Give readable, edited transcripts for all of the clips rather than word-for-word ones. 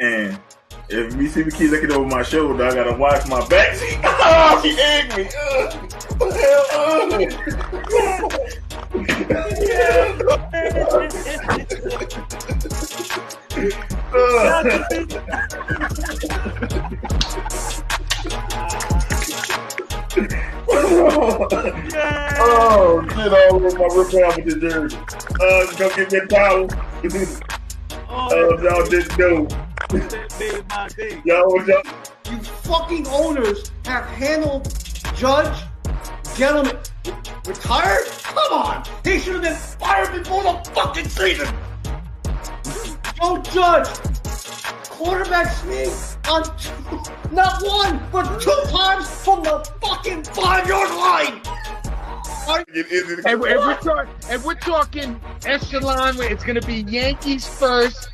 And if you see me keep looking over my shoulder, I gotta watch my back. See, oh, she egged me. Oh, shit all over my rip off with the jersey. Go get me a towel. Y'all didn't know. Y'all. You fucking owners have handled Judge, gentlemen, retired? Come on! He should have been fired before the fucking season! Joe Judge, quarterback sneak on not one, but 2 times from the fucking 5-yard line! And we're talking echelon, it's going to be Yankees first,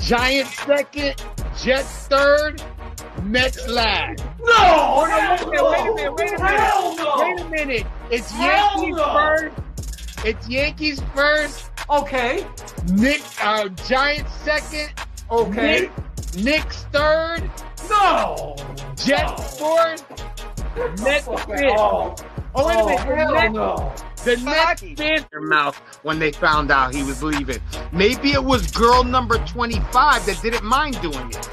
Giants second, Jets third, Mets last. No! Wait a minute. It's Yankees first. It's Yankees first. Okay. Giants second. Okay. Knicks third. No! Jets fourth. Mets fifth. Oh, wait a minute. The Nets spit their mouth when they found out he was leaving. Maybe it was girl number 25 that didn't mind doing it.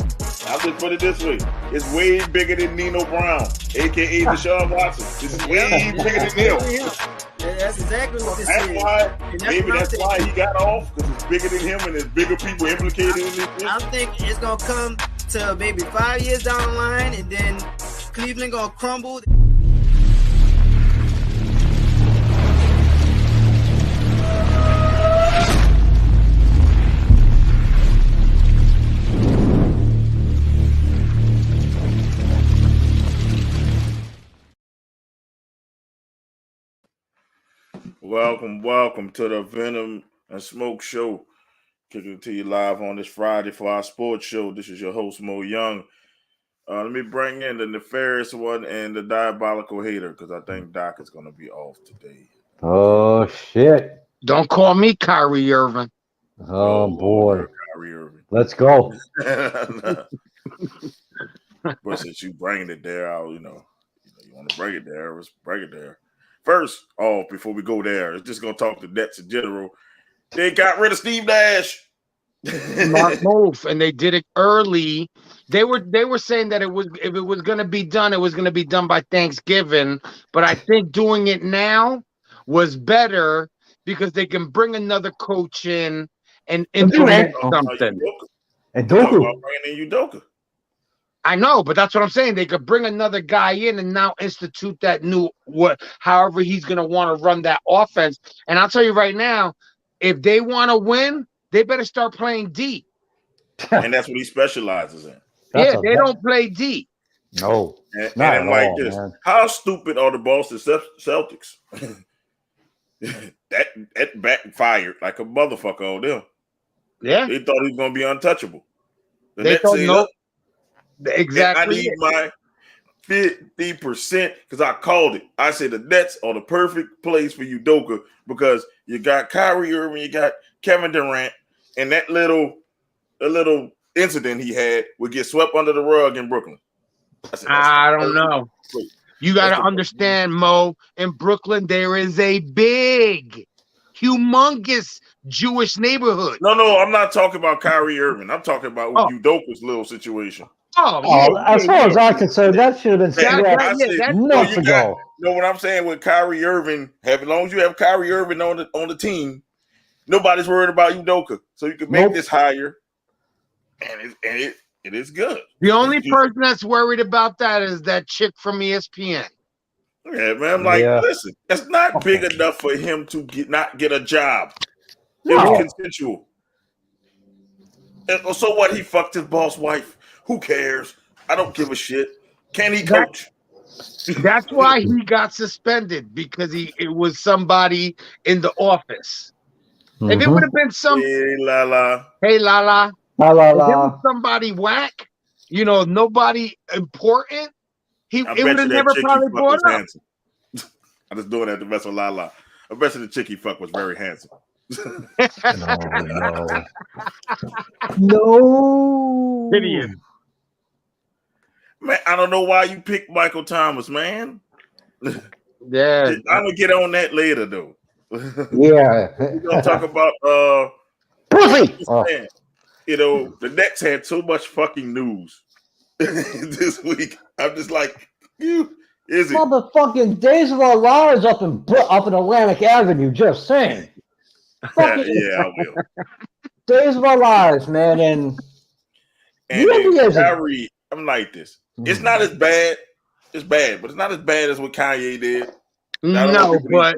I'll just put it this way. It's way bigger than Nino Brown, a.k.a. Deshaun Watson. This is way bigger than him. Yeah, that's exactly what this That's is. why, that's why he got off, because it's bigger than him and there's bigger people implicated in this. I think it's going to come to maybe 5 years down the line, and then Cleveland going to crumble. Welcome to the Venom and Smoke Show. Kicking it to you live on this Friday for our sports show. This is your host, Mo Young. Let me bring in the nefarious one and the diabolical hater, because I think Doc is going to be off today. Oh, shit. Don't call me Kyrie Irving. Oh boy. Lord, Kyrie Irving. Let's go. But since you bringing it there, you want to bring it there, let's bring it there. First off, before we go there, it's just going to talk to Nets in general. They got rid of Steve Nash. Smart move, and they did it early. They were saying that if it was going to be done, it was going to be done by Thanksgiving. But I think doing it now was better because they can bring another coach in and implement something. And Doku. Bringing in Udoka. I know, but that's what I'm saying. They could bring another guy in and now institute that new however he's going to want to run that offense. And I'll tell you right now, if they want to win, they better start playing D. And that's what he specializes in. They don't play D. No. And like this, man. How stupid are the Boston Celtics? that backfired like a motherfucker on them. Yeah. They thought he was going to be untouchable. They thought no. Exactly. I need my 50% because I called it. I said the Nets are the perfect place for Udoka because you got Kyrie Irving, you got Kevin Durant, and that little incident he had would get swept under the rug in Brooklyn. I don't know. You got to understand, Mo, in Brooklyn, there is a big, humongous Jewish neighborhood. No, I'm not talking about Kyrie Irving. I'm talking about Udoka's little situation. As far as I'm concerned, that should have been months ago. What I'm saying with Kyrie Irving, as long as you have Kyrie Irving on the team, Nobody's worried about Udoka, so you can make this higher, and it is good. The only person that's worried about that is that chick from ESPN. Yeah, man. I'm like, listen, it's not big enough for him to not get a job. It was consensual. And so what? He fucked his boss wife. Who cares? I don't give a shit. Can he coach? That's why he got suspended, because it was somebody in the office. Mm-hmm. If it would have been Hey Lala, if it was somebody whack, nobody important, it would have never probably brought up. Handsome. I'm just doing that to mess with Lala. I bet you the chick he fucked was very handsome. No. Idiot. Man, I don't know why you picked Michael Thomas, man. Yeah, I'm gonna get on that later, though. Yeah, we're gonna talk about pussy. The Nets had so much fucking news this week. I'm just like, Izzy. Motherfucking Days of Our Lives up in Atlantic Avenue. Just saying. Yeah, I will. Days of Our Lives, man, and Kyrie. I'm like this. It's not as bad. It's bad, but it's not as bad as what Kanye did. I don't want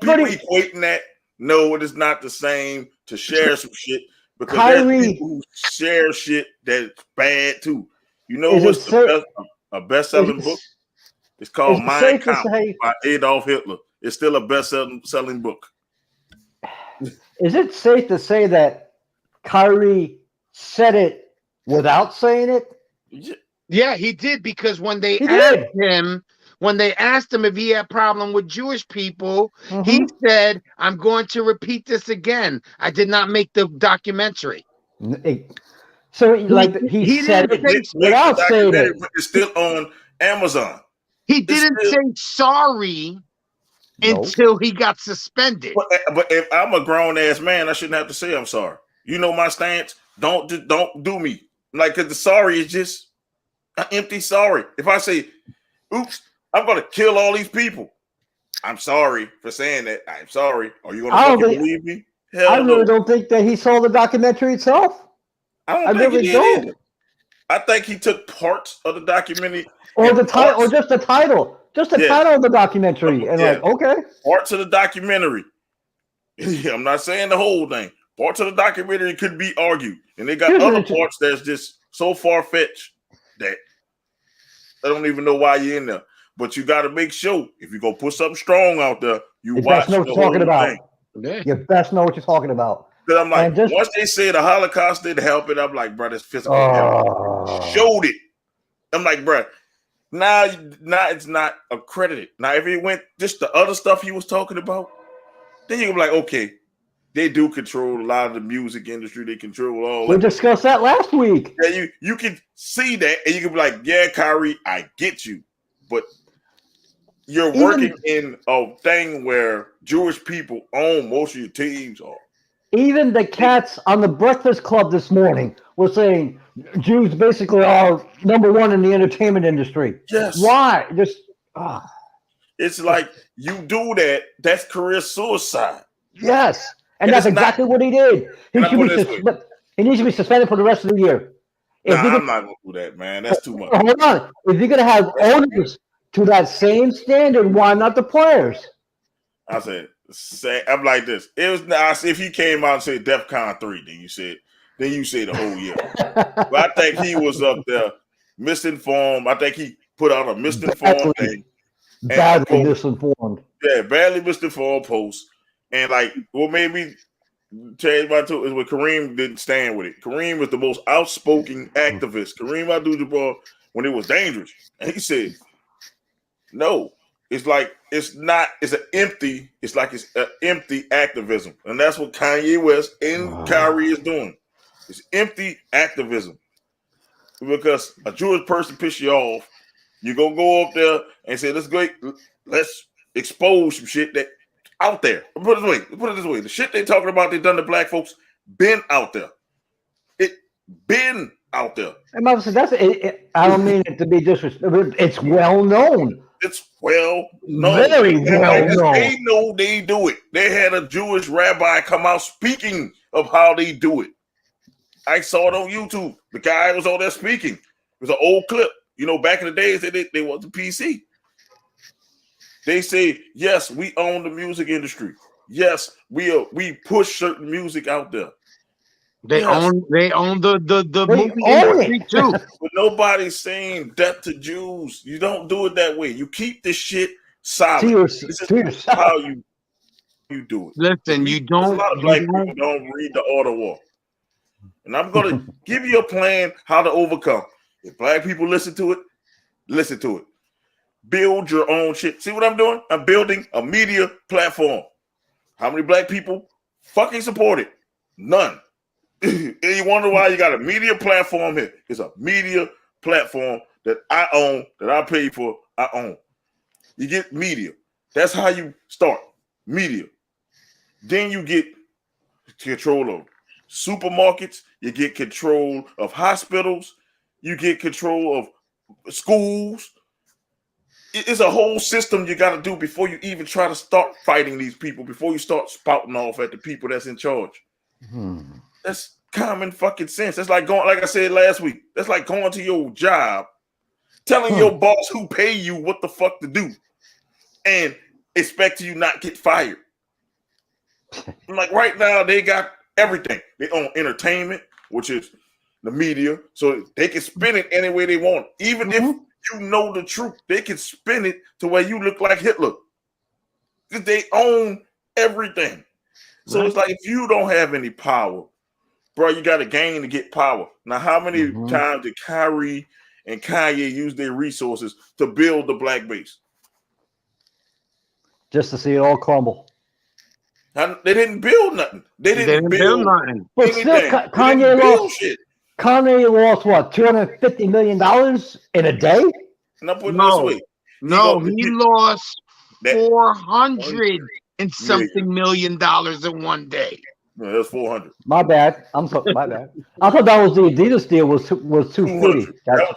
people equating that. No, it is not the same to share some shit, because there's people who share shit that's bad too. You know what's a best-selling book? It's called Mein Kampf by Adolf Hitler. It's still a best-selling book. Is it safe to say that Kyrie said it without saying it? Yeah, he did, because when they asked him if he had a problem with Jewish people, he said, "I'm going to repeat this again. I did not make the documentary." So, he said it without saying it. It's still on Amazon. He didn't say sorry until he got suspended. But if I'm a grown ass man, I shouldn't have to say I'm sorry. You know my stance. Don't do me. Like, because the sorry is just an empty sorry. If I say, "Oops, I'm going to kill all these people," I'm sorry for saying that. I'm sorry. Are you going to fucking believe me? Hell I really don't think that he saw the documentary itself. I really don't. I think he took parts of the documentary, or the title, or just the title, title of the documentary, and okay, parts of the documentary. I'm not saying the whole thing. Parts of the documentary could be argued, and they got other parts that's just so far-fetched that I don't even know why you're in there. But you got to make sure, if you're going to put something strong out there, you watch the whole thing. You best know what you're talking about. Because I'm like, once they say the Holocaust didn't help it, I'm like, bro, this physical help. Showed it. I'm like, bro, now it's not accredited. Now, if it went just the other stuff he was talking about, then you're like, okay, they do control a lot of the music industry. They control all that. We discussed that last week. Yeah, you can see that, and you can be like, yeah, Kyrie, I get you. But you're working in a thing where Jewish people own most of your teams. Even the cats on the Breakfast Club this morning were saying Jews basically are number one in the entertainment industry. Yes. Why? It's like, you do that, that's career suicide. Yes. And that's exactly what he did. He needs to be suspended for the rest of the year. I'm not going to do that, man. That's too much. Hold on. If you're going to have owners to that same standard, why not the players? I said, I'm like this. It was nice if he came out and said DEFCON 3, then you said the whole year. But I think he was up there misinformed. I think he put out a misinformed thing. Badly misinformed. Yeah, badly misinformed post. And like, what made me change my tune is when Kareem didn't stand with it. Kareem was the most outspoken activist. Kareem Abdul-Jabbar, when it was dangerous, and he said, "No, it's like it's not. It's an empty. It's like it's an empty activism, and that's what Kanye West and Kyrie is doing. It's empty activism because a Jewish person pisses you off. You're gonna go up there and say, let's expose some shit that." Out there. Put it this way. The shit they talking about they done to black folks been out there. It been out there. And I don't mean it to be disrespectful. It's well known It's well known. Very well known. They know they do it. They had a Jewish rabbi come out speaking of how they do it. I saw it on YouTube. The guy was on there speaking. It was an old clip. You know, back in the days, they wasn't PC. They say, yes, we own the music industry. Yes, we push certain music out there. They own the They movie own industry it. too. But nobody's saying death to Jews. You don't do it that way. You keep this shit silent. This is how you do it. Listen, There's a lot of black people don't read the order war. And I'm going to give you a plan how to overcome. If black people listen to it, listen to it. Build your own shit. See what I'm doing? I'm building a media platform. How many black people fucking support it? None. And you wonder why you got a media platform here. It's a media platform that I own, that I pay for, I own. You get media. That's how you start. Media. Then you get control of supermarkets. You get control of hospitals. You get control of schools. It's a whole system you got to do before you even try to start fighting these people, before you start spouting off at the people that's in charge. That's common fucking sense. That's like going, like I said last week, that's like going to your job, telling your boss who pay you what the fuck to do, and expect you not get fired. Like right now, they got everything. They own entertainment, which is the media, so they can spin it any way they want. Even if you know the truth, they can spin it to where you look like Hitler. Because they own everything. So it's like if you don't have any power, bro, you got to gain to get power. Now, how many times did Kyrie and Kanye use their resources to build the black base? Just to see it all crumble. They didn't build nothing. They didn't build nothing. But still, Kanye lost what, $250 million in a day? And I'm putting it this way. He lost 400 and something million dollars in one day. No, that's 400. My bad. My bad. I thought that was the Adidas deal was 250.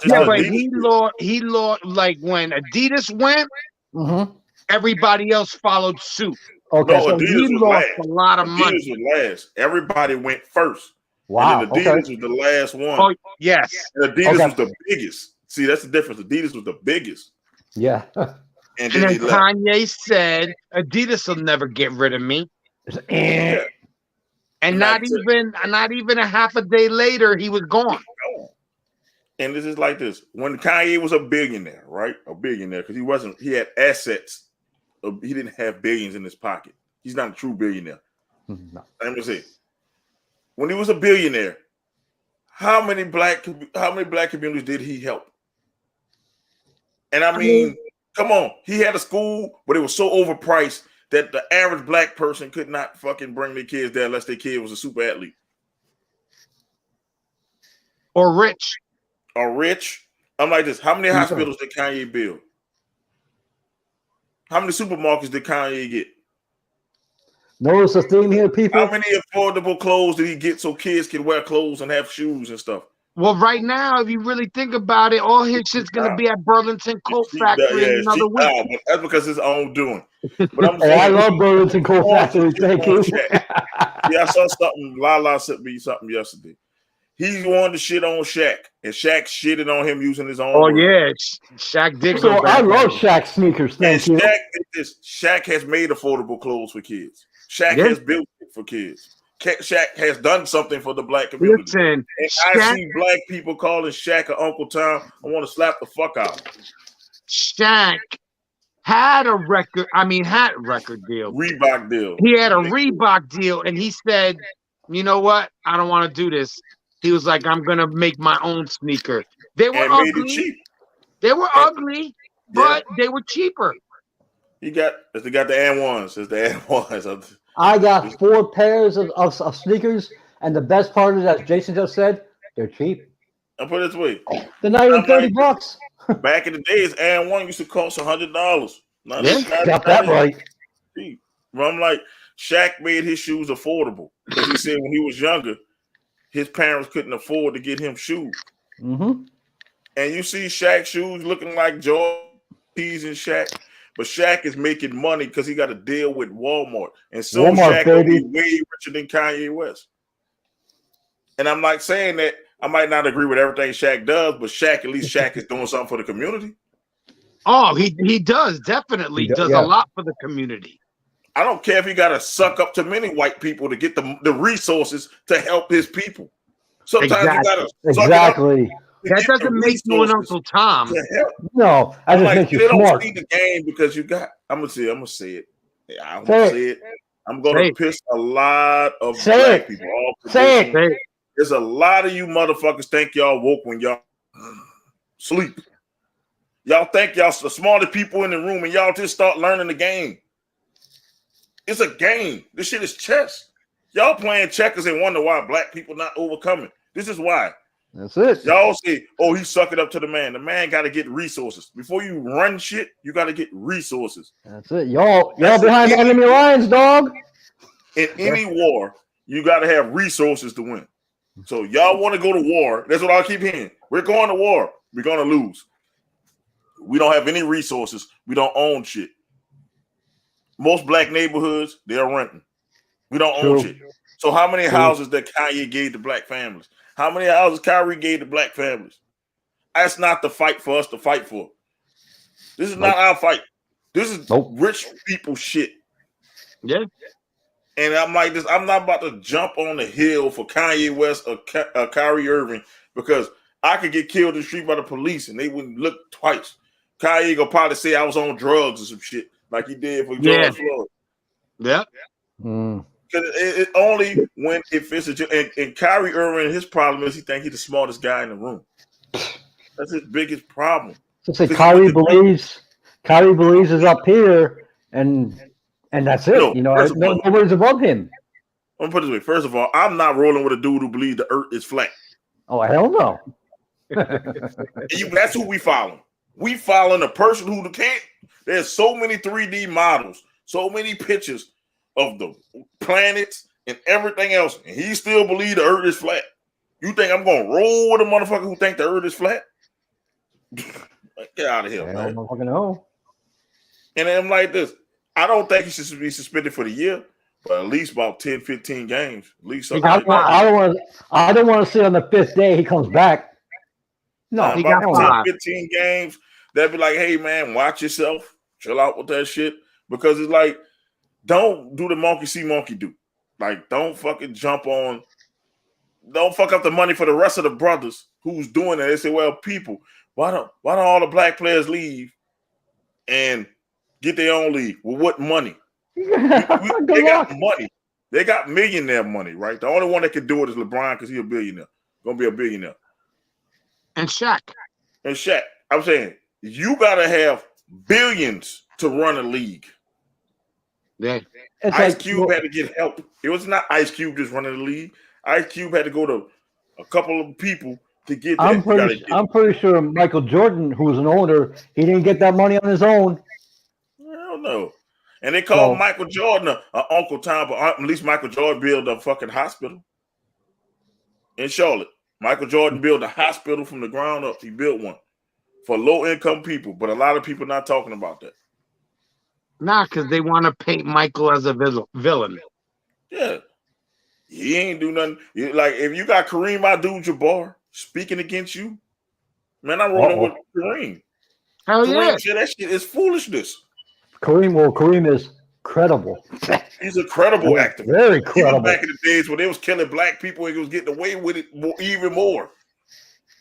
Yeah, but he lost like when Adidas went, everybody else followed suit. Okay, no, so Adidas he lost a lot of money. Adidas was last. Everybody went first. Wow. And then Adidas was the last one. Oh, yes. And Adidas was the biggest. See, that's the difference. Adidas was the biggest. Yeah. And then Kanye said, Adidas will never get rid of me. Yeah. And not even a half a day later, he was gone. And this is like this. When Kanye was a billionaire, right? A billionaire, because he had assets. He didn't have billions in his pocket. He's not a true billionaire. No. Let me see. When he was a billionaire, how many black communities did he help? And I mean, come on, he had a school, but it was so overpriced that the average black person could not fucking bring their kids there unless their kid was a super athlete. Or rich. I'm like this. How many hospitals did Kanye build? How many supermarkets did Kanye get? Notice the theme here, people. How many affordable clothes did he get so kids can wear clothes and have shoes and stuff? Well, right now, if you really think about it, all his shit's gonna be at Burlington Coat Factory in another week. But that's because it's own doing. But I'm saying, I love Burlington Coat Factory. Thank you. Yeah, I saw something. Lala sent me something yesterday. He wanted to shit on Shaq, and Shaq shitted on him using his own. Oh word. yeah, Shaq did. So I love Shaq sneakers. Thank you. Shaq did this. Shaq has made affordable clothes for kids. Shaq has built it for kids. Shaq has done something for the black community. Listen, and I see black people calling Shaq an Uncle Tom. I want to slap the fuck out. Shaq had a record. Had a record deal. Reebok deal. He had a Reebok deal, and he said, "You know what? I don't want to do this." He was like, "I'm gonna make my own sneaker." They were ugly. Made it cheap. They were ugly, but they were cheaper. They got the AN1s. It's the AN1s. I got 4 pairs of sneakers, and the best part is, as Jason just said, they're cheap. I'll put it this way. They're not even $30. Back in the days, AN1 used to cost $100. Got that right. But I'm like, Shaq made his shoes affordable. Because he said when he was younger, his parents couldn't afford to get him shoes. Mm-hmm. And you see Shaq shoes looking like Jordan. teasing Shaq, but Shaq is making money because he got to deal with Walmart, and so Walmart, Shaq will baby. be way richer than Kanye West. And I'm not saying that I might not agree with everything Shaq does, but at least Shaq is doing something for the community. Oh, he does definitely does yeah. a lot for the community. I don't care if he got to suck up to many white people to get the resources to help his people. Sometimes you got to Exactly. That doesn't make you an Uncle Tom. No, I just make you they smart. don't see the game because you got. I'm gonna say it. Yeah, I'm gonna say it. I'm gonna piss a lot of black people off. Say it. There's a lot of you motherfuckers think y'all woke when y'all sleep. Y'all think y'all the smartest people in the room, and y'all just start learning the game. It's a game. This shit is chess. Y'all playing checkers and wonder why black people not overcoming. This is why. That's it. Y'all say, oh, he's sucking up to the man. The man got to get resources. Before you run shit, you got to get resources. That's it. Y'all behind the enemy lines, dog. In any war, you got to have resources to win. So y'all want to go to war. That's what I keep hearing. We're going to war. We're going to lose. We don't have any resources. We don't own shit. Most black neighborhoods, they're renting. We don't own shit. So how many houses that Kanye gave to black families? How many houses Kyrie gave to black families? That's not the fight for us to fight for. This is not our fight. This is rich people shit. Yeah. And I'm like this. I'm not about to jump on the hill for Kanye West or Kyrie Irving because I could get killed in the street by the police and they wouldn't look twice. Kanye gonna probably say I was on drugs or some shit like he did for George Floyd. Yeah. Because it only when if it's and Kyrie Irving, his problem is he think he's the smartest guy in the room. That's his biggest problem. So say Kyrie believes is up here, and that's it. No, nobody's above him. I'm gonna put it this way. First of all, I'm not rolling with a dude who believes the earth is flat. Oh hell no. That's who we follow. We following a person who can't. There's so many 3D models, so many pictures of the planets and everything else, and he still believes the earth is flat. You think I'm gonna roll with a motherfucker who think the earth is flat? Get out of here, man. I don't fucking know. And I'm like this. I don't think he should be suspended for the year, but at least about 10, 15 games. At least something I don't want to see on the 5th day he comes back. No, he got 10, 15 games. They'll be like, hey man, watch yourself. Chill out with that shit. Because it's like, don't do the monkey see, monkey do. Like, don't fucking jump on. Don't fuck up the money for the rest of the brothers who's doing it. They say, well, people, why don't all the black players leave and get their own league? Well, what money? They got money. They got millionaire money, right? The only one that can do it is LeBron because he's a billionaire. Gonna be a billionaire. And Shaq. I'm saying you gotta have billions to run a league. Yeah. Ice Cube had to get help. It was not Ice Cube just running the league. Ice Cube had to go to a couple of people to get that. I'm pretty sure Michael Jordan, who was an owner, he didn't get that money on his own. I don't know. And they called Michael Jordan an Uncle Tom, but at least Michael Jordan built a fucking hospital in Charlotte. Michael Jordan built a hospital from the ground up. He built one for low-income people, but a lot of people not talking about that. Nah, because they want to paint Michael as a villain. Yeah. He ain't do nothing. Like, if you got Kareem Abdul-Jabbar speaking against you, man, I'm rolling with Kareem. Hell Kareem said that shit is foolishness. Kareem is credible. He's a credible actor. Very credible. Even back in the days when they was killing black people, he was getting away with it even more.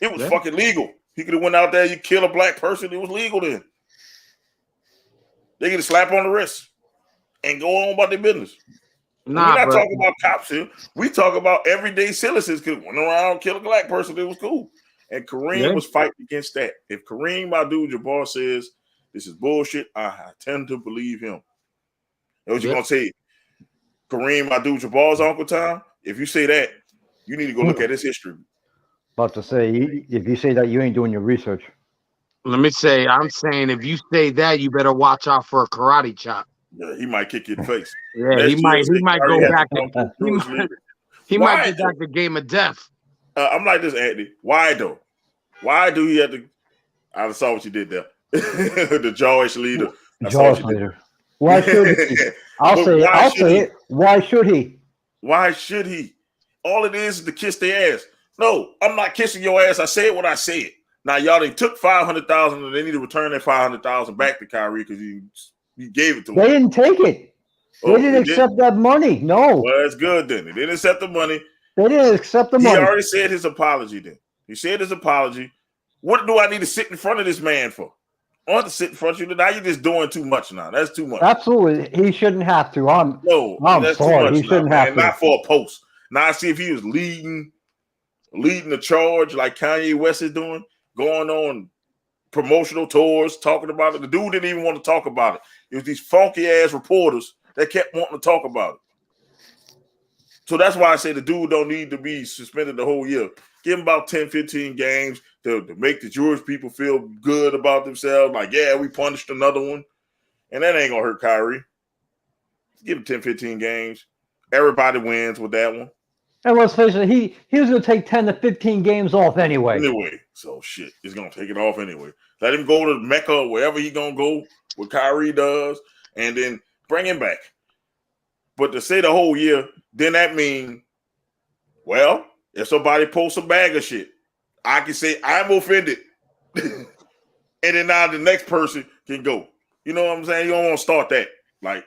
It was fucking legal. He could have went out there, you kill a black person, it was legal then. They get a slap on the wrist and go on about their business. Nah, we're not talking about cops here. We talk about everyday citizens could run around, kill a black person. It was cool. And Kareem was fighting against that. If Kareem Abdul-Jabbar says this is bullshit, I tend to believe him. And what you gonna say? Kareem Abdul-Jabbar's Uncle Tom? If you say that, you need to go look at his history. About to say, if you say that, you ain't doing your research. I'm saying if you say that, you better watch out for a karate chop. Yeah, he might kick you in the face. Yeah, he might go back. He might get back to game of death. I'm like this, Anthony. Why though? Why do he have to? I saw what you did there. The Jewish leader. That's all George she did. later. Why should he? I'll But say it. why I'll should say he? it. Why should he? Why should he? All it is to kiss their ass. No, I'm not kissing your ass. I said what I said. Now y'all they took $500,000 and they need to return that $500,000 back to Kyrie because you gave it to him. They didn't take it. They didn't accept that money. No. Well, that's good then. They didn't accept the money. They didn't accept the money. He already said his apology then. He said his apology. What do I need to sit in front of this man for? I don't have to sit in front of you. Now you're just doing too much now. That's too much. Absolutely. He shouldn't have to. I'm that's sorry. too much He shouldn't now, have man. to. Not for a post. Now I see if he was leading the charge like Kanye West is doing, going on promotional tours, talking about it. The dude didn't even want to talk about it. It was these funky ass reporters that kept wanting to talk about it. So that's why I say the dude don't need to be suspended the whole year. Give him about 10, 15 games to make the Jewish people feel good about themselves. Like, yeah, we punished another one. And that ain't going to hurt Kyrie. Give him 10, 15 games. Everybody wins with that one. And let's face it, he was going to take 10 to 15 games off anyway. So shit, he's going to take it off anyway. Let him go to Mecca or wherever he's going to go, what Kyrie does, and then bring him back. But to say the whole year, then that means, well, if somebody posts a bag of shit, I can say I'm offended. And then now the next person can go. You know what I'm saying? You don't want to start that. Like,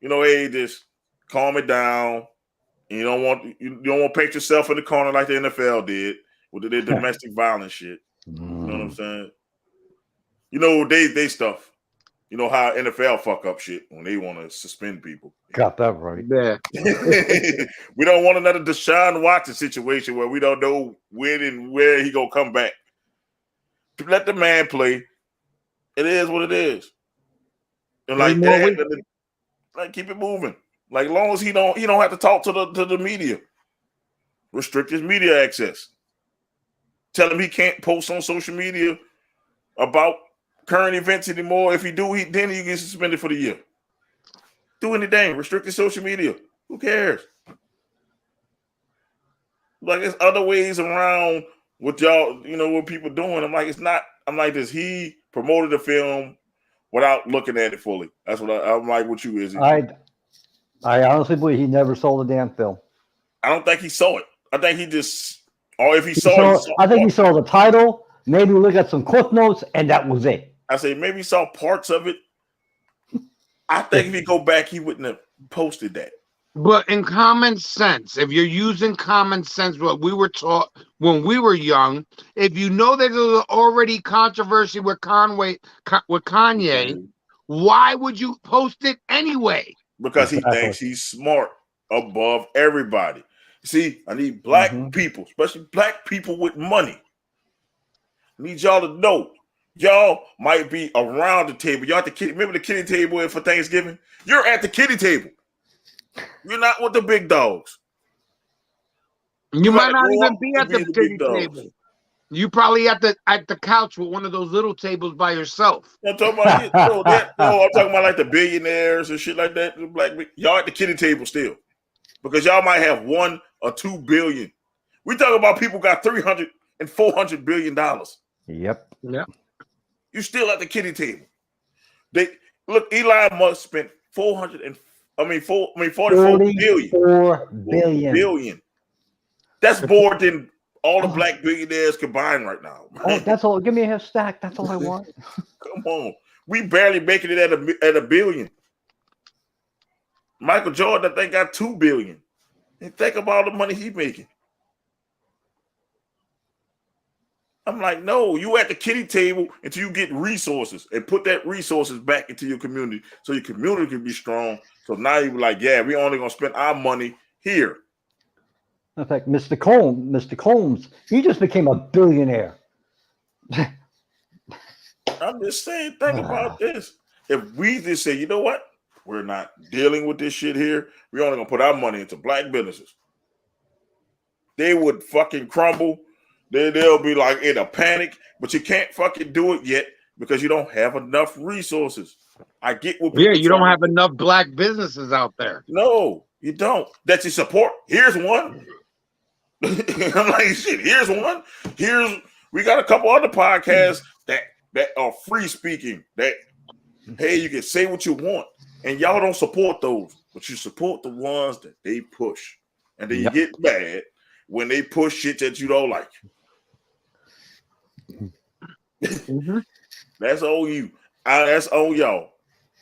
hey, just calm it down. You don't want to paint yourself in the corner like the NFL did with their domestic violence shit. You know what I'm saying? They stuff. You know how NFL fuck up shit when they want to suspend people. Got that right. Yeah. We don't want another Deshaun Watson situation where we don't know when and where he gonna come back. Let the man play. It is what it is. And like that, like keep it moving. Like as long as he don't have to talk to the media. Restrict his media access. Tell him he can't post on social media about current events anymore. If he do, then he gets suspended for the year. Do anything. Restrict his social media. Who cares? Like there's other ways around what y'all, what people doing. I'm like, it's not. I'm like this. He promoted the film without looking at it fully. That's what I'm like. What you is? I honestly believe he never saw the damn film. I don't think he saw it. I think he just, or if he saw it, I think he saw the title. Maybe look at some clip notes, and that was it. I say maybe he saw parts of it. I think if he go back, he wouldn't have posted that. But in common sense, if you're using common sense, what we were taught when we were young, if you know that there's already controversy with Kanye, why would you post it anyway? Because he thinks he's smart above everybody. See, I need black people, especially black people with money. I need y'all to know. Y'all might be around the table. Y'all at the kitty. Remember the kitty table for Thanksgiving? You're at the kitty table. You're not with the big dogs. You might not even be at the kitty table. You probably at the couch with one of those little tables by yourself. I'm talking about I'm talking about like the billionaires and shit like that. Y'all at the kitty table still, because y'all might have 1 or 2 billion. We talking about people got $300 and $400 billion. Yep. You still at the kitty table. Elon Musk spent 44 billion. 4 billion. That's more than all the black billionaires combined right now. Oh, that's all. Give me a half stack. That's all I want. Come on. We barely making it at a billion. Michael Jordan, I think, got 2 billion. And think about all the money he's making. I'm like, no, you at the kitty table until you get resources and put that resources back into your community so your community can be strong. So now you're like, yeah, we only gonna spend our money here. In fact, Mr. Combs, he just became a billionaire. I'm just saying, think about this. If we just say, you know what, we're not dealing with this shit here, we're only gonna put our money into black businesses, they would fucking crumble. They'll be like in a panic, but you can't fucking do it yet because you don't have enough resources. I get what people you don't have enough black businesses out there. No, you don't. That you support. Here's one. I'm like, shit, here's one. We got a couple other podcasts that that are free speaking. That hey, you can say what you want, and y'all don't support those, but you support the ones that they push, and then you get mad when they push shit that you don't like. That's on you. That's on y'all.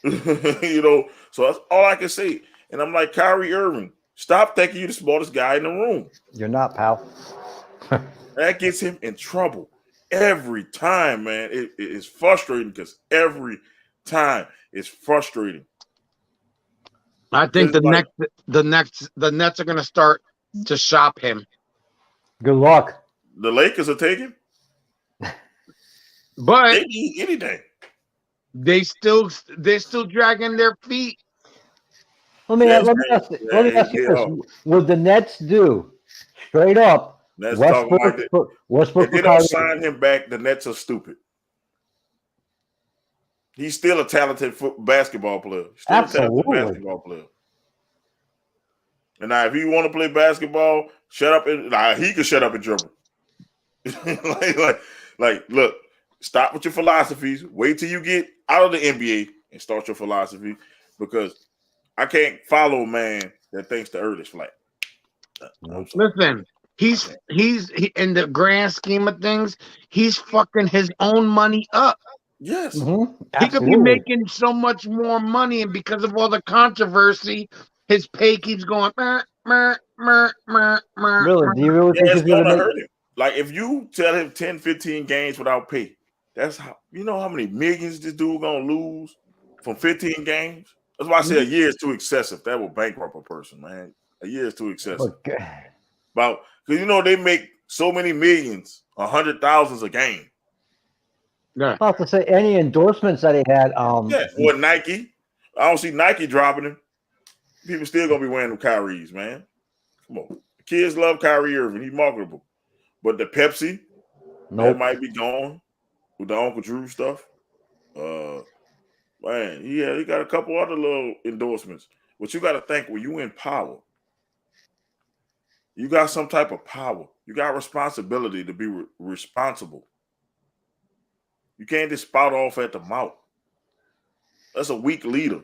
You know, so that's all I can say. And I'm like, Kyrie Irving, stop thinking you're the smartest guy in the room. You're not, pal. That gets him in trouble every time, man. It is frustrating because every time it's frustrating. I think the Nets are gonna start to shop him. Good luck. The Lakers are taking, but they need anything. They're still dragging their feet. Let me ask you this: would the Nets do straight up Westbrook? If they don't sign him back, the Nets are stupid. He's still a talented basketball player. Absolutely. And now, if you want to play basketball, shut up and he can shut up and dribble. Look, stop with your philosophies. Wait till you get out of the NBA and start your philosophy, because I can't follow a man that thinks the earth is flat. Listen, he's in the grand scheme of things, he's fucking his own money up. Yes. He could be making so much more money, and because of all the controversy, his pay keeps going. Really? Do you really think it's going to hurt him? Like, if you tell him 10, 15 games without pay, that's how, you know how many millions this dude going to lose from 15 games? That's why I say a year is too excessive. That will bankrupt a person, man. A year is too excessive. Because, you know, they make so many millions, 100,000s a game. Yeah. About to say any endorsements that he had. Or Nike. I don't see Nike dropping him. People still gonna be wearing them Kyries, man. Come on, the kids love Kyrie Irving. He's marketable, but the Pepsi that might be gone with the Uncle Drew stuff. Man, he got a couple other little endorsements. But you got to think, when you in power, you got some type of power. You got responsibility to be responsible. You can't just spout off at the mouth. That's a weak leader.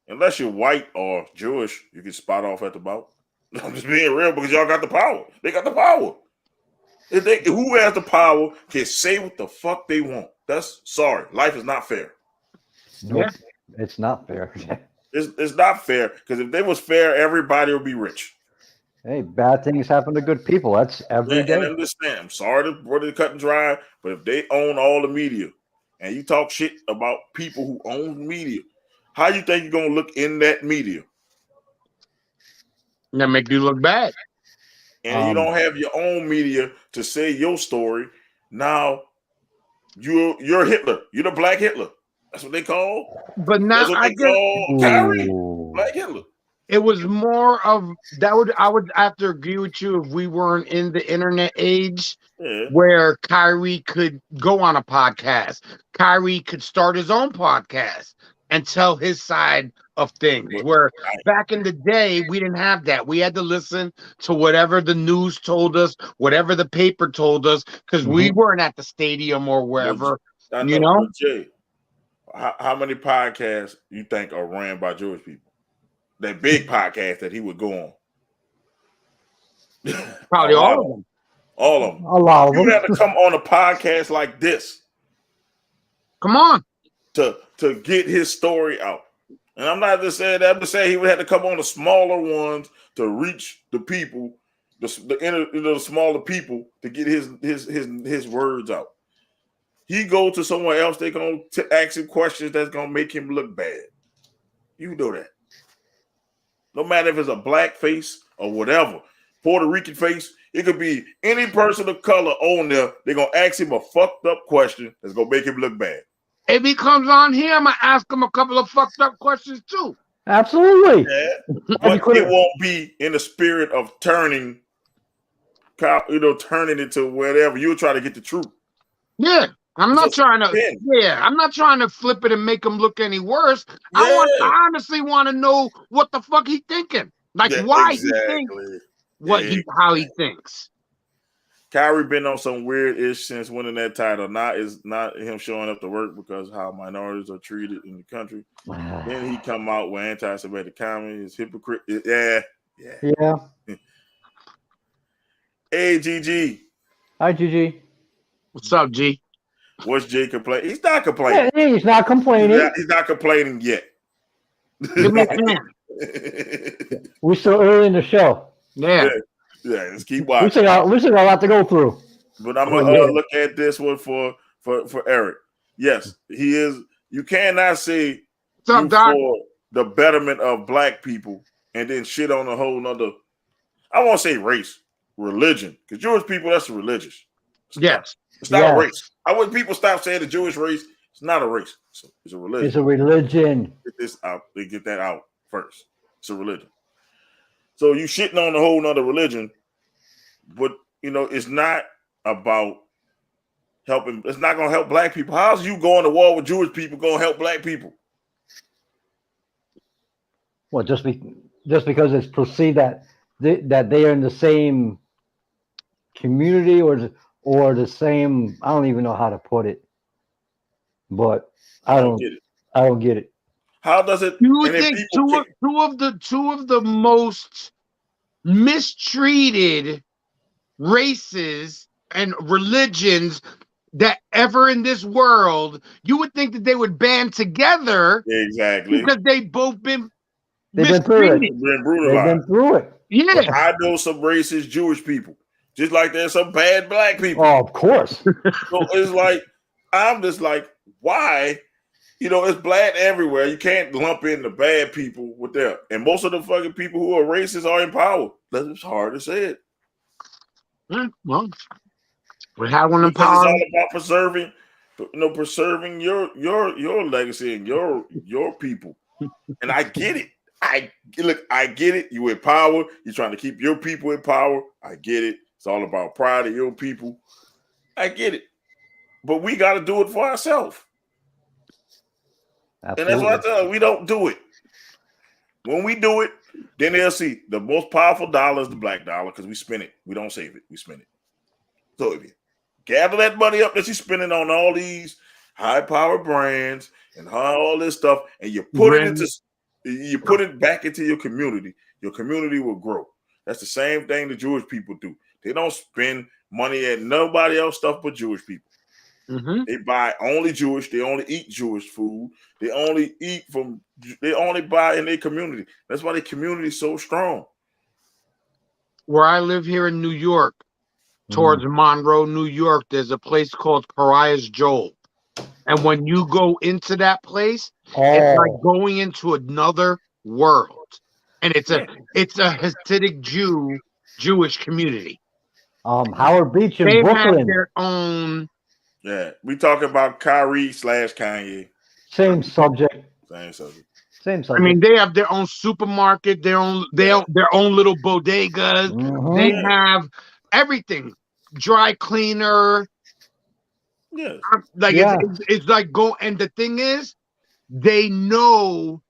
Unless you're white or Jewish, you can spout off at the mouth. I'm just being real, because y'all got the power. They got the power. Who has the power can say what the fuck they want. Sorry. Life is not fair. Nope. It's not fair. It's not fair, because if they was fair, everybody would be rich. Hey, bad things happen to good people. That's every day. And understand, I'm sorry to cut and dry, but if they own all the media and you talk shit about people who own media, how you think you're gonna look in that media? That make you look bad. And you don't have your own media to say your story. Now you're Hitler. You're the Black Hitler. That's what they call. But now I call Kyrie Black Hitler. It was more of that. I would have to agree with you if we weren't in the internet age where Kyrie could go on a podcast. Kyrie could start his own podcast and tell his side of things. Where back in the day, we didn't have that. We had to listen to whatever the news told us, whatever the paper told us, because we weren't at the stadium or wherever. You know? Jay, how many podcasts you think are ran by Jewish people? That big podcast that he would go on. Probably all of them. All of them. A lot of them. You have to come on a podcast like this. Come on. To get his story out. And I'm not just saying that. I'm just saying he would have to come on the smaller ones to reach the people, the smaller people, to get his words out. He go to somewhere else, they're going to ask him questions that's going to make him look bad. You know that. No matter if it's a black face or whatever, Puerto Rican face, it could be any person of color on there. They're going to ask him a fucked up question that's going to make him look bad. If he comes on here, I'm going to ask him a couple of fucked up questions too. Absolutely. Yeah. But it won't be in the spirit of turning it to whatever. You'll try to get the truth. Yeah. I'm not trying to flip it and make him look any worse. Yeah. I honestly want to know what the fuck he thinking. Like why he thinks how he thinks. Kyrie been on some weird ish since winning that title. Not him showing up to work because how minorities are treated in the country. Then he come out with anti-Semitic comments, hypocrite. Yeah. Hey, GG. Hi, GG. What's up, G? What's Jay complaining? He's not complaining. Yeah, he's not complaining. He's not complaining yet. Give me a chance. We're still early in the show. Yeah. Let's keep We watching. still got a lot to go through. But I'm gonna look at this one for Eric. Yes, he is. You cannot say What's up, Doc? for the betterment of black people and then shit on a whole nother. I won't say race, religion, because Jewish people, that's religious. Yes. It's not a race. I want people stop saying the Jewish race. It's not a race. It's a religion. It's a religion. Get this out. They get that out first. It's a religion. So you shitting on a whole nother religion, but it's not about helping. It's not gonna help black people. How's you going to war with Jewish people gonna help black people? Well, just because it's perceived that they are in the same community or the same. I don't even know how to put it, but I don't get it. How does it? You would think two of the most mistreated races and religions that ever in this world, you would think that they would band together. Exactly. Because they've both been They've been through it. Yeah. But I know some racist Jewish people, just like there's some bad black people. Oh, of course. So it's like, I'm just like, why? It's black everywhere. You can't lump in the bad people with them. And most of the fucking people who are racist are in power. That's hard to say it. Well, we had one in Because power. it's all about preserving your legacy and your people. And I get it. I get it. You in power. You're trying to keep your people in power. I get it. It's all about pride of your people. I get it. But we got to do it for ourselves. Absolutely. And that's what I tell you. We don't do it. When we do it, then they'll see the most powerful dollar is the black dollar because we spend it. We don't save it. We spend it. So if you gather that money up that you're spending on all these high-powered brands and all this stuff, and you put it back into your community will grow. That's the same thing the Jewish people do. They don't spend money at nobody else stuff but Jewish people. Mm-hmm. They buy only Jewish. They only eat Jewish food. They only buy in their community. That's why their community is so strong. Where I live here in New York, towards Monroe, New York, there's a place called Pariah's Joel. And when you go into that place, it's like going into another world. And it's a Hasidic Jewish community. Howard Beach in they Brooklyn. Have their own. Yeah, we talking about Kyrie / Kanye. Same subject. I mean, they have their own supermarket, their own little bodegas. Mm-hmm. They have everything, dry cleaner. Yeah, it's like go. And the thing is, they know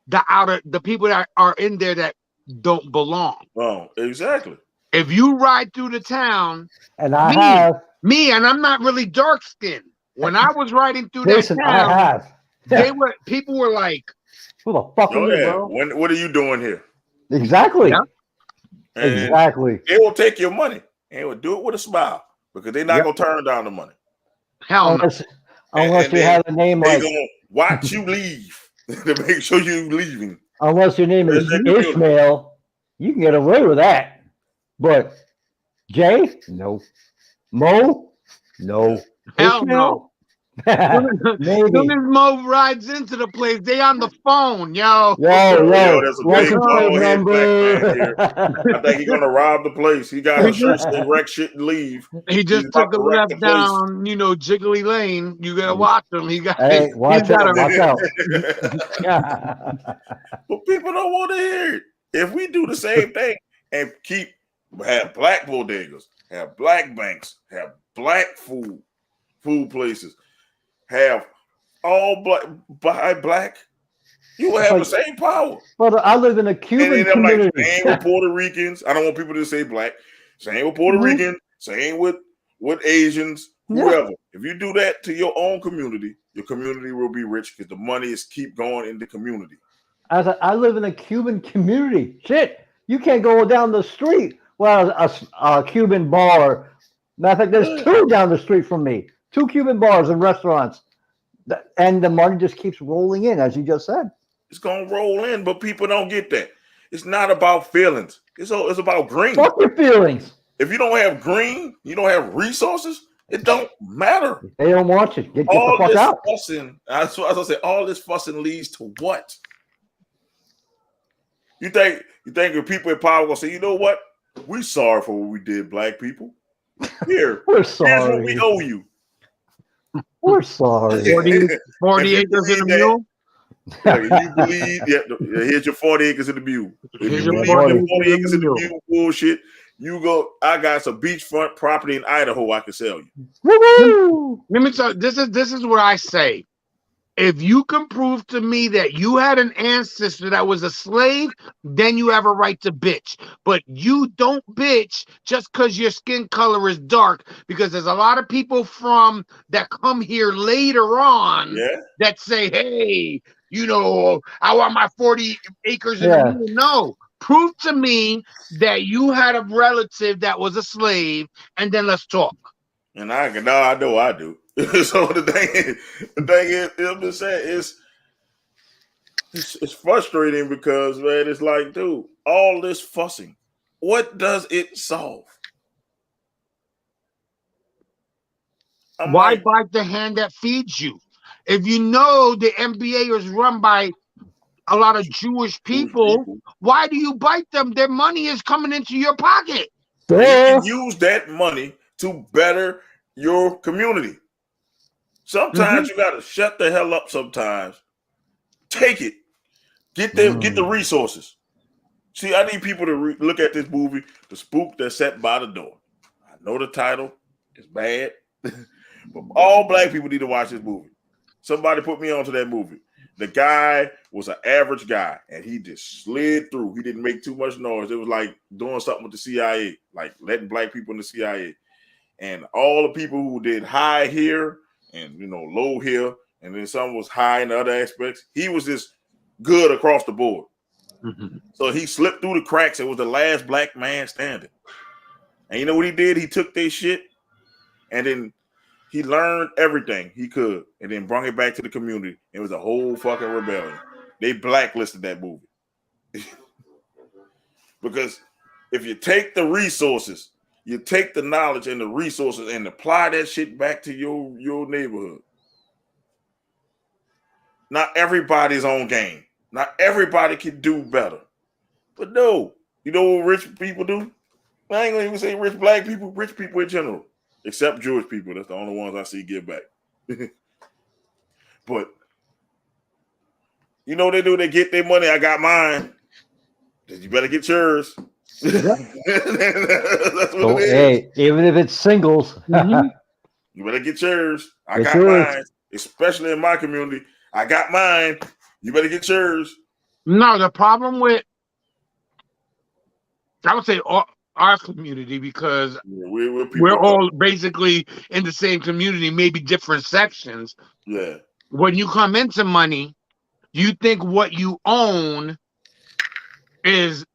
the people that are in there that don't belong. Oh, exactly. If you ride through the town, and and I'm not really dark skinned. When I was riding through that town, people were like, "Who the fuck are you, bro? What are you doing here?" Exactly. Yeah. Exactly. They will take your money and they will do it with a smile because they're not gonna turn down the money. Hell no. Unless you have a name they're like gonna watch you leave to make sure you're leaving. Unless your name is Ishmael, you can get away with that. But Jay, no. Mo, no. Hell Ishmael? no. Maybe. Soon as Mo rides into the place, they on the phone, yo. There's a big bald head black man here. I think he's gonna rob the place. He got a shirt say wreck shit and leave. He just took a left down, Jiggly Lane. You gotta watch him. Watch out. But people don't want to hear it. If we do the same thing and have black bodegas, have black banks, have black food places, have all black, you will have the same power. But I live in a Cuban community. Same with Puerto Ricans. I don't want people to say black. Same with Puerto Ricans. Same with Asians, whoever. If you do that to your own community, your community will be rich because the money is keep going in the community. I live in a Cuban community. Shit, you can't go down the street without a Cuban bar. Matter of fact, there's two down the street from me. 2 Cuban bars and restaurants. And the money just keeps rolling in, as you just said. It's gonna roll in, but people don't get that. It's not about feelings. It's about green. Fuck your feelings. If you don't have green, you don't have resources. It don't matter. They don't want you. Get the fuck out. Fussing, as I said, all this fussing leads to what? You think if people in power gonna say, you know what? We sorry for what we did, black people. Here, We're sorry. Here's what we owe you. We're sorry. 40 acres in a mule. You believe? Here's your 40 acres in the mule. If you believe the 40 acres in the mule bullshit, you go. I got some beachfront property in Idaho I can sell you. Woo-hoo! Let me tell you, this is what I say. If you can prove to me that you had an ancestor that was a slave, then you have a right to bitch. But you don't bitch just because your skin color is dark, because there's a lot of people that come here later on that say, hey, I want my 40 acres in the mule. No. Prove to me that you had a relative that was a slave, and then let's talk. And I know I do. So the thing is, I'm just saying, it's frustrating because, man, it's like, dude, all this fussing, what does it solve? Why bite the hand that feeds you? If you know the NBA is run by a lot of Jewish people, why do you bite them? Their money is coming into your pocket. You can use that money to better your community. Sometimes you gotta shut the hell up. Sometimes take it, get the resources. See, I need people to look at this movie, The Spook That Sat by the Door. I know the title is bad, but all black people need to watch this movie. Somebody put me onto that movie. The guy was an average guy, and he just slid through. He didn't make too much noise. It was like doing something with the CIA, like letting black people in the CIA. And all the people who did high here and low here, and then some was high in the other aspects. He was just good across the board. So he slipped through the cracks and was the last black man standing. And you know what he did? He took their shit and then he learned everything he could and then brought it back to the community. It was a whole fucking rebellion. They blacklisted that movie. Because if you take the resources, you take the knowledge and the resources and apply that shit back to your neighborhood. Not everybody's on game. Not everybody can do better. But no, you know what rich people do? I ain't gonna even say rich black people, rich people in general. Except Jewish people. That's the only ones I see give back. But you know what they do? They get their money. I got mine. You better get yours. That's what it is. Hey, even if it's singles, you better get yours. I got mine, especially in my community. I got mine. You better get yours. No, the problem with, I would say, our community, because we're all basically in the same community, maybe different sections. Yeah. When you come into money, you think what you own is,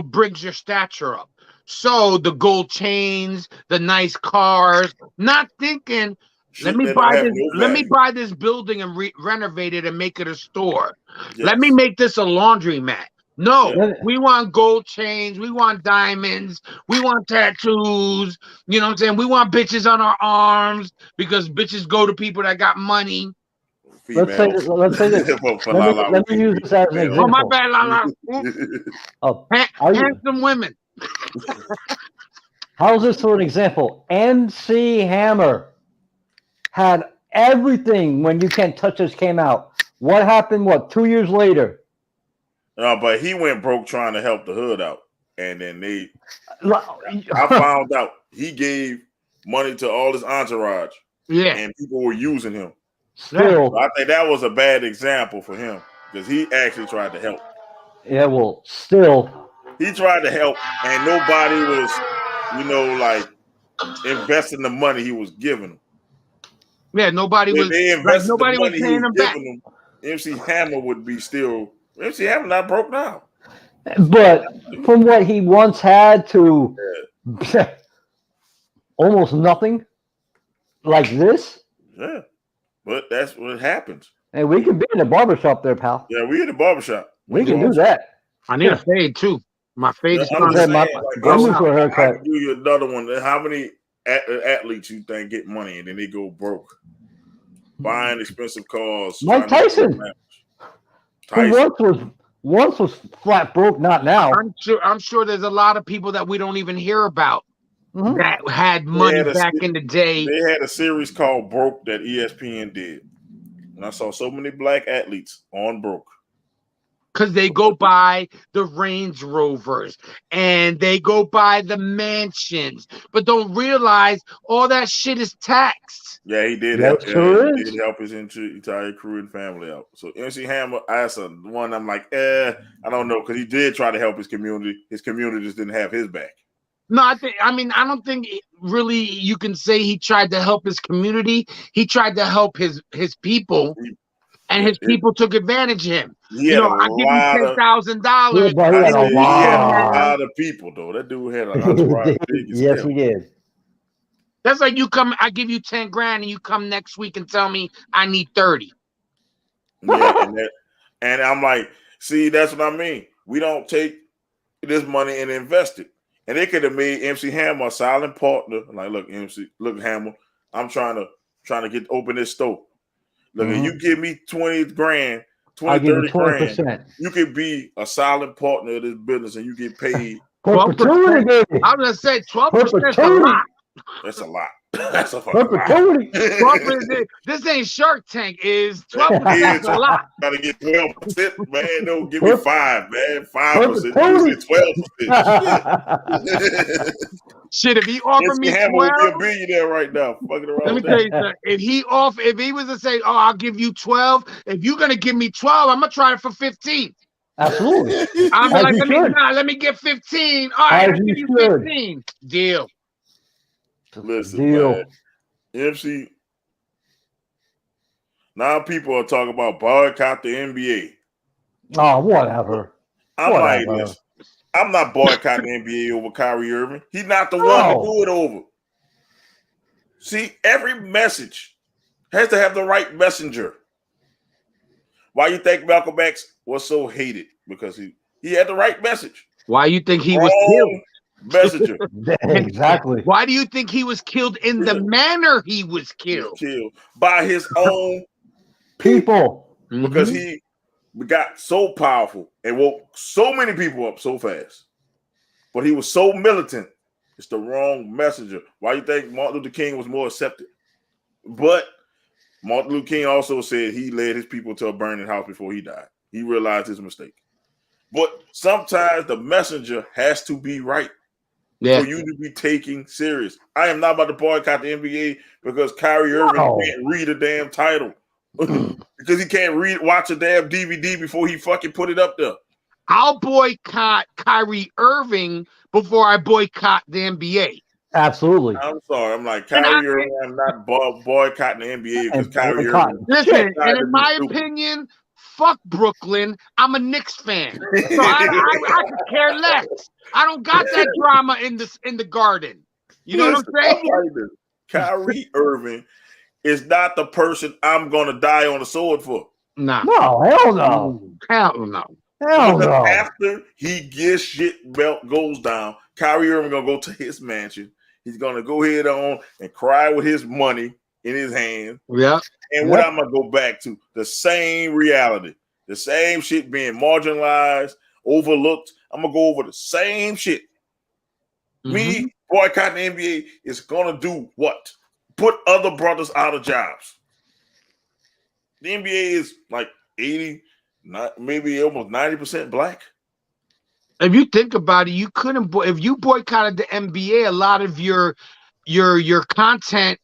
brings your stature up. So the gold chains, the nice cars, not thinking, let me buy this building and renovate it and make it a store. Yes. Let me make this a laundromat. No, we want gold chains. We want diamonds. We want tattoos. You know what I'm saying? We want bitches on our arms because bitches go to people that got money. Let's say this. Let me use this as an example. Oh, my bad, Lala. Handsome women. How's this for an example? MC Hammer had everything when You Can't Touch Us came out. What happened, 2 years later? But he went broke trying to help the hood out. And then I found out he gave money to all his entourage. Yeah. And people were using him. Still, so I think that was a bad example for him because he actually tried to help. Yeah, well, still. He tried to help and nobody was like investing the money he was giving them. Yeah, nobody was nobody was paying him back. Them, MC Hammer would be still MC Hammer not broke now. But from what he once had to almost nothing like this. Yeah. But that's what happens. And we can be in the barbershop there, pal. Yeah, we in the barbershop. We can do that. I need a fade too. My fade is I'm for a haircut. I can do you another one. How many athletes you think get money and then they go broke? Buying expensive cars. Mike Tyson. Who once was flat broke, not now. I'm sure there's a lot of people that we don't even hear about that had money back in the day. They had a series called Broke that ESPN did. And I saw so many black athletes on Broke. Because they go by the Range Rovers and they go by the mansions, but don't realize all that shit is taxed. Yeah, he did. He did help his entire crew and family out. So MC Hammer, that's one I'm like, I don't know, because he did try to help his community. His community just didn't have his back. No, I don't think really you can say he tried to help his community. He tried to help his people. And his people took advantage of him. I give you $10,000. He had a lot of people, though. That dude had a lot. Yes, he did. That's like you come. I give you $10,000, and you come next week and tell me I need 30. Yeah, and I'm like, see, that's what I mean. We don't take this money and invest it. And they could have made MC Hammer a silent partner. Like, look, MC, look, Hammer, I'm trying to open this store. Look, if you give me 20 grand, 30 grand, you could be a silent partner of this business and you get paid. 12%. I was going to say 12% is a lot. That's a lot. That's a fucking lot. This ain't Shark Tank. Is 12% is a lot. Gotta get 12%, man. Don't give me 5, man. 5%. 12%. Shit, if he offered me 12, would be a billionaire right now. Fucking around. Let me tell you something. If he was to say, "Oh, I'll give you 12," if you're gonna give me 12, I'm gonna try it for 15. Absolutely. I'm like, let me get 15. All right, I'll give you 15. Deal. Listen, man, MC. Now people are talking about boycott the NBA. Oh, whatever. Like this. I'm not boycotting the NBA over Kyrie Irving. He's not the one to do it over. See, every message has to have the right messenger. Why you think Malcolm X was so hated? Because he had the right message. Why you think he was killed? Messenger. Exactly. Why do you think he was killed in the manner he was killed? Killed by his own people. Because he got so powerful and woke so many people up so fast. But he was so militant. It's the wrong messenger. Why you think Martin Luther King was more accepted? But Martin Luther King also said he led his people to a burning house before he died. He realized his mistake. But sometimes the messenger has to be right for you to be taken serious. I am not about to boycott the NBA because Kyrie Irving can't read a damn title. Because he can't watch a damn DVD before he fucking put it up there. I'll boycott Kyrie Irving before I boycott the NBA. Absolutely. I'm sorry. I'm like, Kyrie Irving, I'm not boycotting the NBA because Kyrie Irving. Listen, and in my opinion, fuck Brooklyn. I'm a Knicks fan. So I could care less. I don't got that drama in the garden. You know what I'm saying? Kyrie Irving is not the person I'm gonna die on the sword for. Nah. No, hell no. Hell no. Hell no. After he gets shit belt goes down, Kyrie Irving gonna go to his mansion. He's gonna go head on and cry with his money in his hand. Yeah. And what I'm gonna go back to, the same reality, the same shit being marginalized, overlooked. I'm gonna go over the same shit. Me boycotting the NBA is gonna do what? Put other brothers out of jobs. The NBA is like 80, maybe almost 90% black. If you think about it, you couldn't. If you boycotted the NBA, a lot of your content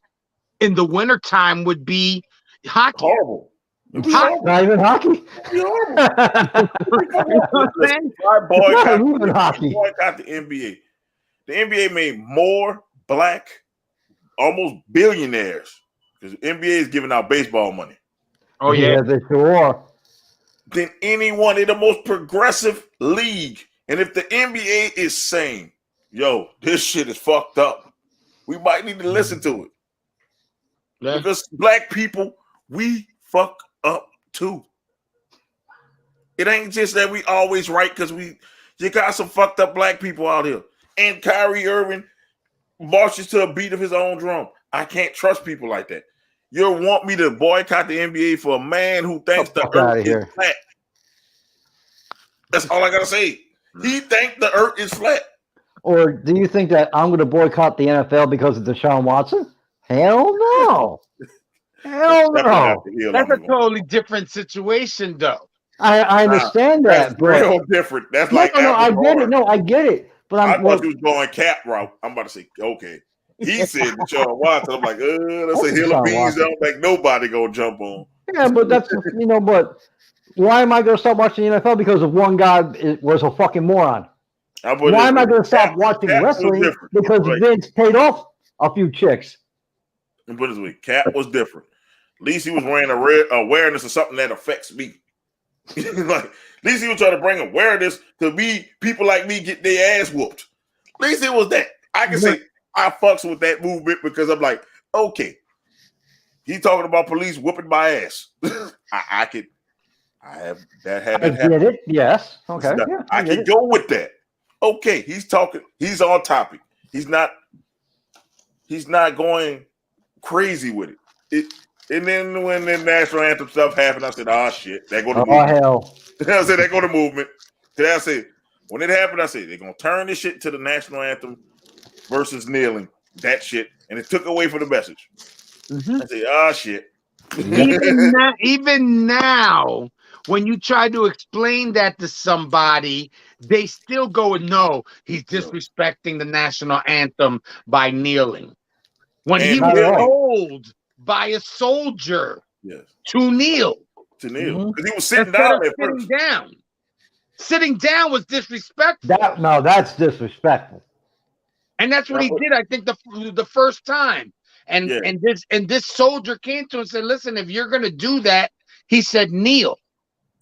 in the wintertime would be hockey. Horrible. Not even hockey. I boycott the NBA The NBA made more black, almost billionaires, because the NBA is giving out baseball money. Oh yeah. they sure are. Than anyone in the most progressive league. And if the NBA is saying, yo, this shit is fucked up, we might need to listen to it. Yeah. Because black people, we fuck up too. It ain't just that we always right because you got some fucked up black people out here. And Kyrie Irving marches to a beat of his own drum. I can't trust people like that. You want me to boycott the NBA for a man who thinks the earth is flat? That's all I gotta say. He thinks the earth is flat. Or do you think that I'm going to boycott the NFL because of Deshaun Watson? Hell no. Hell no. That's a totally different situation, though. I understand that. That's real different. That's like no, I get it. No, I get it. But I thought he was going cap route. I'm about to say, okay. He said Deshaun Watson. I'm like, that's a hill of beans. I don't think nobody gonna jump on. Yeah, but that's but why am I going to stop watching the NFL because of one guy was a fucking moron? Why am I going to stop watching wrestling because Vince paid off a few chicks? And put it this way, Cap was different. At least he was wearing awareness of something that affects me. Like, at least he was trying to bring awareness to me. People like me get their ass whooped. At least it was that. I can say I fucks with that movement because I'm like, okay, he talking about police whooping my ass. I have that had that happen. Get it? Yes. Okay. Yeah, I can go with that. Okay, he's talking. He's on topic. He's not going crazy with it. And then when the national anthem stuff happened, I said, "Oh shit, that go to movement." Hell! I said, "That go to movement." Then I said, when it happened, I said they're gonna turn this shit to the national anthem versus kneeling. That shit, and it took away from the message. I said, "Oh shit." Even now, when you try to explain that to somebody, they still go, no, he's disrespecting the national anthem by kneeling. When he was told by a soldier to kneel. Because he was sitting down there first. Sitting down was disrespectful. That's disrespectful. And that's what he did, I think, the first time. And this soldier came to him and said, listen, if you're going to do that, he said, kneel.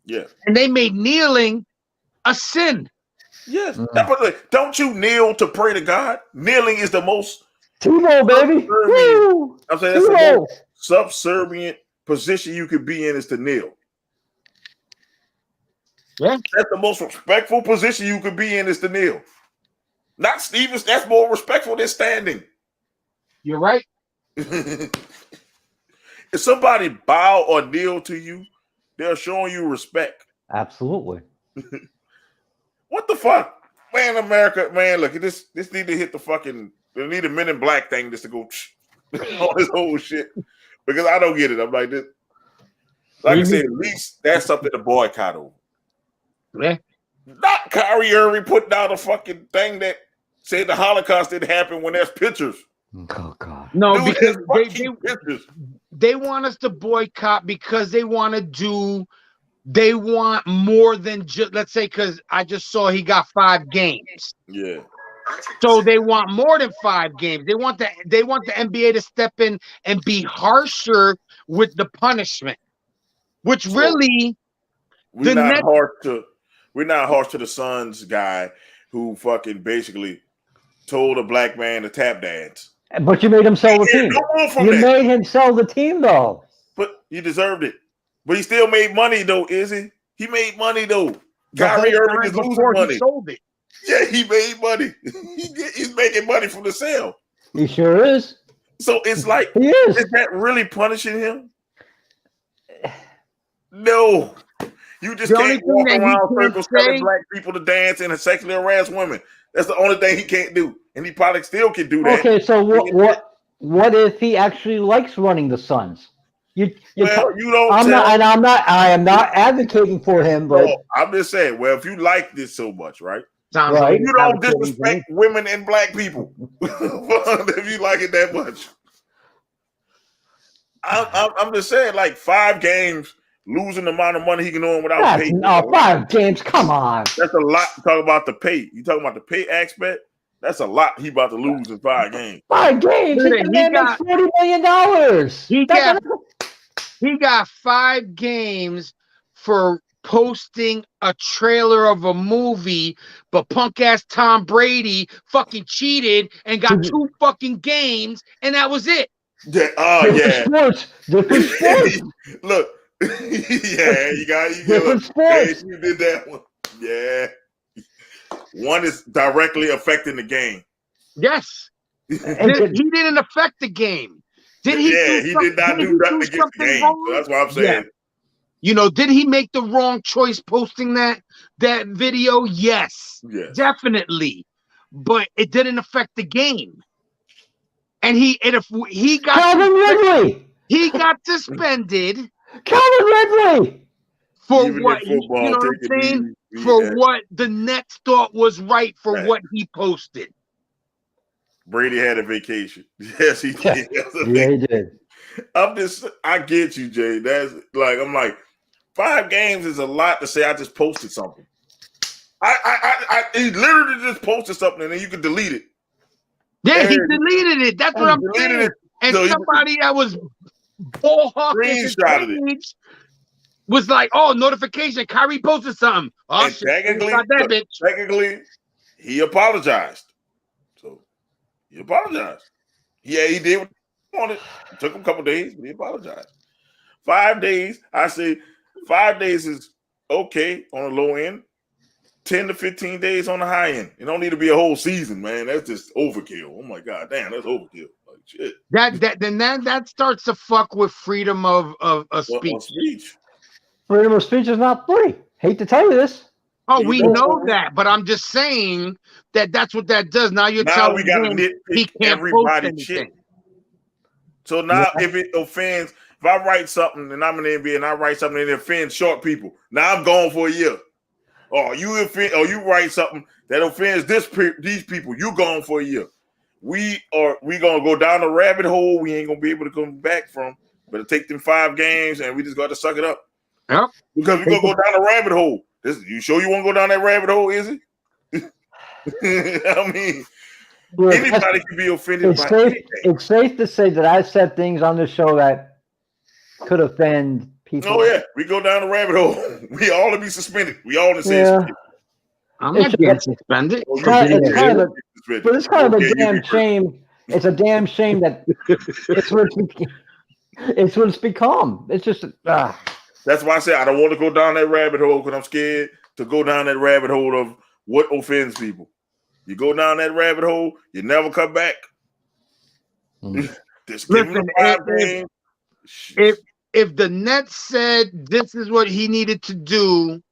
Yeah. And they made kneeling a sin. Yes. Don't you kneel to pray to God? Kneeling is the most Tebow, baby. I'm saying that's the most subservient position you could be in is to kneel. Yeah. That's the most respectful position you could be in is to kneel. Not Stevens, that's more respectful than standing. You're right. If somebody bow or kneel to you, they're showing you respect. Absolutely. What the fuck? Man, America, man, look, this need to hit the fucking, they need a Men in Black thing just to go on this whole shit. Because I don't get it. I'm like this. Like I said, at least that's something to boycott over. Yeah. Not Kyrie Irving putting out a fucking thing that said the Holocaust didn't happen when there's pictures. Oh God. No, Dude, because they want us to boycott because they want more than just, let's say, because I just saw he got 5 games. Yeah. So they want more than 5 games. They want the NBA to step in and be harsher with the punishment. Which really we're not harsh to the Suns guy who fucking basically told a black man to tap dance. But you made him sell the team. You made him sell the team, though. But he deserved it. But he still made money, though, Izzy. He made money, though. Kyrie Irving is losing money. He sold it. Yeah, he made money. He's making money from the sale. He sure is. So it's like, he is that really punishing him? No. You just can't walk around circles telling black people to dance and sexually harass women. That's the only thing he can't do. And he probably still can do that. Okay, so what if he actually likes running the Suns? I am not advocating for him, but I'm just saying, well, if you like this so much, right? Right. You don't disrespect women and black people. If you like it that much. I'm just saying, like 5 games, losing the amount of money he can earn without pay. No, 5 games, come on. That's a lot to talk about the pay. You talking about the pay aspect? That's a lot. He about to lose in 5 games. 5 games. Listen, The man makes $40 million. He got 5 games for posting a trailer of a movie, but punk ass Tom Brady fucking cheated and got 2 fucking games, and that was it. Different sports. Look, yeah, you Different sports. You did that one. Yeah, one is directly affecting the game. Yes, he didn't affect the game. Did he? Yeah, he did not do nothing against the game. So that's what I'm saying. Yeah. You know, did he make the wrong choice posting that video? Yes, definitely. But it didn't affect the game. And he got Calvin Ridley. He got suspended. Calvin Ridley. For even what football, you know what I'm saying? For what the Nets thought was right for what he posted. Brady had a vacation. Yes, he did. Yeah, he did. I get you, Jay. That's like, I'm like, 5 games is a lot to say. I just posted something. He literally just posted something and then you could delete it. Yeah, he deleted it. That's what I'm saying. And so somebody that was ball hawking was like, "Oh, notification! Kyrie posted something." Oh, and technically, he apologized. So he apologized. Yeah, he did what he wanted. It took him a couple days, but he apologized. 5 days. I say 5 days is okay on the low end. 10 to 15 days on the high end. It don't need to be a whole season, man. That's just overkill. Oh my god, damn, that's overkill. Like shit. That starts to fuck with freedom of speech. Freedom of speech is not free. Hate to tell you this. Oh, we know that, but I'm just saying that's what that does. Now you're telling we gotta him he can't post anything. So now if it offends, if I write something and I'm in the NBA and I write something and it offends short people, now I'm gone for a year. Or you write something that offends these people, you gone for a year. We gonna go down the rabbit hole we ain't gonna be able to come back from. Better take them 5 games and we just got to suck it up. Yep. Because we're gonna go down the rabbit hole. You sure you want to go down that rabbit hole, Izzy? I mean, anybody can be offended by anything. It's safe to say that I said things on the show that could offend people. Oh yeah, we go down the rabbit hole. We all to be suspended. We all to say I'm not getting suspended. It's kind of a damn shame. It's a damn shame that it's what it's become. It's just That's why I say I don't want to go down that rabbit hole because I'm scared to go down that rabbit hole of what offends people. You go down that rabbit hole, you never come back. Just give him 5 games. If the Nets said this is what he needed to do,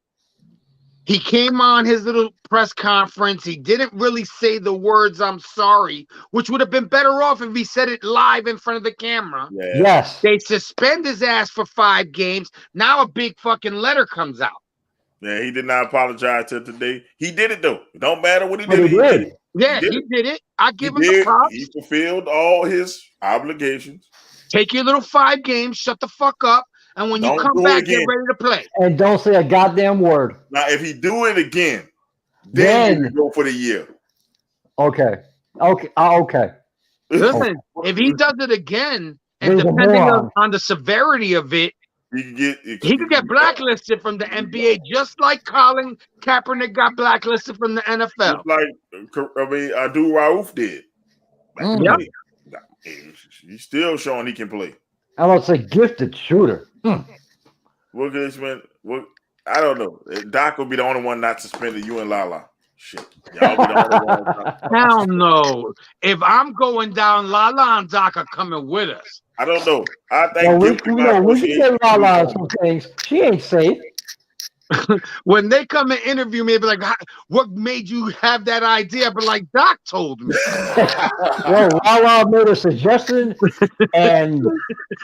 he came on his little press conference. He didn't really say the words "I'm sorry," which would have been better off if he said it live in front of the camera. Yeah. Yes. They suspend his ass for 5 games. Now a big fucking letter comes out. Yeah, he did not apologize till today. He did it though. It don't matter what he did. But he did. Yeah, he did it. I give him the props. He fulfilled all his obligations. Take your little 5 games, shut the fuck up, and when you come back, get ready to play. And don't say a goddamn word. Now, if he do it again, then you go for the year. Okay. Listen, if he does it again, and depending on the severity of it, he could get blacklisted from the NBA, just like Colin Kaepernick got blacklisted from the NFL. Just like Abdul Rauf did. Yep. He's still showing he can play. I would say gifted shooter. I don't know. Doc will be the only one not suspended. You and Lala. Shit. Y'all be the only one. Hell no. If I'm going down, Lala and Doc are coming with us. I don't know. I think we can get Lala some things. She ain't safe. When they come and interview me, they'll be like, "What made you have that idea?" But like Doc told me. Well, Lala made a suggestion, and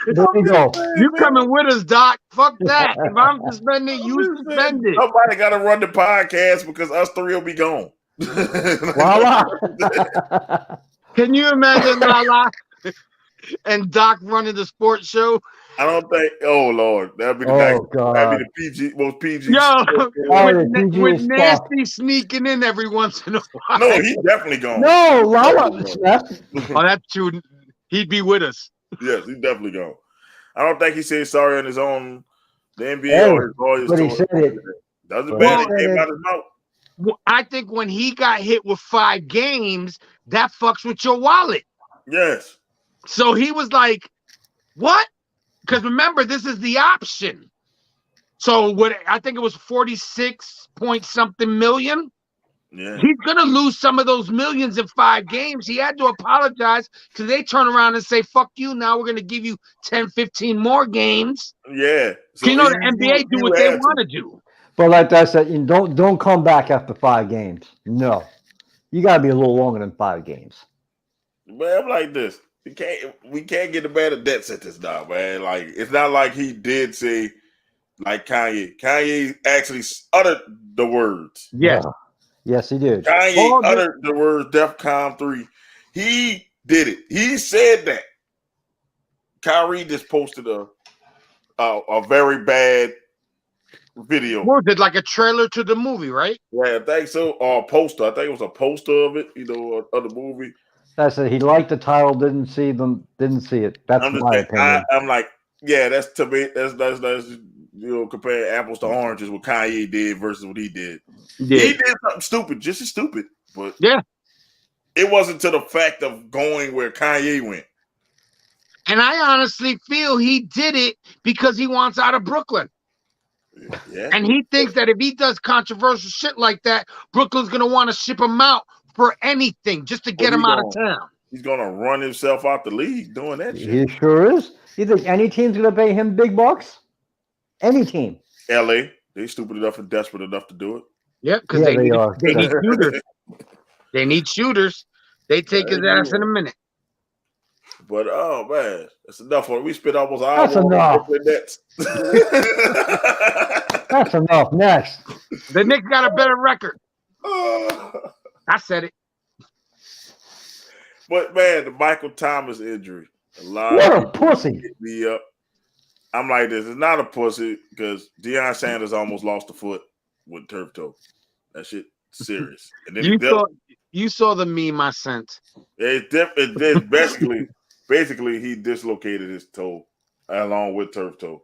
there we go. You coming with us, Doc? Fuck that. If I'm suspended, you suspended. Somebody got to run the podcast because us 3 will be gone. Lala. Can you imagine Lala and Doc running the sports show? I don't think. Oh Lord, that'd be the Oh, next. That'd God. be the PG, most PG. Yo, Oh, with, the PG with stuff. Nasty sneaking in every once in a while. No, he's definitely gone. No, Lala. Definitely Oh, that's true. He'd be with us. Yes, he's definitely gone. I don't think he said sorry on his own. The NBA Hey, or his lawyers but he told said him. it. Doesn't But matter. he It came said out his mouth. Well, I think when he got hit with 5 games, that fucks with your wallet. Yes. So he was like, what? Because remember, this is the option. So what I think it was 46 point something million. Yeah. He's gonna lose some of those millions in 5 games. He had to apologize because they turn around and say, fuck you. Now we're gonna give you 10, 15 more games. Yeah. So You know the NBA do what they want to do. But like I said, you don't come back after 5 games. No. You got to be a little longer than 5 games. Man, I'm like this. We can't get a man a death sentence now, man. Like, it's not like he did say, like Kanye. Kanye actually uttered the words. Yes. Yes, he did. Kanye uttered the words DEFCON 3. He did it. He said that. Kyrie just posted a very bad video. What was it, like a trailer to the movie, right? Yeah, I think so. Or a poster. I think it was a poster of it, of the movie. That's it. He liked the title, didn't see it. That's my opinion. I'm like, yeah, that's to me. That's comparing apples to oranges. What Kanye did versus what he did. Yeah. He did something stupid, just as stupid, but yeah, it wasn't to the fact of going where Kanye went. And I honestly feel he did it because he wants out of Brooklyn. Yeah. And he thinks that if he does controversial shit like that, Brooklyn's gonna want to ship him out for anything just to get him out of town. He's gonna run himself out the league doing that shit. He sure is. You think any team's gonna pay him big bucks? Any team. LA, they stupid enough and desperate enough to do it. Yeah, because they need shooters. They need shooters. They take his ass in a minute. But oh man, that's enough for it. We spent almost an hour. That's enough. That's enough. Next. The Knicks got a better record. I said it. But man, the Michael Thomas injury. What a pussy. Hit me up. I'm like this. It's not a pussy because Deion Sanders almost lost a foot with turf toe. That shit serious. And then you saw the meme I sent. It's basically he dislocated his toe along with turf toe.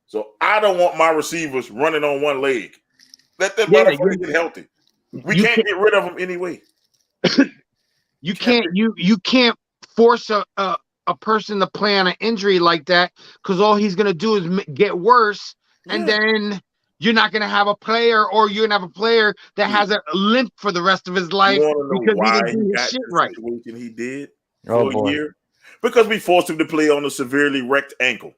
So I don't want my receivers running on one leg. Let that motherfucker get healthy. We can't get rid of him anyway. You can't force a person to play on an injury like that because all he's gonna do is get worse, and then you're not gonna have a player, or you're gonna have a player that has a limp for the rest of his life because he didn't do his shit right. He did for a year because we forced him to play on a severely wrecked ankle.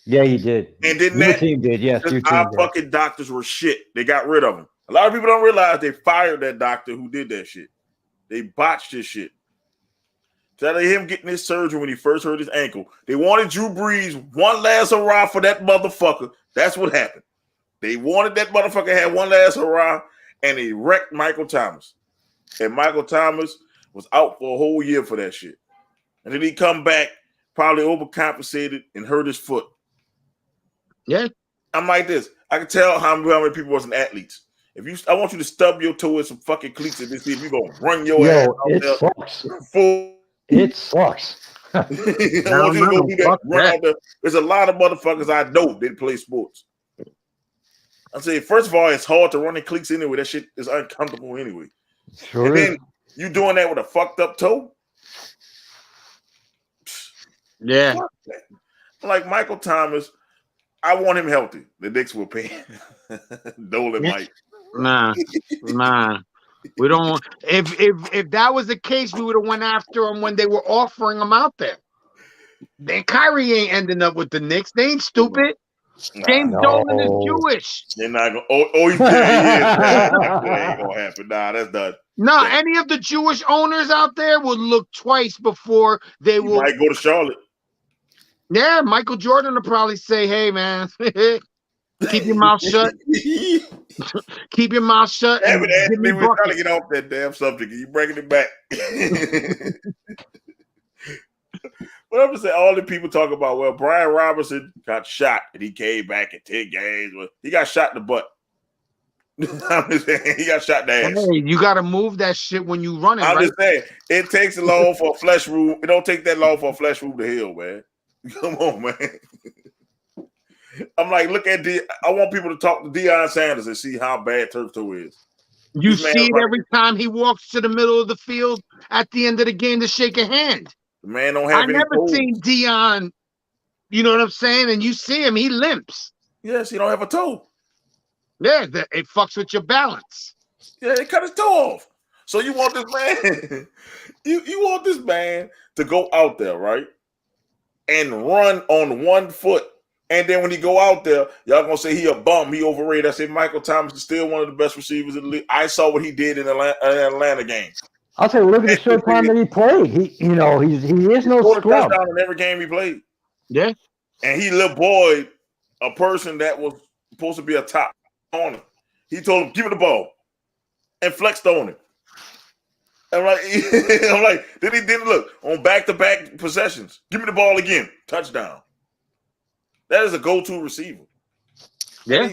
Yeah, he did. And then your team did. Yes, your team our fucking doctors were shit. They got rid of him. A lot of people don't realize they fired that doctor who did that shit. They botched his shit. Instead of him getting his surgery when he first hurt his ankle, they wanted Drew Brees one last hurrah for that motherfucker. That's what happened. They wanted that motherfucker to have one last hurrah, and they wrecked Michael Thomas. And Michael Thomas was out for a whole year for that shit. And then he come back, probably overcompensated and hurt his foot. Yeah. I'm like this. I can tell how many people wasn't athletes. I want you to stub your toe with some fucking cleats and see if you're gonna run your ass out it there. Sucks. Full. It sucks. I want you to go do that. Run out there. There's a lot of motherfuckers I know that play sports. I say, first of all, it's hard to run in cleats anyway. That shit is uncomfortable anyway. Sure and is. then you doing that with a fucked up toe? Yeah. Like Michael Thomas, I want him healthy. The Knicks will pay him. Dolan might. Nah. We don't. If that was the case, we would have went after him when they were offering him out there. Then Kyrie ain't ending up with the Knicks. They ain't stupid. James Dolan is Jewish. They're not gonna. Oh, he is. That ain't gonna happen. Nah, that's done. Nah, any of the Jewish owners out there would look twice before they will. Might go to Charlotte. Yeah, Michael Jordan will probably say, "Hey, man, keep your mouth shut. Keep your mouth shut." Yeah, but Anthony, we're trying to get off that damn subject. You bringing it back. What I'm saying, all the people talk about, well, Brian Robinson got shot and he came back in 10 games. Well, he got shot in the butt. I'm just saying, he got shot in the ass. Hey, you got to move that shit when you running, I'm right? just saying, it takes long for a flesh wound. It don't take that long for a flesh wound to heal, man. Come on, man. I'm like, look at I want people to talk to Deion Sanders and see how bad turf toe is. You This man see it right every time he walks to the middle of the field at the end of the game to shake a hand. The man don't I have any never toes. seen Deion, you know what I'm saying? And you see him, he limps. Yes, he don't have a toe. Yeah, it fucks with your balance. Yeah, they cut his toe off. So you want this man, you want this man to go out there, right? And run on one foot. And then when he go out there, y'all gonna say he a bum, he overrated. I say Michael Thomas is still one of the best receivers in the league. I saw what he did in Atlanta game. I'll say, look at the short time that he played. He is no scored a scrub. touchdown in every game he played. Yeah. And he little boy, a person that was supposed to be a top corner. He told him, give me the ball. And flexed on him. I'm like, then he didn't look on back-to-back possessions. Give me the ball again. Touchdown. That is a go-to receiver. Yeah.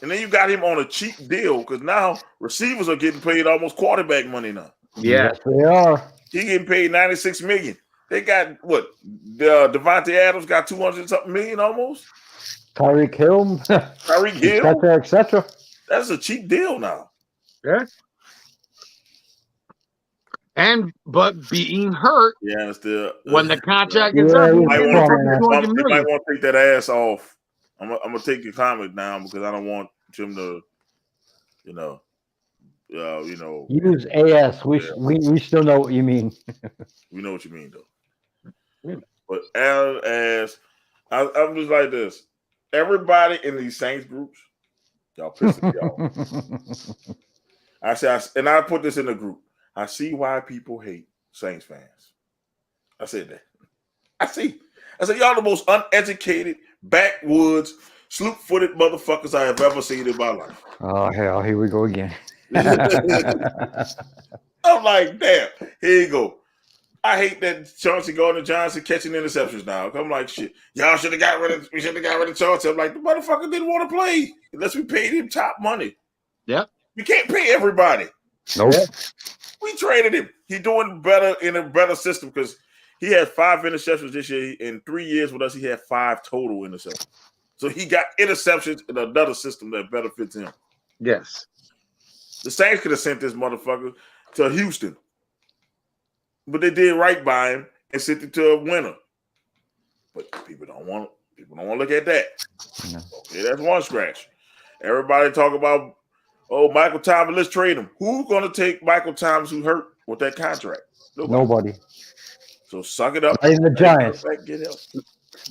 And then you got him on a cheap deal because now receivers are getting paid almost quarterback money now. Yeah. Yes, they are. He getting paid $96 million. They got what? Devontae Adams got 200-something million almost. Kyrie Hill, Kyrie Hill, etc. That's a cheap deal now. Yeah. But being hurt Still when the contract Yeah, is up, you he's might getting wanna- $200 might million. want to take that ass off. I'm gonna take your comment down because I don't want him to, Use AS. We still know what you mean. we know what you mean though. Yeah. But I'm just like this. Everybody in these Saints groups, y'all pissing me off. I put this in the group. I see why people hate Saints fans. I said that. I said, y'all the most uneducated, backwoods, sloop-footed motherfuckers I have ever seen in my life. Oh, hell, here we go again. I'm like, damn, here you go. I hate that Chauncey Gardner-Johnson catching interceptions now. I'm like, shit, y'all should have got rid of Chauncey. I'm like, the motherfucker didn't want to play unless we paid him top money. Yep. You can't pay everybody. Nope. We traded him. He's doing better in a better system because he had 5 interceptions this year. In 3 years with us, he had 5 total interceptions. So he got interceptions in another system that better fits him. Yes. The Saints could have sent this motherfucker to Houston. But they did right by him and sent him to a winner. But people don't want to look at that. No. Okay, that's one scratch. Everybody talk about, Michael Thomas, let's trade him. Who's going to take Michael Thomas who hurt with that contract? Nobody. So suck it up. Not even the Giants. Get help.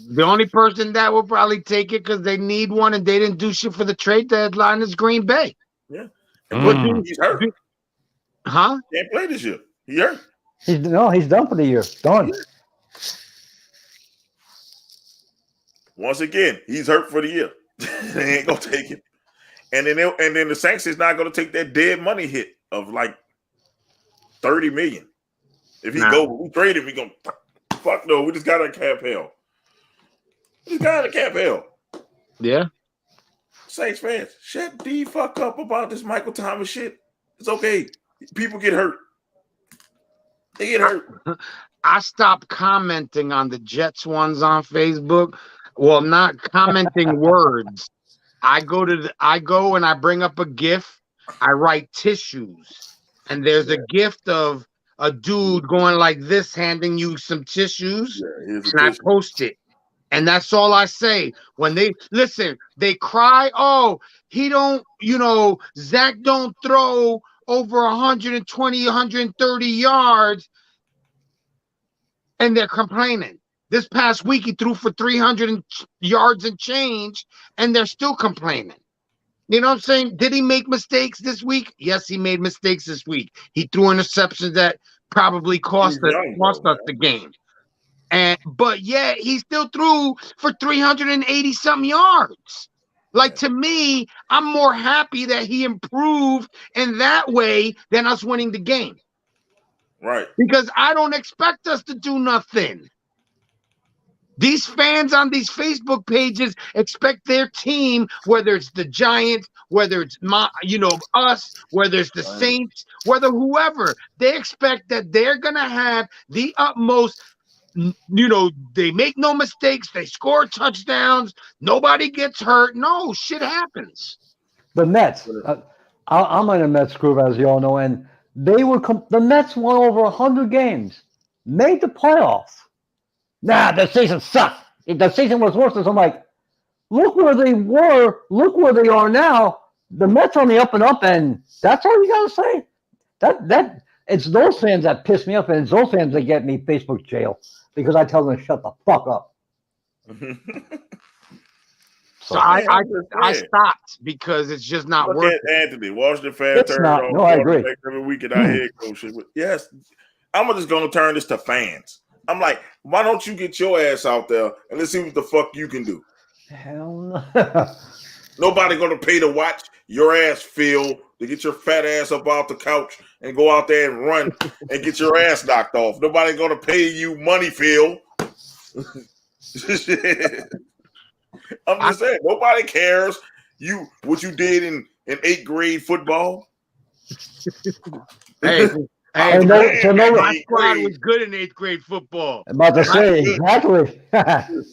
The only person that will probably take it because they need one and they didn't do shit for the trade deadline is Green Bay. Yeah. But He's hurt. Huh? Can't play this year. He hurt. He's done for the year. Done. Once again, he's hurt for the year. They ain't gonna take it. And then the Saints is not gonna take that dead money hit of like $30 million. If he go, we trade him. We gonna fuck no. We just got a cap hell. Yeah. Saints fans, shut the fuck up about this Michael Thomas shit. It's okay. People get hurt. They get hurt. I stopped commenting on the Jets ones on Facebook. Well, not commenting words. I go and I bring up a GIF. I write tissues. And there's a gift of a dude going like this, handing you some tissues. Yeah, and I post it. And that's all I say. When they listen, they cry, he don't, Zach don't throw over 120, 130 yards. And they're complaining. This past week, he threw for 300 yards and change, and they're still complaining. You know what I'm saying? Did he make mistakes this week? Yes, he made mistakes this week. He threw interceptions that probably cost us the game. But yeah, he still threw for 380 some yards. Like, to me, I'm more happy that he improved in that way than us winning the game. Right. Because I don't expect us to do nothing. These fans on these Facebook pages expect their team, whether it's the Giants, whether it's us, whether it's the Saints, whether whoever, they expect that they're gonna have the utmost. They make no mistakes. They score touchdowns. Nobody gets hurt. No, shit happens. The Mets. I'm in a Mets group, as you all know, and the Mets won over 100 games, made the playoffs. Nah, the season sucked. The season was worse. So I'm like, look where they were. Look where they are now. The Mets on the up and up, and that's all you gotta say. That it's those fans that piss me off, and it's those fans that get me Facebook jail because I tell them to shut the fuck up. So I stopped because it's just not Look working. at Anthony, Washington fans It's turn not. on No, I agree. every week at our head coach. Yes, I'm just gonna turn this to fans. I'm like, why don't you get your ass out there and let's see what the fuck you can do? Hell no. Nobody gonna pay to watch your ass, Phil, to get your fat ass up off the couch and go out there and run and get your ass knocked off. Nobody gonna pay you money, Phil. I'm just saying, nobody cares what you did in 8th grade football. Hey, my squad was good in 8th grade football. I'm about to say exactly.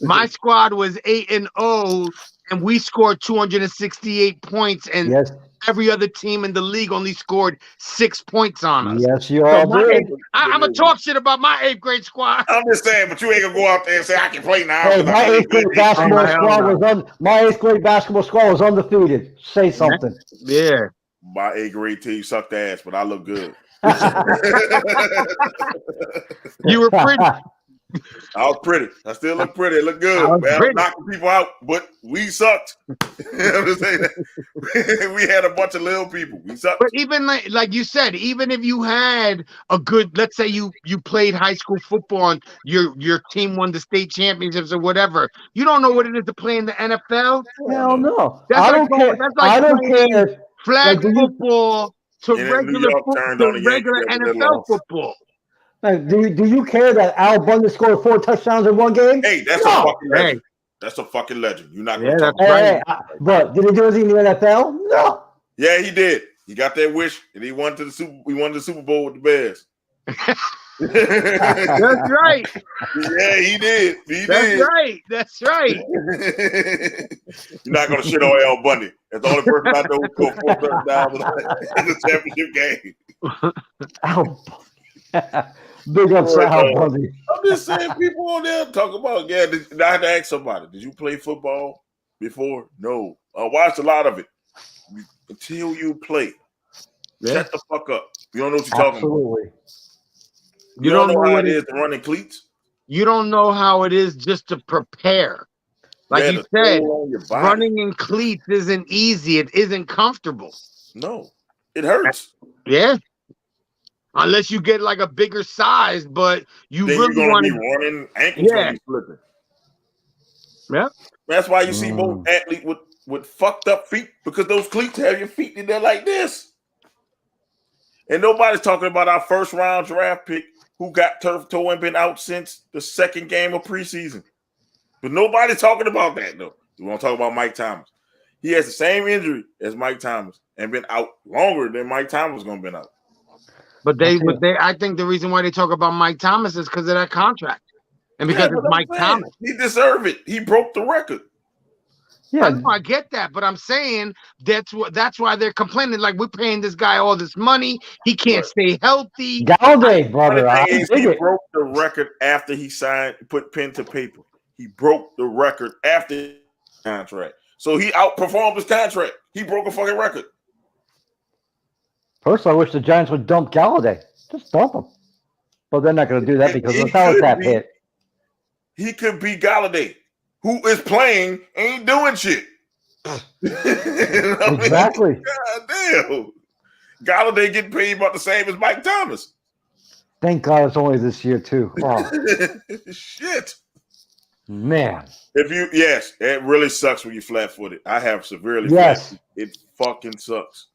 My squad was 8-0, and we scored 268 points, and yes. every other team in the league only scored 6 points on us. Yes, you all did. I'm gonna talk shit about my 8th grade squad. I'm just saying, but you ain't gonna go out there and say I can play now. Hey, my 8th grade basketball squad was undefeated. Say something. Yeah. My 8th grade team sucked ass, but I look good. You were pretty. I was pretty. I still look pretty. It looked good. Man, I'm knocking people out, but we sucked. I'm just saying that. We had a bunch of little people. We sucked. But even like you said, even if you had a good, let's say you played high school football and your team won the state championships or whatever, you don't know what it is to play in the NFL. Hell no. That's I like don't care. That's like I don't care. flag football to And regular regular NFL football. Do you care that Al Bundy scored 4 touchdowns in one game? Hey, that's a fucking legend. That's a fucking legend. You're not going to talk about it. But did he do anything in the NFL? No. Yeah, he did. He got that wish, and he won the Super Bowl with the Bears. That's right. Yeah, he did. That's right. You're not going to shit on Al Bundy. That's the only person I know who scored 4 touchdowns in the championship game. Al Big up to Al Bundy. I'm just saying, people on there talk about, I had to ask somebody, did you play football before? No. I watched a lot of it. Until you play. Shut the fuck up. You don't know what you're talking about. You don't know how it is to run in cleats? You don't know how it is just to prepare. Like you said, running in cleats isn't easy. It isn't comfortable. No. It hurts. Yeah. Unless you get like a bigger size, but you then really want to be running ankles be slipping. Yeah. That's why you see most athletes with fucked up feet, because those cleats have your feet in there like this. And nobody's talking about our first round draft pick who got turf toe and been out since the second game of preseason. But nobody's talking about that, though. We want to talk about Mike Thomas. He has the same injury as Mike Thomas and been out longer than Mike Thomas is going to be out. But I think the reason why they talk about Mike Thomas is because of that contract. And because it's Mike Thomas. He deserved it. He broke the record. Yeah, I get that, but I'm saying that's why they're complaining. Like, we're paying this guy all this money. He can't stay healthy. Galladay, brother. He broke the record after he put pen to paper. He broke the record after the contract. So he outperformed his contract. He broke a fucking record. Personally, I wish the Giants would dump Galladay. Just dump him. But they're not going to do that because the salary cap hit. He could be Galladay, who is playing, ain't doing shit. Exactly. God damn. Galladay getting paid about the same as Mike Thomas. Thank God it's only this year, too. Oh. Shit. Man. It really sucks when you're flat-footed. I have severely flat-footed. It fucking sucks.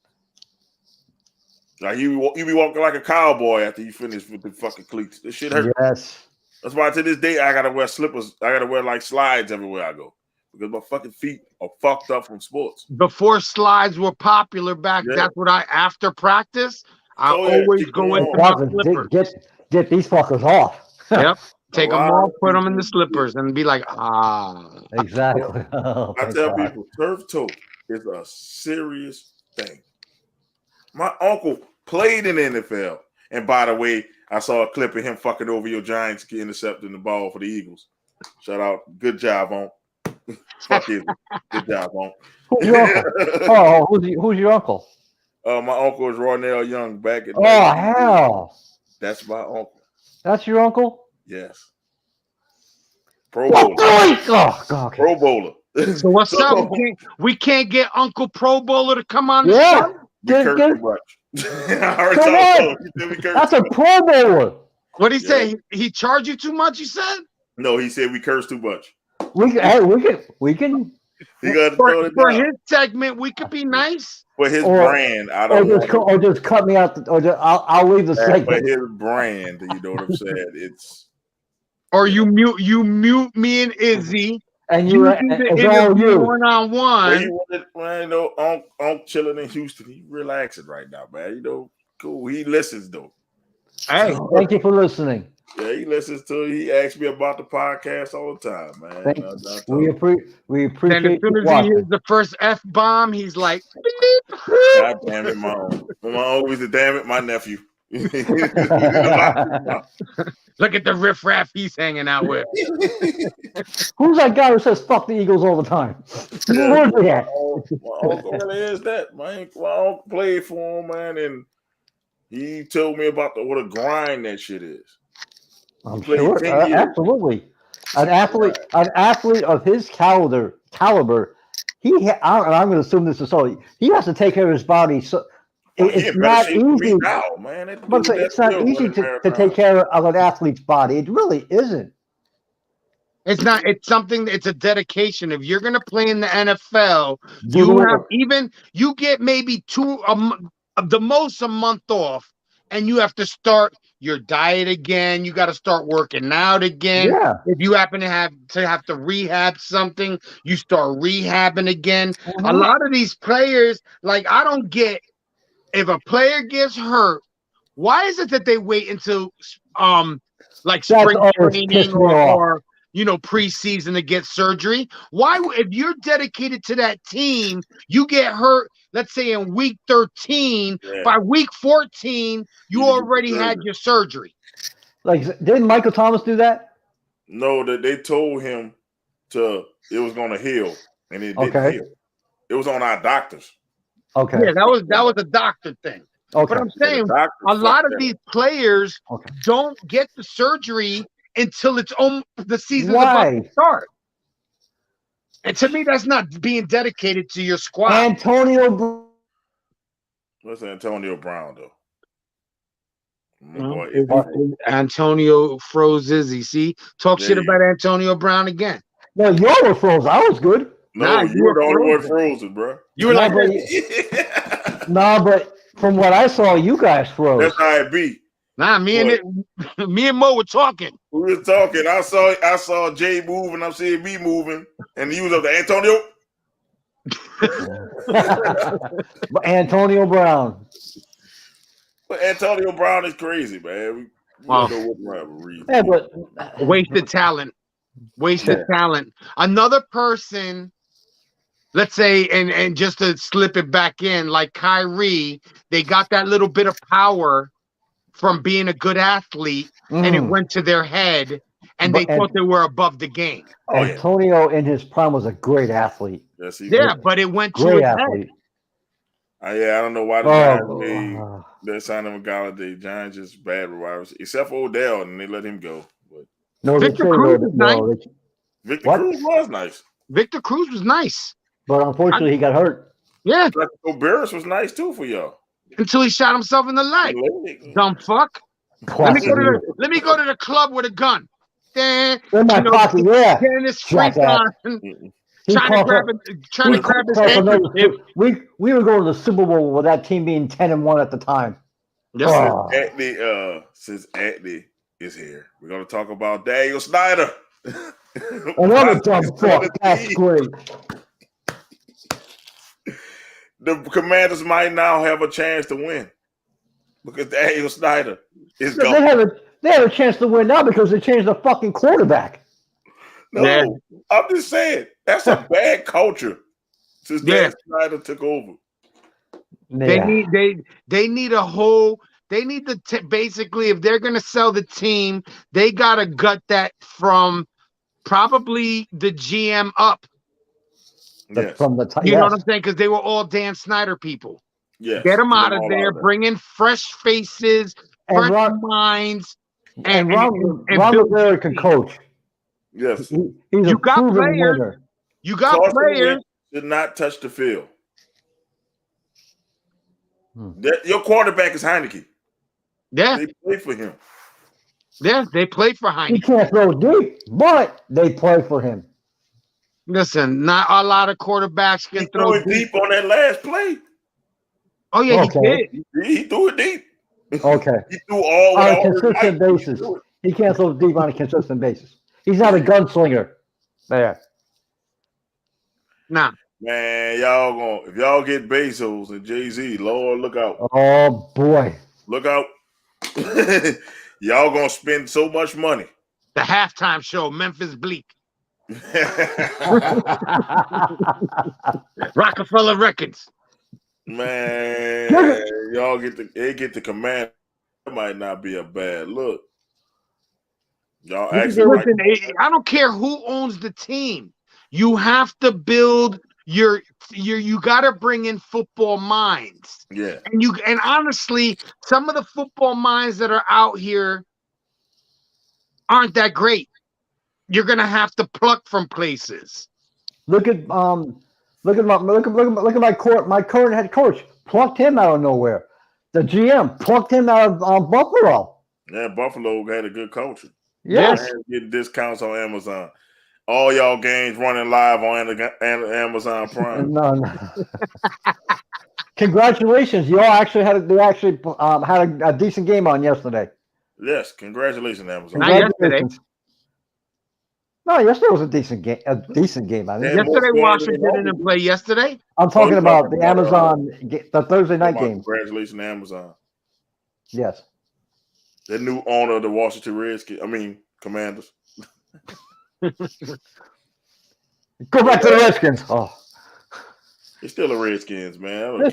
Like you be walking like a cowboy after you finish with the fucking cleats. This shit hurts. Yes. That's why to this day I gotta wear slippers. I gotta wear like slides everywhere I go because my fucking feet are fucked up from sports. Before slides were popular back, Yeah. that's what after practice, I Oh, yeah, always keep go them into on. my Fuckers, slippers. get these fuckers off. Yep. A Take them lot off, of put them in the people- slippers, and be like, ah. Exactly. Oh, I thank tell God. people, turf toe is a serious thing. My uncle played in the NFL, and by the way, I saw a clip of him fucking over your Giants intercepting the ball for the Eagles. Shout out, good job, on. Fuck you, good job, on. Who's your uncle? Oh, who's your uncle? My uncle is Ronell Young back in. Oh, hell. That's my uncle. That's your uncle? Yes. Pro Bowler. Oh, God. Okay. Pro Bowler. So what's up? We can't get Uncle Pro Bowler to come on the Yeah. show? We curse too much. I already So told what? him. He said we curse That's too a much. Pro Bowler. What'd he say? He charged you too much, you said? No, he said we curse too much. We can He got to throw it For down. his segment, we could be nice. For his Or- brand, I don't want or just cut me out. I'll leave the for segment. his brand. You know what I'm saying? It's Or you mute me and Izzy. And You you, do the it's all interview you. one-on-one. you know, Unc chilling in Houston. He relaxing right now, man. You know, cool. He listens though. Hey, Thank you for listening. Yeah, he listens to it. He asks me about the podcast all the time, man. Thank- I We told him, we and as appreciate soon you as he hears watching. the first F-bomb, he's like, God damn it, my own. My always the damn it, my nephew. look at the riffraff he's hanging out with. Who's that guy who says "fuck the Eagles" all the time? Yeah. Who's that? My uncle really is that. My uncle played for him, man, and he told me about what a grind that shit is. I'm played sure, 10 years. absolutely. An athlete of his caliber. I'm going to assume this is so. He has to take care of his body. So Oh, he it's in better not shape than me easy. now, man. That But dude, it's that's not still easy running to take marathons. care of an athlete's body. It really isn't. It's not. It's something. It's a dedication. If you're gonna play in the NFL, Do the work. you get maybe the most a month off, and you have to start your diet again. You got to start working out again. Yeah. If you happen to have to rehab something, you start rehabbing again. A Mhm. lot of these players, like I don't get, if a player gets hurt, why is it that they wait until like That's spring always training pissed me off. or preseason to get surgery? Why, if you're dedicated to that team, you get hurt, let's say in week 13, Yeah. by week 14, you You get already had surgery. your surgery. Like, didn't Michael Thomas do that? No, that they told him it was going to heal, and it didn't Okay. heal. It was on our doctors. Okay. Yeah, that was a doctor thing. Okay. But I'm saying The doctors a lot fucked of that these players Okay. don't get the surgery until the season's Why? about to start. And to me, that's not being dedicated to your squad. Antonio. What's Antonio Brown though? My Well, boy, if Antonio froze Izzy. See, talk shit Yeah. about Antonio Brown again. No, y'all were froze. I was good. no, Nah, you you were were the only one frozen. frozen, bro. You were No, like, but, no, but from what I saw, you guys froze. That's how it be. nah, me and Mo were talking. We was talking. I saw Jay move, and I'm seeing me moving, and he was up there. Antonio. But Antonio Brown. But Antonio Brown is crazy, man. We Wow. don't know what reason. Yeah, but Wasted talent. Wasted talent. Another person, let's say, and just to slip it back in, like Kyrie, they got that little bit of power from being a good athlete, and it went to their head, and they thought they were above the game. Oh, yeah. Antonio in his prime was a great athlete. Yes, he Yeah, was. but it went to Great his head. athlete. Yeah, I don't know why the Giants Oh, made that sign him a Galladay. Giants just bad rivals, except for Odell, and they let him go. But no, they Victor say Cruz no, is nice. no, Victor What? Cruz was nice. Victor Cruz was nice. but unfortunately he got hurt. Yeah, Plaxico Barris was nice too for y'all. until he shot himself in the leg. Leg. Dumb fuck. Let me go to the club with a gun. Then, In my pocket, yeah. getting his freak Jackass. on, He trying to called grab his handkerchief. We were going to the Super Bowl with that team being 10-1 at the time. Yes, Oh. Since Ackley is here. We're going to talk about Daniel Snyder. Another dumb fuck. That's great. The Commanders might now have a chance to win because Daniel Snyder is gone. They have a chance to win now because they changed the fucking quarterback. No, I'm just saying that's a bad culture since Dan Snyder took over. Yeah. They need a whole. They need to basically, if they're going to sell the team, they got to gut that from probably the GM up. Yes. From the you know what I'm saying? Because they were all Dan Snyder people. Yes. Get them out of there. Bring in fresh faces, fresh minds, and Ron Rivera can coach. Yes. He's a proven winner. You got players. Did not touch the field. Your quarterback is Heineke. Yeah. They play for him. Yeah, they play for Heineke. He can't throw deep, but they play for him. Listen, not a lot of quarterbacks can throw it deep on that last play. Oh, yeah, he did. He threw it deep. Okay. He threw all on a consistent basis. He can't throw deep on a consistent basis. He's not a gunslinger. There. Nah. Man, if y'all get Bezos and Jay-Z, Lord, look out. Oh boy. Look out. Y'all gonna spend so much money. The halftime show, Memphis Bleak. Rockefeller Records. Man, y'all get the command. That might not be a bad look. Y'all actually listen, I don't care who owns the team. You have to build you got to bring in football minds. Yeah. And honestly, some of the football minds that are out here aren't that great. You're gonna have to pluck from places. Look at my current head coach. Plucked him out of nowhere. The GM plucked him out of Buffalo. Yeah, Buffalo had a good culture. Yes. Get discounts on Amazon. All y'all games running live on Amazon Prime. No. Congratulations! Y'all actually had a decent game on yesterday. Yes, congratulations, Amazon. Not yesterday. No, yesterday was a decent game. I mean, yesterday Washington didn't play yesterday. I'm talking about the Amazon, the Thursday night game. Congratulations, Amazon. Yes. The new owner of the Washington Commanders. Go back to the Redskins. Oh, it's still the Redskins, man.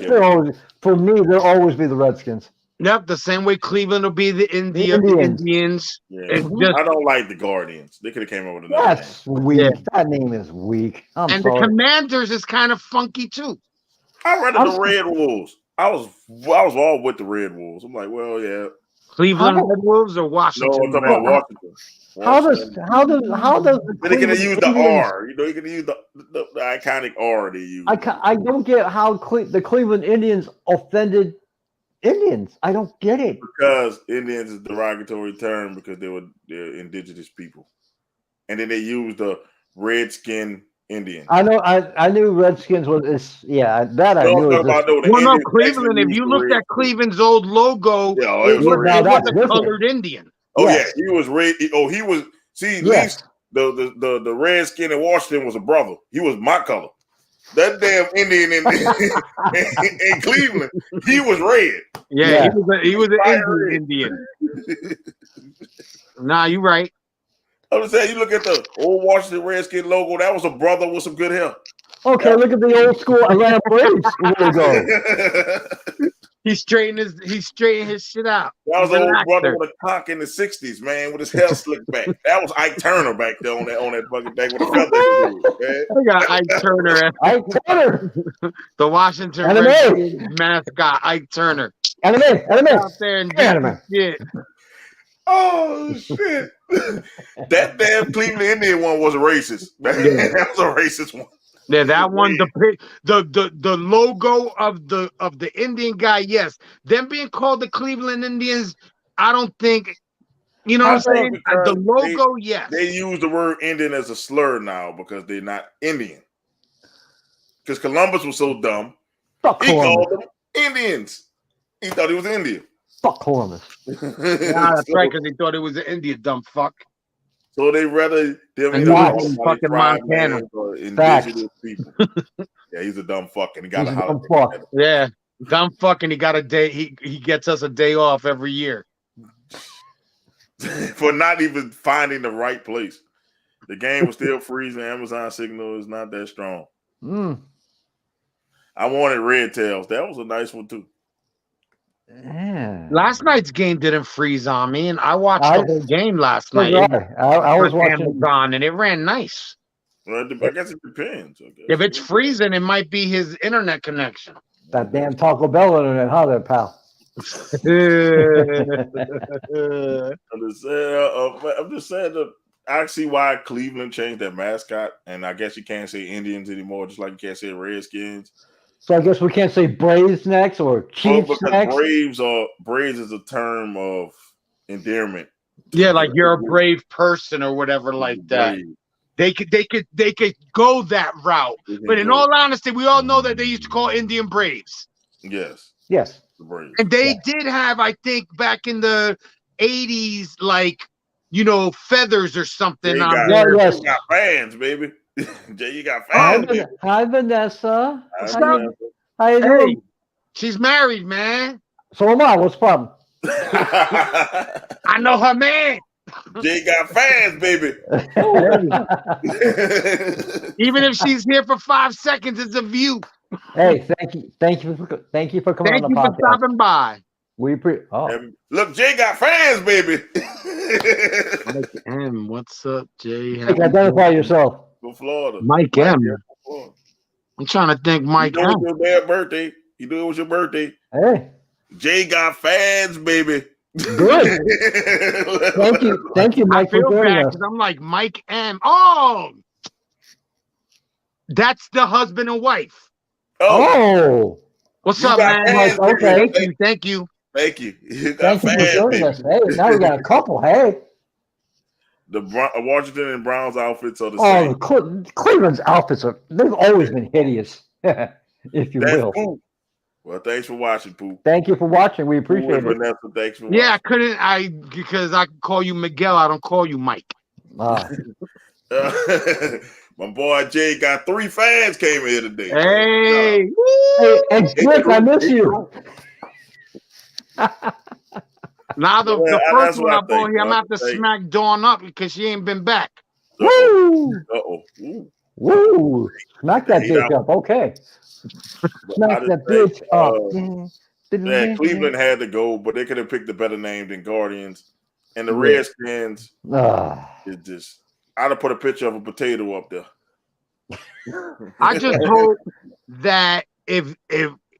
For me, they'll always be the Redskins. Yep, the same way Cleveland will be the Indians. Yeah. I don't like the Guardians. They could have came up with another That's weak. Yeah. That name is weak. I'm sorry. The Commanders is kind of funky too. I read the Red Wolves. I was all with the Red Wolves. I'm like, well, yeah. Cleveland Red Wolves or Washington? No, I'm talking about Washington. How does they can use the R? You can use the iconic R they use. I don't get how the Cleveland Indians offended Indians. I don't get it. Because Indians is a derogatory term because they're indigenous people, and then they use the redskin Indian. I know. I knew Redskins was that I knew. No, Cleveland. If you looked at Cleveland's old logo, it was a colored Indian. Oh yeah, he was red. Oh, he was. See, at least the redskin in Washington was a brother. He was my color. That damn Indian in Cleveland, he was red. Yeah. He was an Indian. Nah, you're right. I'm just saying, you look at the old Washington Redskin logo, that was a brother with some good hair. Okay, look at the old school Atlanta Braves logo. He straightened his shit out. That was an old brother with a cock in the 60s, man, with his hair slicked back. That was Ike Turner back there on that fucking thing with the feathers, man. I got Ike Turner. Ike Turner. The Washington Redskins mascot, Ike Turner. Anime. Out there and anime. Shit. Oh shit! That damn Cleveland Indian one was a racist. That was a racist one. Yeah, that one, the logo of the Indian guy, yes. Them being called the Cleveland Indians, I don't think, you know what I'm saying? The logo, yes. They use the word Indian as a slur now because they're not Indian. Because Columbus was so dumb, he called them Indians. He thought he was Indian. fuck Columbus. Nah, that's right, because they thought it was an Indian, dumb fuck. So they rather them And either he's call in fucking tribe Montana. names or Facts. indigenous people. Yeah, he's a dumb fuck, and he got He's a a dumb holiday. fuck. Yeah, dumb fuck, and he got a day. He gets us a day off every year. For not even finding the right place. The game was still freezing. Amazon signal is not that strong. Mm. I wanted Red Tails. That was a nice one too. Yeah. Last night's game didn't freeze on me, and I watched the whole game last So night. did I was on watching. Amazon, and it ran nice. Well, I guess it depends. I guess. If it's freezing, it might be his internet connection. That damn Taco Bell internet, huh, there, pal? I'm just saying that I see why Cleveland changed their mascot, and I guess you can't say Indians anymore, just like you can't say Redskins. So I guess we can't say Braves next or Chiefs because next. Braves is a term of endearment. Yeah, like you're a brave person or whatever like that. They could go that route. But in all honesty, we all know that they used to call Indian Braves. Yes. Yes. The Braves. And they did have, I think, back in the 80s, like, feathers or something Jay on got, there. you got fans, baby. Jay, you got fans. Hi, Vanessa. What's How up? you doing? Hey, she's married, man. So am I. What's the problem? I know her man. Jay got fans, baby. Even if she's here for 5 seconds, it's a view. Hey, thank you for coming Thank on the you podcast. for stopping by. Look, Jay got fans, baby. Mike M, what's up, Jay? Hey, identify yourself. From Florida. Mike M. I'm trying to think, Mike You M. know it was your birthday. You knew it was your birthday. Hey. Jay got fans, baby. Good. Thank you, Mike, I feel for joining bad us. because I'm like Mike M. Oh, that's the husband and wife. Oh. What's You up, got man? fans, Okay, baby. thank you. Thank you. You Thank got you for fans, joining baby. us. Hey, now we got a couple. Hey. The Washington and Browns outfits are the Oh, same. Cleveland's outfits they've always been hideous, if you That's will. Pooh. Well, thanks for watching, Pooh. Thank you for watching. We appreciate it. Vanessa, thanks for Yeah, because I can call you Miguel. I don't call you Mike. watching. My boy Jay got 3 fans came here today. Hey. Hey, and Rick, I miss you. Now the That's first what one I I bought think, here, I'm bro. gonna have to smack Dawn up because she ain't been back. Woo! Uh-oh. Ooh. Woo! Smack that He bitch don't- up. Okay. Smack I that just bitch up. Yeah, Cleveland had to go, but they could have picked a better name than Guardians. And the Yeah. Redskins Ah. is just. I'd have put a picture of a potato up there. I just hope that if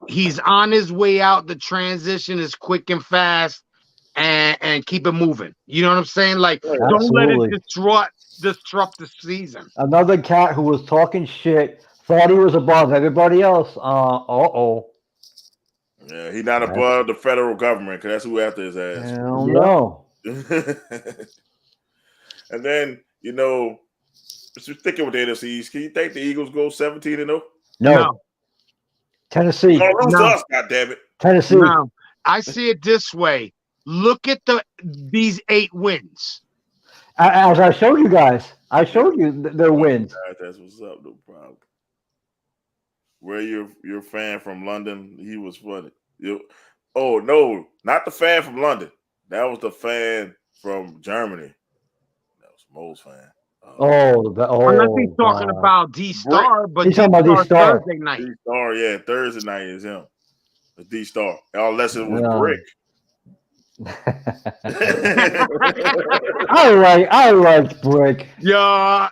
he's on his way out, the transition is quick and fast and keep it moving. You know what I'm saying? Like, don't let Absolutely. it disrupt the season. Another cat who was talking shit, thought he was above everybody else. Yeah, he's not above the federal government because that's who after his ass. Hell no. And then, just sticking with the NFC East, can you think the Eagles go 17-0? No. Tennessee. Don't lose to No. us, goddammit. Tennessee. No, I see it this way. Look at these 8 wins. As I showed you guys, I showed you their wins. That's what's up, no problem. Where your fan from London, he was funny. Oh, no, not the fan from London. That was the fan from Germany. That was Mo's fan. Unless he's talking about D-Star, but he's talking about D-Star. Thursday night. D-Star, yeah, Thursday night is him. It's D-Star. Unless it was No. Brick. I like Brick. Yeah,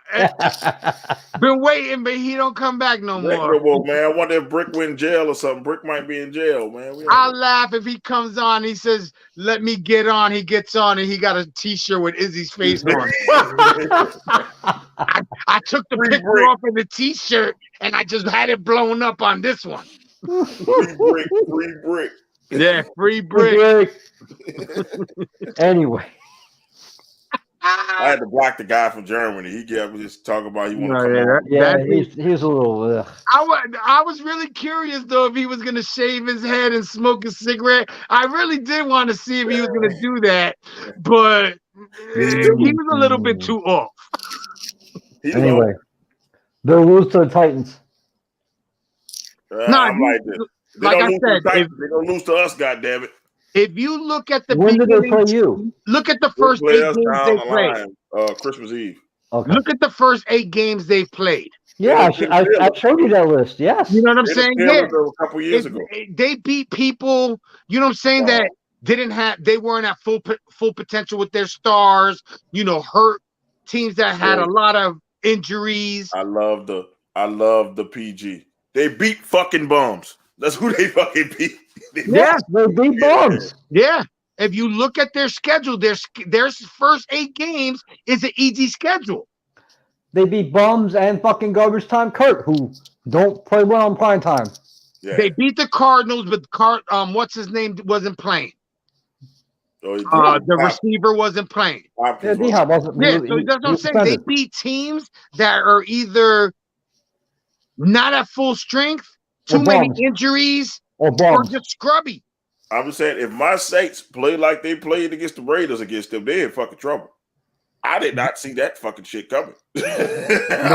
been waiting, but he don't come back no Brick, more. man, I wonder if Brick went in jail or something. Brick might be in jail, man. I'll laugh if he comes on. He says, "Let me get on." He gets on, and he got a T-shirt with Izzy's face on. I took the picture off of the T-shirt, and I just had it blown up on this one. Free Brick. Yeah, free Brick. Anyway. I had to block the guy from Germany. He kept just talking about he want to No, come yeah, on. Yeah, that- he's a little. Ugh. I was really curious though if he was gonna shave his head and smoke a cigarette. I really did want to see if he was gonna do that, but he was a little bit too off. He's Anyway, they'll lose to the Titans. Nah, I'm like this. They like don't I lose to said, the Titans. They don't lose to us. Goddammit. if you look at the When did they beginning, play you? look at the They first play 8 us games they down the played. line. Christmas Eve. Okay. Look at the first 8 games they've played. Yeah, They I showed you that list. Yes. You know what I'm They saying? the Yeah. Steelers a couple years ago. They beat people, you know what I'm saying, that they weren't at full potential with their stars, hurt teams that had a lot of injuries. I love the PG. They beat fucking bums. That's who they fucking beat. Yes, they beat bums. Yeah. If you look at their schedule, their first 8 games is an easy schedule. They beat bums and fucking garbage time Kurt, who don't play well on prime time. Yeah. They beat the Cardinals, but what's his name wasn't playing. So The receiver wasn't playing. Yeah, D-Hop wasn't. Yeah, so that's what I'm saying. They beat teams that are either not at full strength, too many injuries, or just scrubby. I'm just saying, if my Saints play like they played against the Raiders against them, they're in fucking trouble. I did not see that fucking shit coming. Nope. I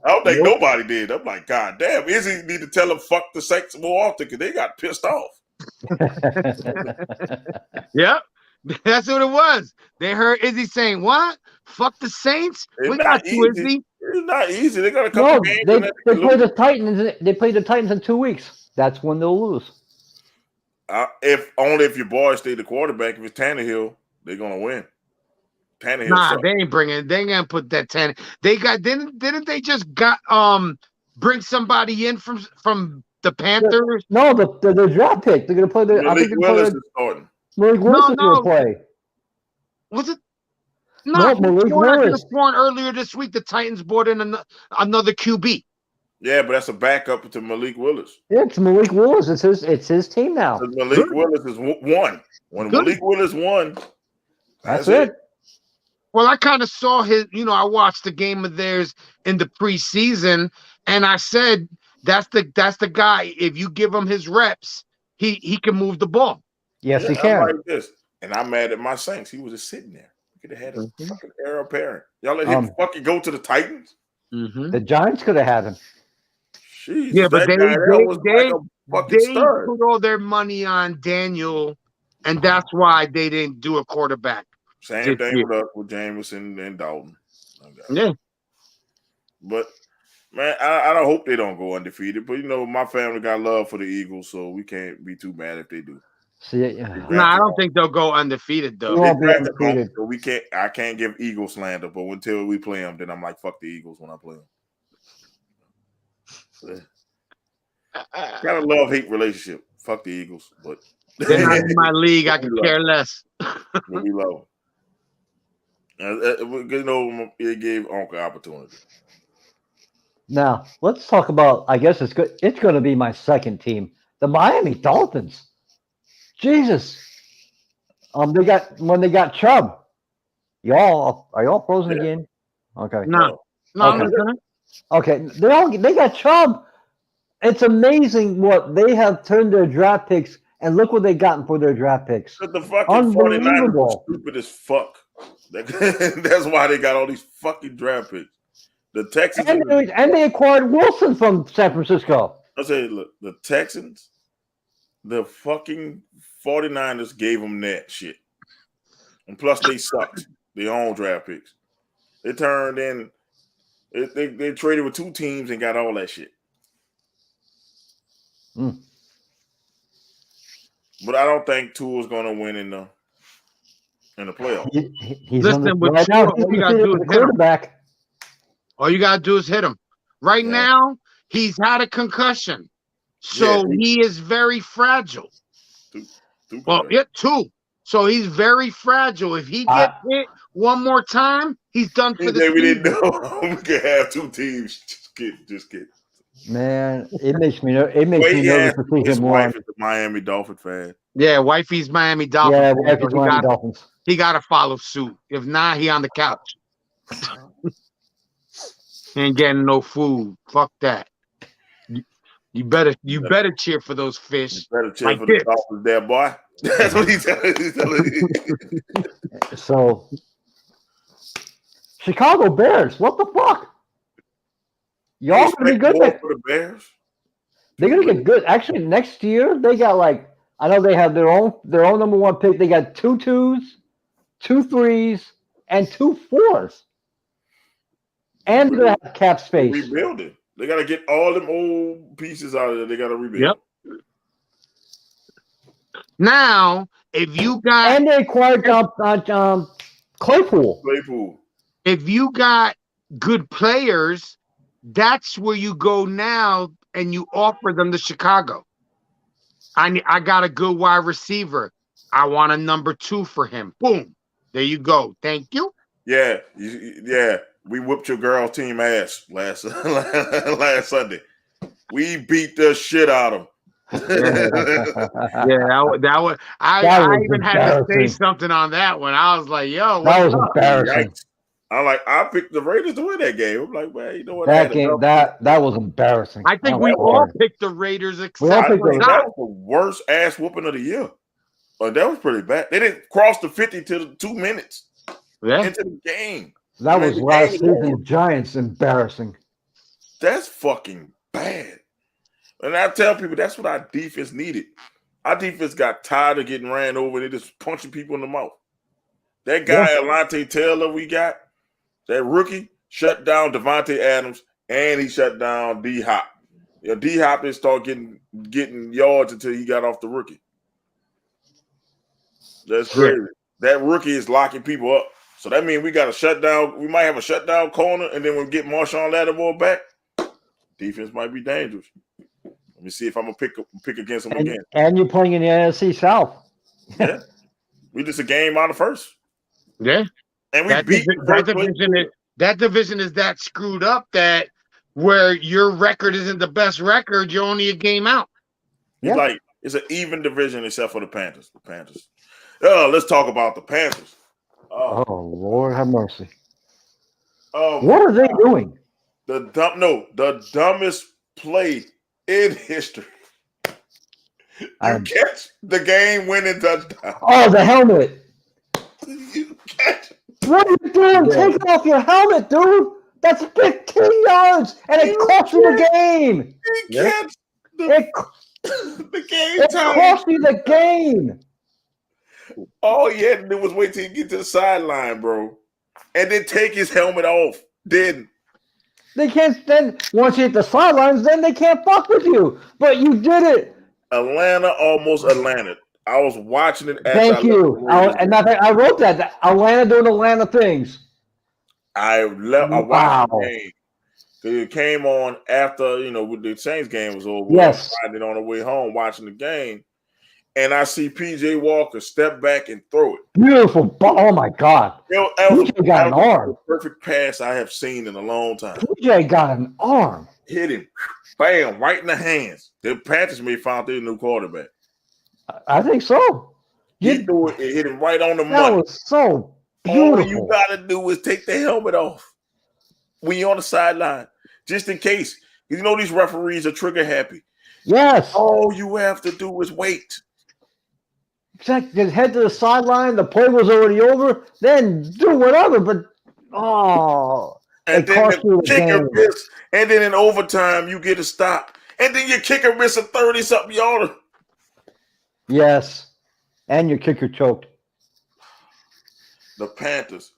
don't think nobody did. I'm like, God damn, Izzy need to tell them fuck the Saints more often because they got pissed off. Yep, that's what it was. They heard Izzy saying, "What? Fuck the Saints? We got you, Izzy." It's not easy. They got a couple games. They play the Titans. They play the Titans in 2 weeks. That's when they'll lose. If your boy stay the quarterback. If it's Tannehill, they're gonna win. Tannehill. Nah, they ain't bringing. They ain't gonna put that Tannehill. They got didn't they just got bring somebody in from the Panthers? No, the draft pick. They're gonna play the. I think Willis is starting. Malik Willis is gonna play. Was it? No, Malik Willis. Sworn earlier this week, the Titans brought in another QB. Yeah, but that's a backup to Malik Willis. Yeah, it's Malik Willis. It's his team now. Malik Willis is one. When Malik Willis won, that's it. Well, I kind of saw his. I watched the game of theirs in the preseason, and I said that's the guy. If you give him his reps, he can move the ball. Yes, he can. Like this. And I'm mad at my Saints. He was just sitting there. He could have had a fucking heir apparent. Y'all let him fucking go to the Titans? The Giants could have had him. Jeez, yeah, but they stud. put all their money on Daniel, and that's why they didn't do a quarterback. Same thing with Jameson and Dalton. Yeah. But, man, I don't hope they don't go undefeated. But, my family got love for the Eagles, so we can't be too mad if they do. I don't think they'll go undefeated though. So I can't give Eagle slander, but until we play them, then I'm like, fuck the Eagles when I play them. Kind of love-hate relationship. Fuck the Eagles, but they're not in my league. I could care less. We love them. It gave Uncle opportunity. Now let's talk about. I guess it's good. It's going to be my second team, the Miami Dolphins. Jesus, they got Chubb. Are y'all frozen again? Okay. No. Okay, they got Chubb. It's amazing what they have turned their draft picks, and look what they gotten for their draft picks. But the fucking 49ers are stupid as fuck. That's why they got all these fucking draft picks. The Texans and they acquired Wilson from San Francisco. I say, look, the Texans, the fucking 49ers gave them that shit. And plus they sucked. Their own draft picks. They turned in they traded with 2 teams and got all that shit. But I don't think Tua's gonna win in the playoffs. Listen, with Tua, all you gotta do is hit him. All you gotta do is hit him. Right now, he's had a concussion. So he is very fragile. Two. So he's very fragile. If he gets hit one more time, he's done for the season. We didn't know we could have 2 teams. Just kidding. Man, it makes me nervous Yeah, to see his him wife run. is a Miami Dolphin fan. Yeah, wifey's Miami Dolphins. Yeah, fan, wife so is Miami Dolphins. he got to follow suit. If not, he on the couch. He ain't getting no food. Fuck that. You better cheer for those fish. You better cheer like for this. the Dolphins there, boy. That's what he's telling you. So, Chicago Bears, what the fuck? Y'all gonna be good. For the Bears. They're gonna get good. Actually, next year they got I know they have their own number one pick. They got 2 2s, 2 3s, and 2 4s. And they're gonna have cap space. Rebuilding. They gotta get all them old pieces out of there. They gotta rebuild. Yep. Now, if you got and they acquired Claypool. If you got good players, that's where you go now and you offer them to Chicago. I got a good wide receiver. I want a number 2 for him. Boom. There you go. Thank you. Yeah. We whooped your girl team ass last Sunday. We beat the shit out of them. that was I even had to say something on that one. I was like, yo, that was embarrassing. Yikes. I picked the Raiders to win that game. I'm like, man, you know what? That was embarrassing. I think we all picked the Raiders except that was the worst ass whooping of the year. But that was pretty bad. They didn't cross the 50 to 2 minutes into the game. That was last season Giants embarrassing. That's fucking bad. And I tell people that's what our defense needed. Our defense got tired of getting ran over. They just punching people in the mouth. That guy, Alante Taylor, we got, that rookie, shut down Devontae Adams, and he shut down D-Hop. D-Hop didn't start getting yards until he got off the rookie. That's crazy. That rookie is locking people up. So that means we got a shutdown. We might have a shutdown corner, and then when we get Marshawn Lattimore back, defense might be dangerous. Let me see if I'm gonna pick against him again. And you're playing in the NFC South. Yeah, we just a game out of first. Yeah, and we beat that division is that screwed up that where your record isn't the best record, you're only a game out. Yeah, it's an even division except for the Panthers. Let's talk about the Panthers. Oh Lord, have mercy. What are they doing? The dumbest play in history. You catch the game-winning touchdown. Oh, the helmet! You catch. What are you doing? Take off your helmet, dude. That's 15 yards, and it cost you the game. The game it time. cost you the game. All he had to do was wait till you get to the sideline, bro, and then take his helmet off. Then they can't. Then once you hit the sidelines, then they can't fuck with you. But you did it. Atlanta. I was watching it. Thank you. I wrote that. Atlanta doing Atlanta things. I watched the game. It came on after the Saints game was over. Yes. I was on the way home watching the game. And I see PJ Walker step back and throw it. Beautiful. Oh, my God. PJ got an arm. The perfect pass I have seen in a long time. PJ got an arm. Hit him. Bam. Right in the hands. The Panthers may find their new quarterback. I think so. He threw it. It hit him right on the money. That was so beautiful. All you got to do is take the helmet off when you're on the sideline. Just in case. These referees are trigger happy. Yes. All you have to do is wait. Just head to the sideline. The play was already over. Then do whatever. But and then the kicker miss, and then in overtime you get a stop, and then your kicker miss a 30-something yarder. Yes, and your kicker choked. The Panthers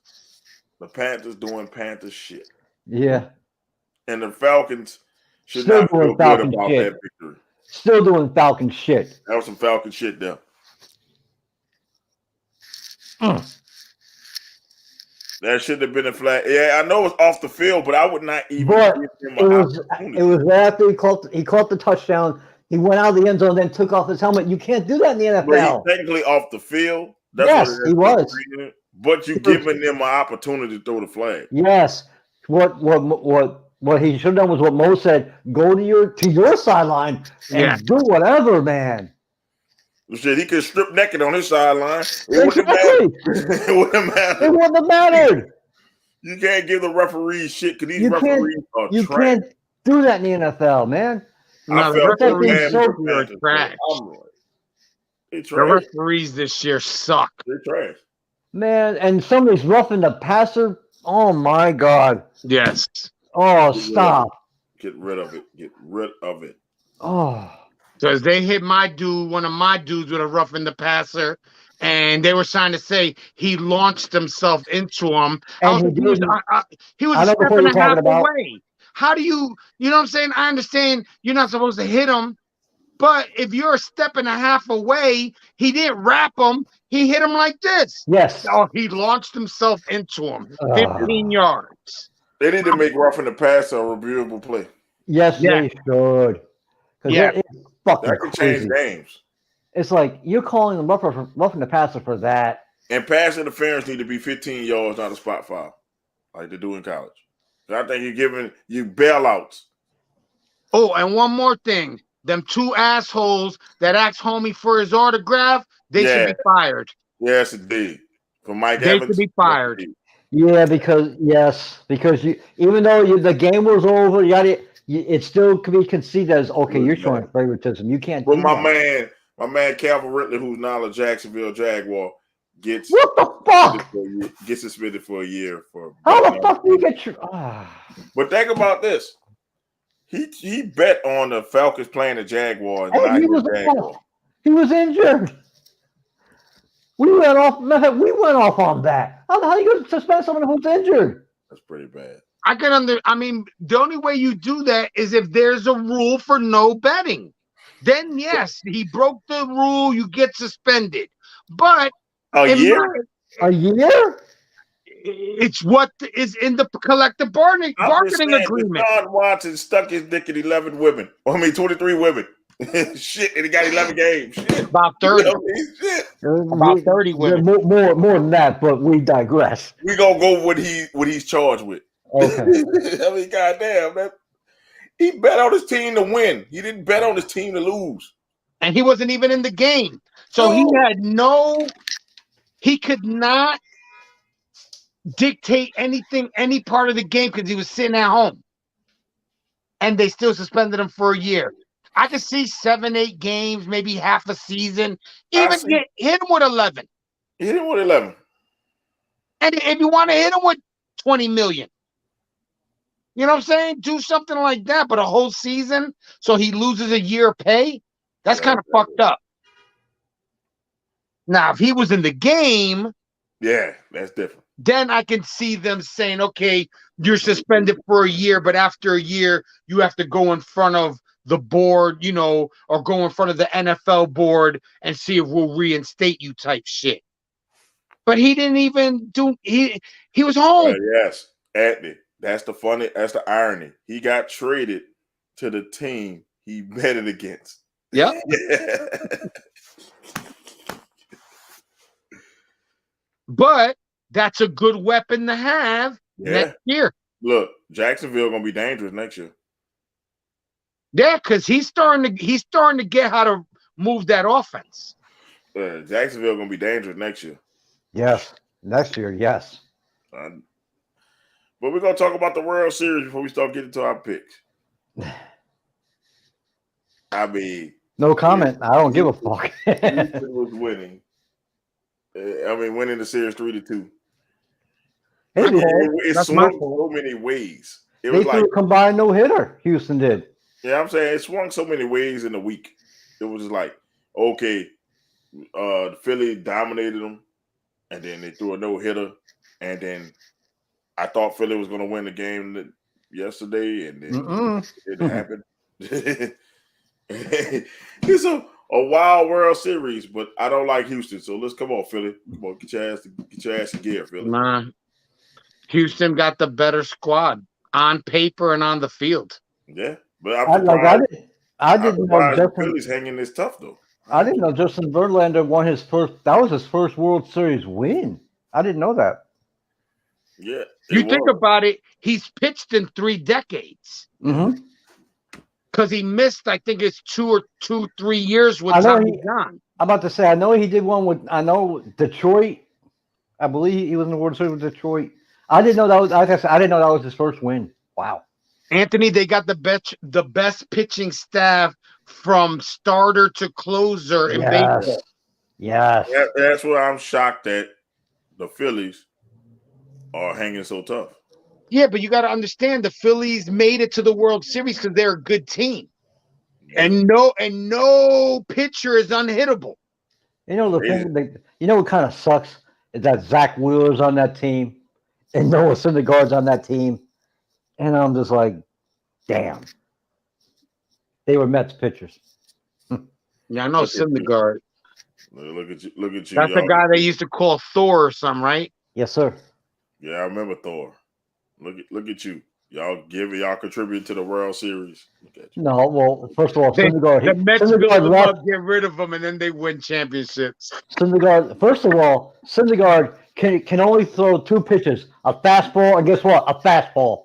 doing Panthers shit. Yeah, and the Falcons should not feel good about that victory. Still doing Falcon shit. That was some Falcon shit there. That should have been a flag. Yeah, I know it's off the field, but I would not even give him an opportunity. It was after he caught the touchdown. He went out of the end zone, then took off his helmet. You can't do that in the NFL. But he's technically off the field. Yes, he was. But you're giving them an opportunity to throw the flag. Yes. What What he should have done was what Mo said: go to your sideline and Yeah. do whatever, man. Shit, he could strip naked on his sideline. It wouldn't have Exactly. mattered. It wouldn't have It mattered. wouldn't have mattered. You can't give the referees shit because these You can't. referees are You trash. can't do that in the NFL, man. No, I the felt so referees bad this for the year are Panthers. trash. I'm like, they The trash. referees this year suck. They're trash. Man, and somebody's roughing the passer. Oh my God. Yes. Oh, Get rid of stop. Get rid of it. Get rid of it. Oh. Because they hit one of my dudes with a rough in the passer, and they were trying to say he launched himself into him. And he Like, didn't. he was I a know step what and you're a half talking about. away. How do you know what I'm saying? I understand you're not supposed to hit him, but if you're a step and a half away, he didn't wrap him. He hit him like this. Yes. Oh, he launched himself into him. 15 Ah. yards. They need to make roughing the passer a reviewable play. Yes, Yeah. they should. Because Yeah. it's fucking That could change crazy. games. It's like you're calling them roughing the passer for that. And pass interference need to be 15 yards, not a spot foul, like they do in college. I think you're giving you bailouts. Oh, and one more thing. Them two assholes that asked homie for his autograph, they should be fired. Yes, indeed. For Mike They Evans. should be fired. Yeah, because you even though the game was over, it still can be conceived as okay. You're showing favoritism. You can't. But do my that. man Calvin Ridley, who's now a Jacksonville Jaguar, gets What the fuck? gets suspended for a year for. How the fuck do you get your? But think about this. He bet on the Falcons playing the Jaguars. Hey, he was injured. We went off on that. How the hell are you going to suspend someone who's injured? That's pretty bad. I mean, the only way you do that is if there's a rule for no betting. Then yes, he broke the rule, you get suspended. But a year? It's what is in the collective bargaining agreement. Deshaun Watson stuck his dick in 11 women. 23 women. Shit, and he got 11 games. Shit. About 30. Shit. About 30 women. More than that, but we digress. We gonna go what he's charged with. Okay. I mean, goddamn, man. He bet on his team to win. He didn't bet on his team to lose. And he wasn't even in the game. So he could not dictate anything, any part of the game because he was sitting at home. And they still suspended him for a year. I could see 7, 8 games, maybe half a season. Even hit him with 11. Hit him with 11. And if you want to hit him with 20 million, you know what I'm saying? Do something like that, but a whole season so he loses a year of pay? That's kind of fucked up. Now, if he was in the game, yeah, that's different. Then I can see them saying, okay, you're suspended for a year, but after a year, you have to go in front of the board, or go in front of the NFL board and see if we'll reinstate you type shit. But he didn't even he was home. Yes, Anthony. That's the irony. He got traded to the team he betted against. Yep. But that's a good weapon to have next year. Look, Jacksonville gonna be dangerous next year. Yeah, because he's starting to get how to move that offense. Jacksonville gonna be dangerous next year. Yes, next year, yes. But we're gonna talk about the World Series before we start getting to our picks. I mean, no comment. I don't give a fuck. Houston was winning. Winning the series 3-2. It swung so many ways. They threw a combined no-hitter. Houston did. Yeah, I'm saying it swung so many ways in the week. It was just like, okay, Philly dominated them, and then they threw a no-hitter, and then I thought Philly was going to win the game yesterday, and then it didn't happen. It's a wild World Series, but I don't like Houston. So let's come on, Philly. Come on, get your ass in gear, Philly. Nah, Houston got the better squad on paper and on the field. Yeah, but I didn't know Justin Philly's hanging this tough though. I didn't know Justin Verlander won his first. That was his first World Series win. I didn't know that. Yeah, You it think was. about it, he's pitched in 3 decades Mm-hmm. because he missed, I think it's 3 years with I know Tommy he. John. I'm about to say. I know he did one with. I know Detroit. I believe he was in the World Series with Detroit. I didn't know that was. Like I said, I didn't know that was his first win. Wow. Anthony, they got the best pitching staff from starter to closer in Yes. baseball. Yes. That's why I'm shocked that the Phillies are hanging so tough. Yeah, but you got to understand the Phillies made it to the World Series because they're a good team, Yeah. and no pitcher is unhittable. You know the Amazing. thing. You know what kind of sucks is that Zach Wheeler's on that team, and Noah Syndergaard's on that team, and I'm just like, damn. They were Mets pitchers. Yeah, I know Look at you. Syndergaard. Look at you. Look at you. That's the Y'all. guy they used to call Thor or something, right? Yes, sir. Yeah, I remember Thor. Look at you. Y'all contribute to the World Series. Look at you. No, well, first of all, The Mets build Syndergaard them left. up, get rid of them, and then they win championships. Syndergaard. First of all, Syndergaard can only throw 2 pitches: a fastball, and guess what? A fastball.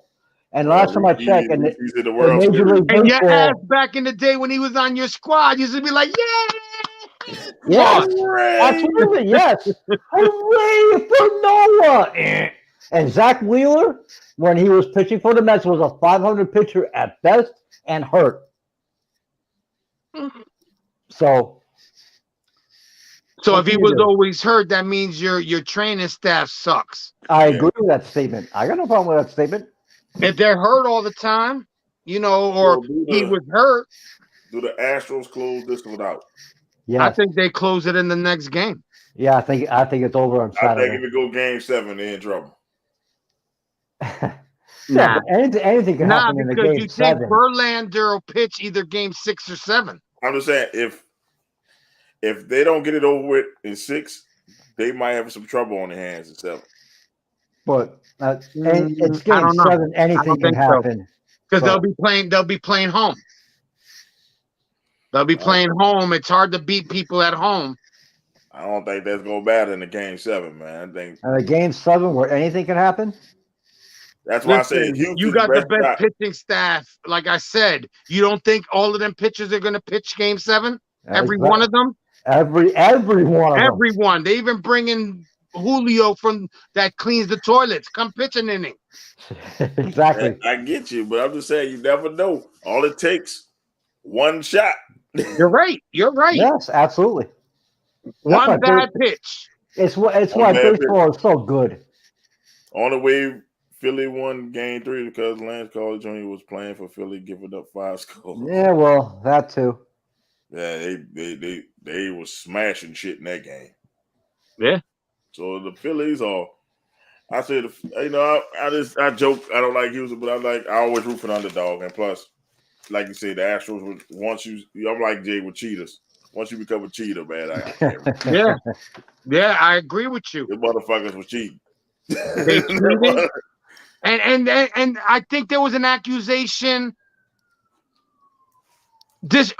And last time I checked, and He's in the in World Major Series. League And your ass Baseball, back in the day when he was on your squad used to be like, yeah, yes, Hooray! absolutely, yes. Hooray for Noah! And Zach Wheeler, when he was pitching for the Mets, was a 500 pitcher at best and hurt. So So what if can he you was do? always hurt, that means your training staff sucks. I Yeah. agree with that statement. I got no problem with that statement. If they're hurt all the time, or Well, he was hurt, do the Astros close this one out? Yes. I think they close it in the next game. Yeah, I think it's over on I think Saturday. if it go Game 7, they're in trouble. Yeah, but anything can Nah, happen in the because game you think 7. Verlander will pitch either game 6 or 7. I'm just saying if they don't get it over with in 6, they might have some trouble on their hands in 7. But it's I game don't know. 7. Anything can think so. happen. Because So- they'll be playing home. They'll be playing home. It's hard to beat people at home. I don't think that's gonna matter in the Game 7, man. I think And a game 7 where anything can happen. that's why I say Listen, Houston's you got the best shot. pitching staff. Like I said, you don't think all of them pitchers are going to pitch game 7? Every one of them? Every one of them. Everyone. They even bring in Julio from that cleans the toilets. Come pitch an inning. Exactly. I get you, but I'm just saying you never know. All it takes one shot. You're right. Yes, absolutely. One That's bad pitch. It's why bad baseball is so good. On the way Philly won Game 3 because Lance Carter Jr. was playing for Philly, giving up 5 scores. Yeah, well, that too. Yeah, they were smashing shit in that game. Yeah. So the Phillies are. I said, I joke. I don't like Houston, but I always root for the underdog. And plus, like you said, the Astros I'm like Jay with cheaters. Once you become a cheater, man, I can't. Yeah, I agree with you. The motherfuckers was cheating. They cheated. And I think there was an accusation not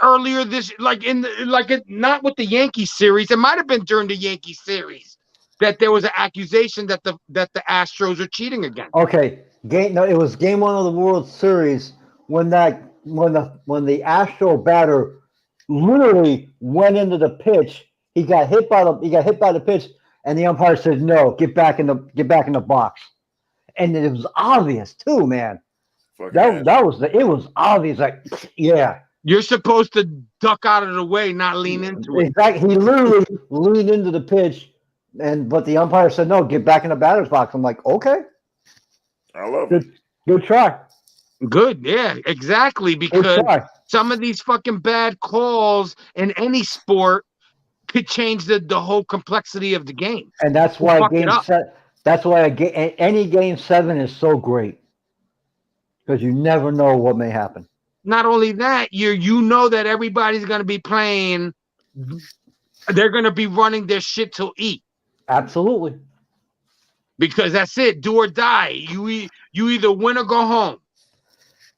with the Yankee series. It might have been during the Yankee series that there was an accusation that the Astros are cheating again. Okay, it was game 1 of the World Series when the Astro batter literally went into the pitch. He got hit by the pitch, and the umpire said, "No, get back in the box." And it was obvious too, man. It was obvious. Like, yeah, you're supposed to duck out of the way, not lean into it. Exactly. He literally leaned into the pitch, but the umpire said, "No, get back in the batter's box." I'm like, okay, I love it. Good try. Good, yeah, exactly. Because some of these fucking bad calls in any sport could change the whole complexity of the game. And that's why any game 7 is so great, because you never know what may happen. Not only that, you know that everybody's going to be playing. They're going to be running their shit till eat. Absolutely. Because that's it, do or die. You either win or go home.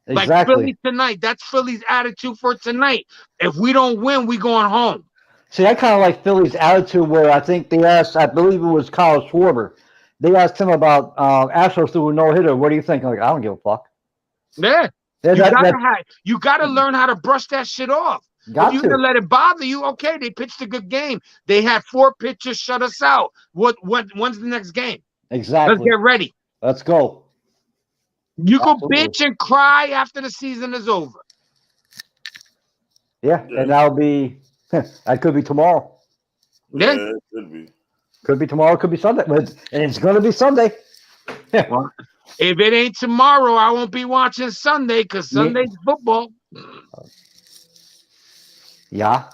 Exactly. Like Philly tonight. That's Philly's attitude for tonight. If we don't win, we going home. See, I kind of like Philly's attitude where I think they asked, I believe it was Kyle Schwarber, they asked him about Astros threw a no-hitter. What do you think? Like, I don't give a fuck. Yeah. Yeah, You gotta learn how to brush that shit off. got If you're to. gonna let it bother you, okay, they pitched a good game. They had 4 pitchers shut us out. When's the next game? Let's Exactly. get ready. Let's go. You go Absolutely. bitch and cry after the season is over. Yeah, Yeah. and that'll be that could be tomorrow. Yeah. it could be. Could be tomorrow, could be Sunday. And it's gonna be Sunday. Well, if it ain't tomorrow, I won't be watching Sunday because Sunday's football. Yeah.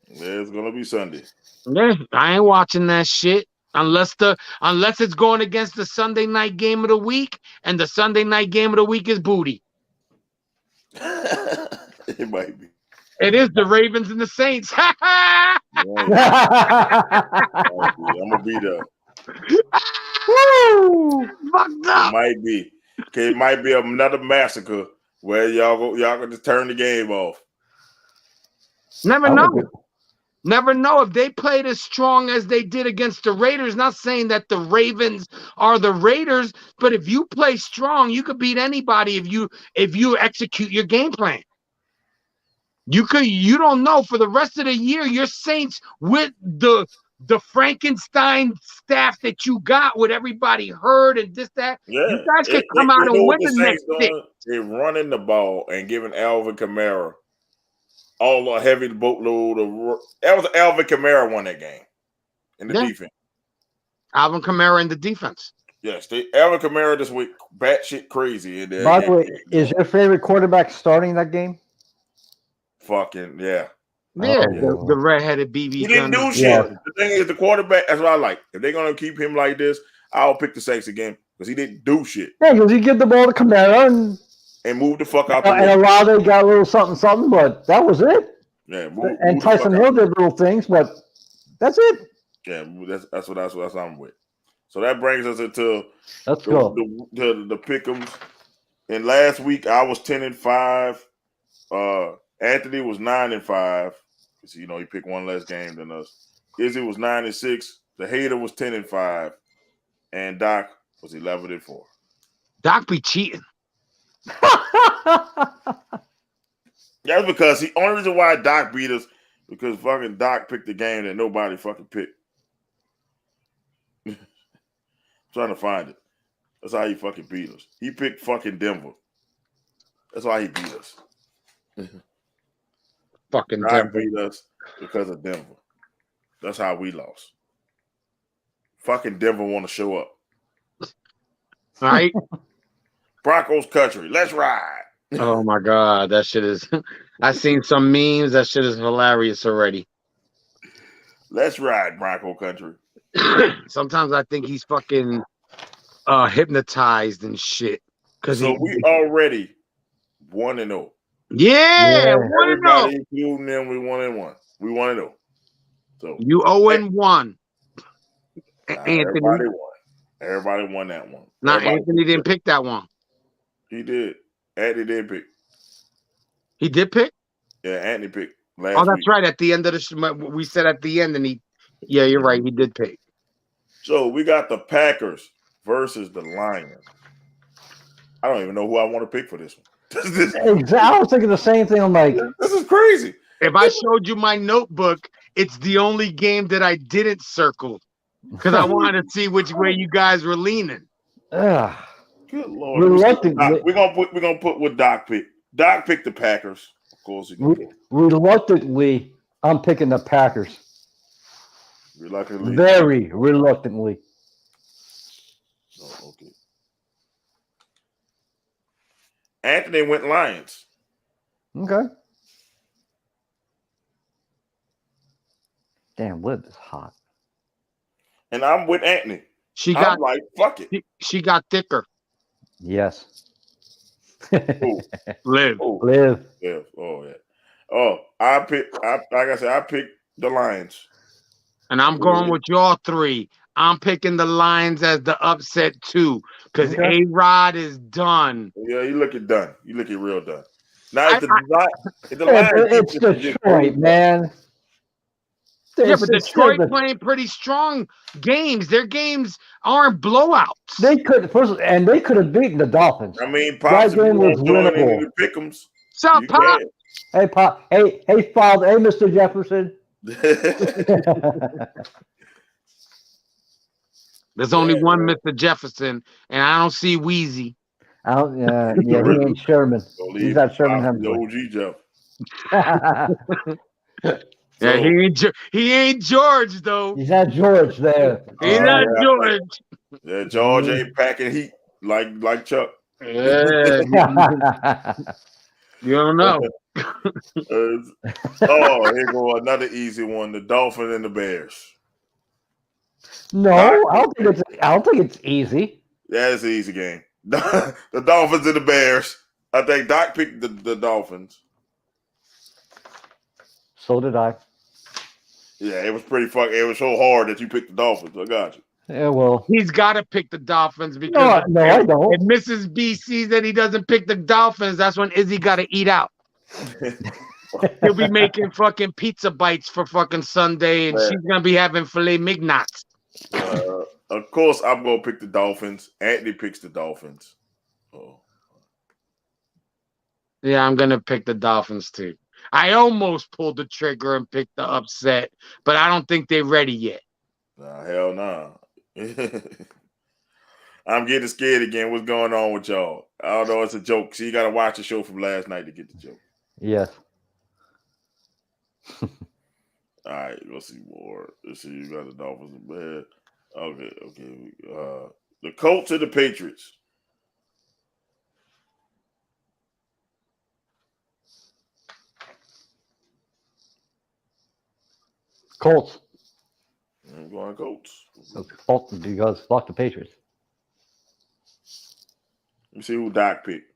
Yeah, it's gonna be Sunday. Yeah, I ain't watching that shit unless it's going against the Sunday night game of the week, and the Sunday night game of the week is booty. It might be. It is the Ravens and the Saints. I'm gonna be there. Woo! Fucked It up. might be. Okay, it might be another massacre where y'all can just turn the game off. Never know. Never know if they played as strong as they did against the Raiders. Not saying that the Ravens are the Raiders, but if you play strong, you could beat anybody if you execute your game plan. You don't know for the rest of the year, your Saints with the Frankenstein staff that you got with everybody hurt and this, that. Yeah, You guys can come out and win the next six. They're running the ball and giving Alvin Kamara all a heavy boatload of. That was Alvin Kamara won that game in the defense. Alvin Kamara in the defense. Yes, Alvin Kamara this week batshit crazy. By the way, is your favorite quarterback starting that game? Fucking yeah. Yeah, the redheaded BB. He didn't do shit. Yeah. The thing is, the quarterback. That's what I like. If they're gonna keep him like this, I'll pick the Saints again because he didn't do shit Yeah, because you give the ball to Kamara and move the fuck out the and way. Olave got a little something, but that was it. Yeah, And Tyson Hill did little things, but that's it. Yeah, that's what I'm with. So that brings us into Let's go. the pick'ems. And last week I was 10-5. Anthony was 9-5. So, he picked one less game than us. Izzy was 9-6. The hater was 10-5. And Doc was 11-4. Doc be cheating. That's because the only reason why Doc beat us because fucking Doc picked the game that nobody fucking picked. I'm trying to find it. That's how he fucking beat us. He picked fucking Denver. That's why he beat us. Fucking Doc Denver. beat us because of Denver. That's how we lost. Fucking Denver want to show up. All right. Broncos country. Let's ride. Oh my God, that shit is. I seen some memes. That shit is hilarious already. Let's ride, Bronco country. Sometimes I think he's fucking hypnotized and shit. So we already 1-0. Yeah, 1-0. Everybody including them, we 1-1. We 1-0. So you 0-1. Anthony. Everybody won that one. Nah, Anthony didn't pick that one. He did. Anthony did pick. He did pick? Yeah, Anthony picked last Oh, that's week. right. At the end of the we said at the end, and yeah, you're right. He did pick. So we got the Packers versus the Lions. I don't even know who I want to pick for this one. Exactly. I was thinking the same thing. I'm like, this is crazy. If I showed you my notebook, it's the only game that I didn't circle because I wanted to see which way you guys were leaning. Good Lord. Reluctantly, We're gonna put what Doc picked. Doc picked the Packers. Of course he did. reluctantly, I'm picking the Packers. Reluctantly. Very reluctantly. Oh, okay. Anthony went Lions. Okay. Damn, Liv is hot. And I'm with Anthony. I'm like, fuck it. She got thicker. Yes. Liv. Liv. Yeah. Oh yeah. Oh, I picked the Lions. And I'm going with y'all three. I'm picking the Lions as the upset too, because A-Rod is done. Yeah, you looking done. You looking real done. Now if the It's Lions, Detroit, man. Yeah, but Detroit playing pretty strong games. Their games aren't blowouts. They could have beaten the Dolphins. I mean, Pops, That if you game was want to join in winnable. the pick'ems, So, you Pop, Hey, Pop. Hey, Father. Hey, Mr. Jefferson. can. there's only Yeah, one yeah. Mr. Jefferson, and I don't see Wheezy. I don't, yeah, he Original. ain't Sherman. Don't He's leave not Sherman Pops, the Hemsley. OG Jeff. Yeah, So, he ain't George though. He's not George there. He's yeah, not I think, George. yeah, George ain't packing heat like Chuck. Yeah, you don't know. Oh, here go another easy one: the Dolphins and the Bears. No, I don't think it's easy. Yeah, it's an easy game. The Dolphins and the Bears. I think Doc picked the Dolphins. So did I. Yeah, it was pretty It was so hard that you picked the Dolphins. I got you. Yeah, well, He's got to pick the Dolphins because no, I don't. if Mrs. B sees that he doesn't pick the Dolphins, that's when Izzy got to eat out. He'll be making fucking pizza bites for fucking Sunday, and Man. she's gonna be having filet mignots. Of course, I'm gonna pick the Dolphins. Anthony picks the Dolphins. Oh. Yeah, I'm gonna pick the Dolphins too. I almost pulled the trigger and picked the upset, but I don't think they're ready yet. Nah, hell nah. I'm getting scared again. What's going on with y'all? I don't know. It's a joke. So you got to watch the show from last night to get the joke. Yes. All right, let's see more. Let's see. You got the Dolphins and Bears. Okay. The Colts and the Patriots. Colts. I'm going Colts. Colts because fuck the Patriots. Let me see who Doc picked.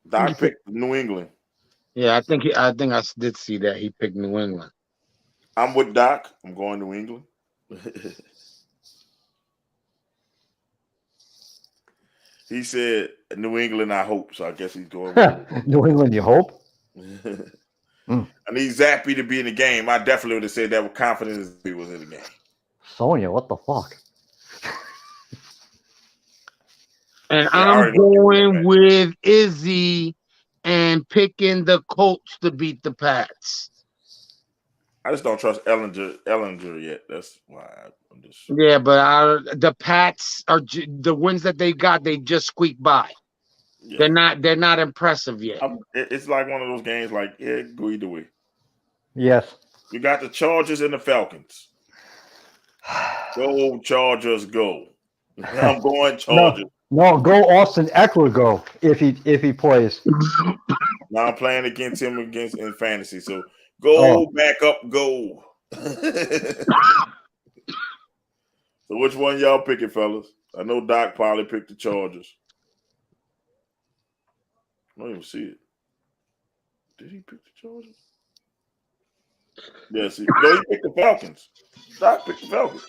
Doc picked New England. Yeah, I think I did see that he picked New England. I'm with Doc. I'm going New England. He said New England, I hope. So I guess he's going with New England, you hope? I need Zappy to be in the game. I definitely would have said that with confidence if he was in the game. Sonya, what the fuck? And Yeah, I I'm already know you going that. with Izzy and picking the Colts to beat the Pats. I just don't trust Ellinger yet. That's why I'm just. Yeah, but the Pats are the wins that they got. They just squeaked by. Yeah. They're not impressive yet. It's like one of those games. Like go either way. Yes. You got the Chargers and the Falcons. Go Chargers, go! I'm going Chargers. No, go Austin Eckler, go if he plays. Now I'm playing against him in fantasy. So go back up, go. So which one y'all picking, fellas? I know Doc probably picked the Chargers. I don't even see it. Did he pick the Chargers? Yes, he picked the Falcons. Doc picked the Falcons.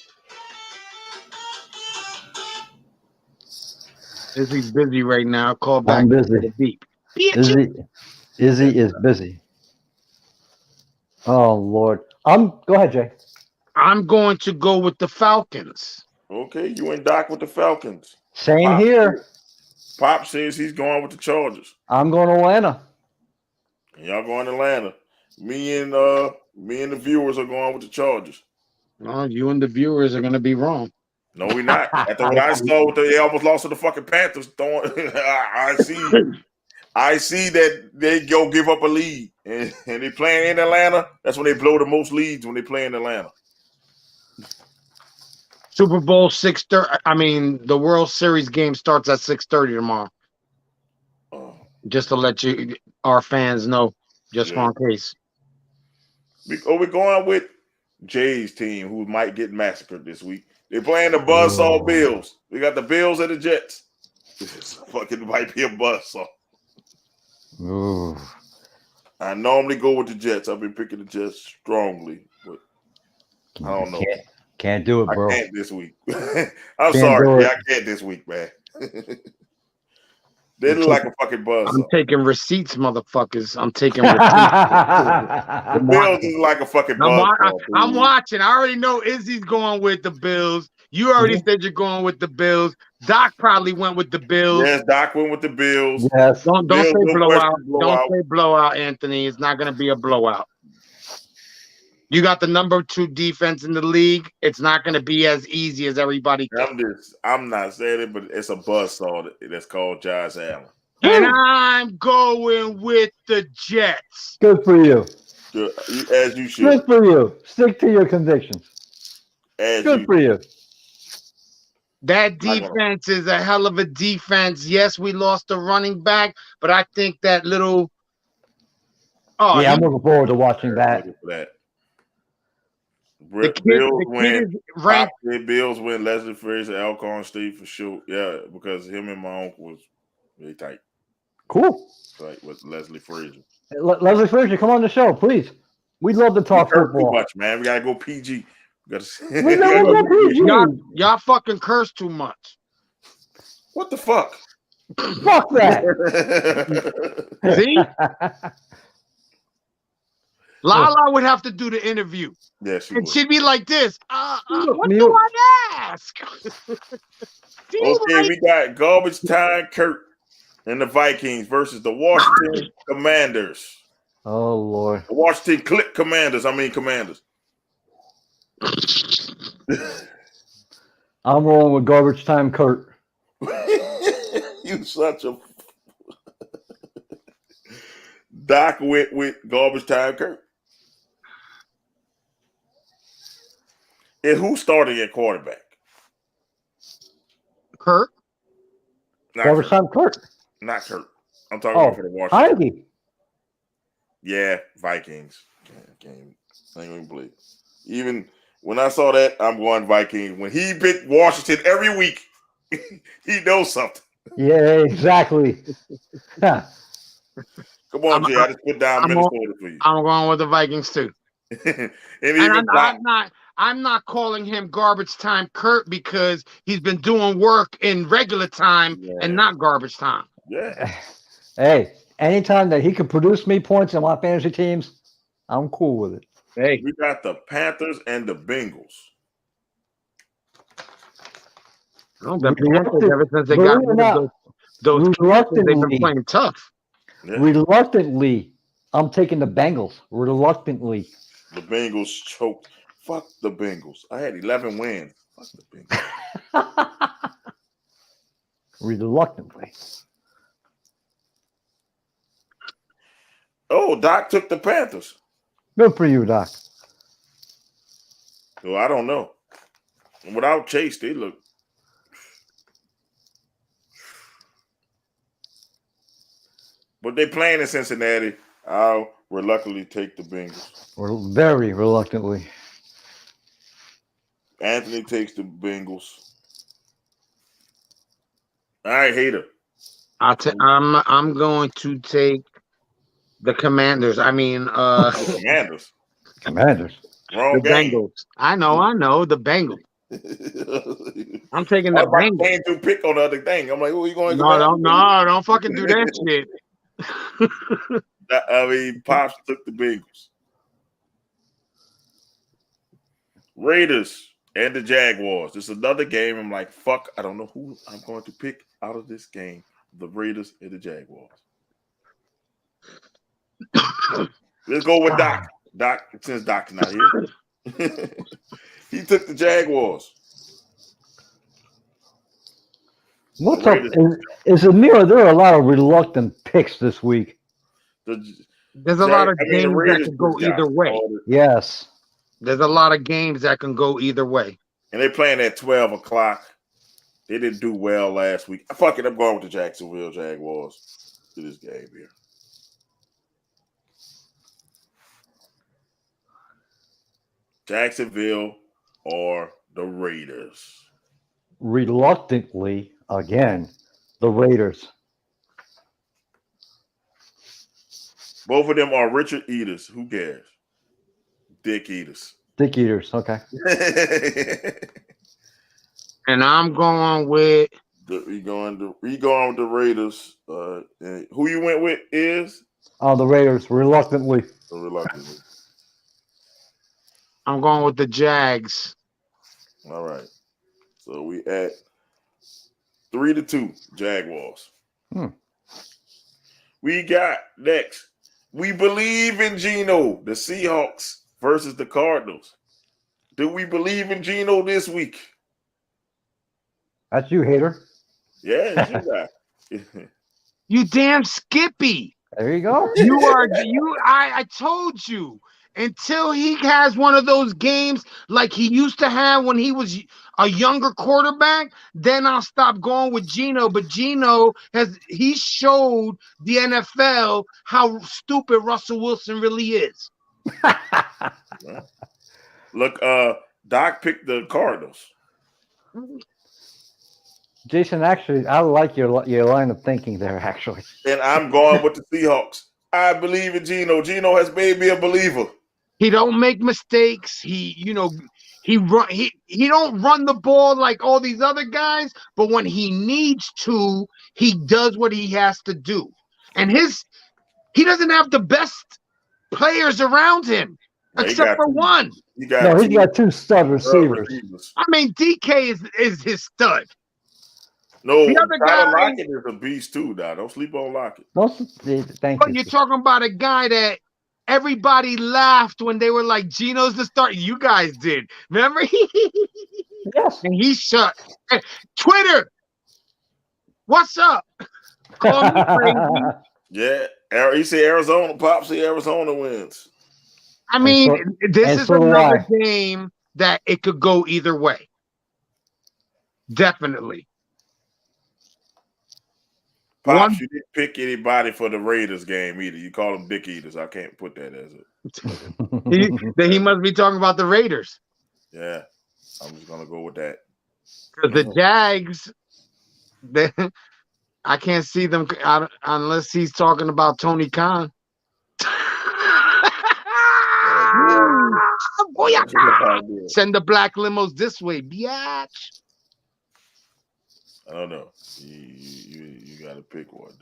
Izzy's busy right now. Call back. I'm busy. The beep. Izzy is busy. Oh Lord. Go ahead, Jay. I'm going to go with the Falcons. Okay, you and Doc with the Falcons. Same here. Pop says he's going with the Chargers. I'm going to Atlanta. And y'all going to Atlanta. Me and the viewers are going with the Chargers. Well, you and the viewers are going to be wrong. No, we're not. After what I saw, they almost lost to the fucking Panthers. I see that they go give up a lead, and they playing in Atlanta. That's when they blow the most leads when they play in Atlanta. Super Bowl 6:30. I mean, the World Series game starts at 6:30 tomorrow. Oh. Just to let our fans know, just for in case. We're going with Jay's team, who might get massacred this week. They're playing the Buzzsaw Bills. We got the Bills and the Jets. This fucking might be a buzzsaw. Ooh. I normally go with the Jets. I've been picking the Jets strongly, but I don't know. Can't do it, bro. I can't this week. I'm sorry, I can't this week, man. They look like a fucking I'm buzzsaw. taking receipts, motherfuckers. I'm taking receipts. The Bills is like a fucking buzzsaw. I'm watching. I already know Izzy's going with the Bills. You already said you're going with the Bills. Doc probably went with the Bills. Yes, Doc went with the Bills. Yes. Don't Bills, say no blowout. question, Don't say blowout, Anthony. It's not going to be a blowout. You got the number 2 defense in the league. It's not going to be as easy as everybody thinks. I'm not saying it, but it's a buzzsaw that's called Josh Allen. And I'm going with the Jets. Good for you. Good, as you should. Good for you. Stick to your convictions. Good for you. That defense is a hell of a defense. Yes, we lost the running back, but I think that little. Oh, yeah, I'm looking forward to watching that. Bills win. Leslie Frazier, Alcorn State for sure. Yeah, because him and my uncle was really tight. Cool. Right, with Leslie Frazier. Leslie Frazier, come on the show, please. We'd love to talk football. Too much, man. We gotta go PG. We gotta go PG. Y'all fucking curse too much. What the fuck? Fuck that. See? Lala would have to do the interview. Yeah, she'd be like this. What do I ask? Okay, we got garbage time Kurt and the Vikings versus the Washington Commanders. Oh, Lord. The Washington Commanders. I'm rolling with garbage time Kurt. You such a Doc went with garbage time Kurt. And who started at quarterback? Kurt. Garbage time Kurt. Not Kurt. I'm talking about for the Washington. Heidi. Yeah, Vikings. I ain't gonna believe it. Even when I saw that, I'm going Vikings. When he picked Washington every week, he knows something. Yeah, exactly. Come on, Jay. I just put down Minnesota for you. I'm going with the Vikings too. and I'm not calling him garbage time Kurt because he's been doing work in regular time and not garbage time. Yeah. Hey, anytime that he can produce me points in my fantasy teams, I'm cool with it. Hey, we got the Panthers and the Bengals. Oh, the Panthers, ever since they got rid of those Panthers, they've been playing tough. Yeah. Reluctantly, I'm taking the Bengals. Reluctantly. The Bengals choked. Fuck the Bengals. I had 11 wins. Fuck the Bengals. Reluctantly. Oh, Doc took the Panthers. Good for you, Doc. Well, I don't know. Without Chase, they look. But they playing in Cincinnati. I'll reluctantly take the Bengals. Very reluctantly. Anthony takes the Bengals. All right, Hater. I'm going to take the Commanders. I mean, Commanders. Commanders. Wrong game. Bengals. I know the Bengals. I'm taking the Bengals. I came to pick on the other thing. I'm like, who are you going? No, don't fucking do that shit. I mean, Pops took the Bengals. Raiders and the Jaguars. This is another game. I'm like, fuck, I don't know who I'm going to pick out of this game. The Raiders and the Jaguars. Let's go with Doc. Doc, since Doc's not here. He took the Jaguars. What's up? Is it me or there are a lot of reluctant picks this week? There's a lot of games that can go either way. Yes. There's a lot of games that can go either way. And they're playing at 12 o'clock. They didn't do well last week. Fuck it, I'm going with the Jacksonville Jaguars to this game here. Jacksonville or the Raiders? Reluctantly, again, the Raiders. Both of them are Richard Eaters. Who cares? Dick Eaters. Dick Eaters, okay. And I'm going with We going with the Raiders. And who you went with is The Raiders reluctantly. reluctantly. I'm going with the Jags. All right. So we at 3-2 Jaguars. We got next. We believe in Geno, the Seahawks versus the Cardinals. Do we believe in Geno this week? That's you, hater. Yeah, it's you guy. You damn Skippy. There you go. I told you, until he has one of those games like he used to have when he was a younger quarterback, then I'll stop going with Geno. But Geno he showed the NFL how stupid Russell Wilson really is. Look, Doc picked the Cardinals. Jason, actually, I like your line of thinking there, actually. And I'm going with the Seahawks. I believe in Geno. Geno has made me a believer. He don't make mistakes. He don't run the ball like all these other guys, but when he needs to, he does what he has to do. And he doesn't have the best players around him, except for one. He's got two stud receivers. I mean, DK is his stud. No, the other Tyler guy Lockett is a beast too, Dad. Don't sleep on Lockett. Thank but you. you're talking about a guy that everybody laughed when they were like, Geno's the start. You guys did. Remember? Yes. And he shut. Twitter, what's up? Call me crazy. Yeah. He said Arizona. Pop said Arizona wins. I mean, this is another game that it could go either way. Definitely. Pops, you didn't pick anybody for the Raiders game either. You call them dick eaters. I can't put that as it. He must be talking about the Raiders. Yeah, I'm just gonna go with that. Because the Jags, I can't see them unless he's talking about Tony Khan. Send the black limos this way, biatch. I don't know. You got to pick one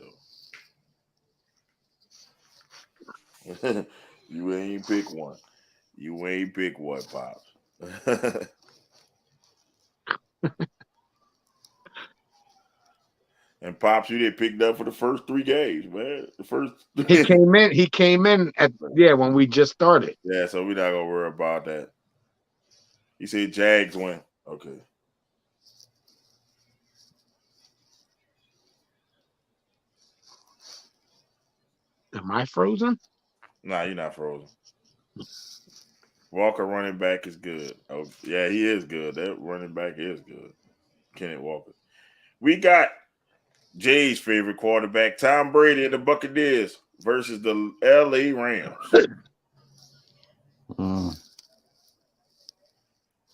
though. You ain't pick one. You ain't pick one, Pops. And Pops, you didn't pick that for the first 3 games, man. The first He came in at when we just started. Yeah, so we're not gonna worry about that. You said Jags win. Okay. Am I frozen? Nah, you're not frozen. Walker running back is good. Oh, yeah, he is good. That running back is good. Kenneth Walker. We got Jay's favorite quarterback, Tom Brady and the Buccaneers versus the LA Rams.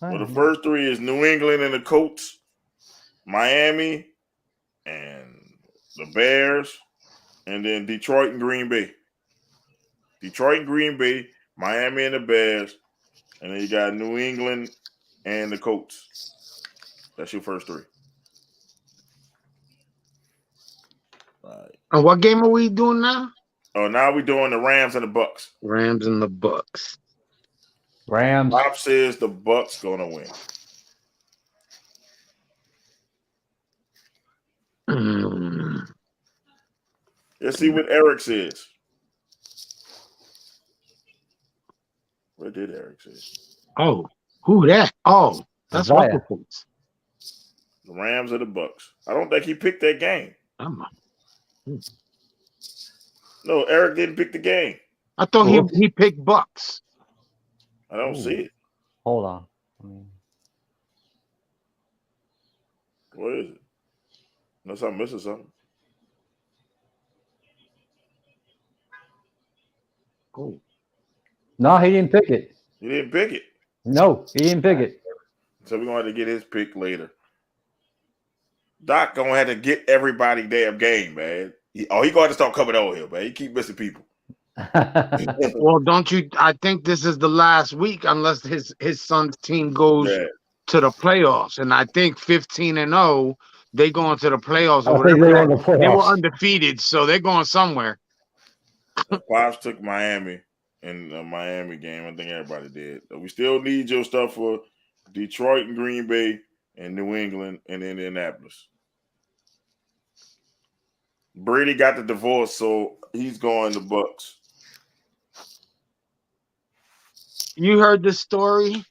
Well, the first 3 is New England and the Colts, Miami and the Bears, and then Detroit and Green Bay. Detroit and Green Bay, Miami and the Bears, and then you got New England and the Colts. That's your first 3. All right. And what game are we doing now? Oh, now we're doing the Rams and the Bucks. Rams and the Bucks. Rams. Bob says the Bucks gonna win. Let's see what Eric says. What did Eric say? Oh, who that? Oh, that's what it is. The Rams or the Bucks. I don't think he picked that game. No, Eric didn't pick the game. I thought he picked Bucks. I don't see it. Hold on. What is it? Unless I'm missing something. Oh. No, he didn't pick it. He didn't pick it. No, he didn't pick it. So we're going to have to get his pick later. Doc going to have to get everybody damn game, man. He going to have to start coming over here, man. He keep missing people. Well, don't you? I think this is the last week, unless his son's team goes to the playoffs, and I think 15-0, they going to the playoffs or I think whatever. they're in the They were playoffs. undefeated, so they're going somewhere. Pops took Miami in the Miami game. I think everybody did. We still need your stuff for Detroit and Green Bay and New England and Indianapolis. Brady got the divorce, so he's going to Bucks. You heard the story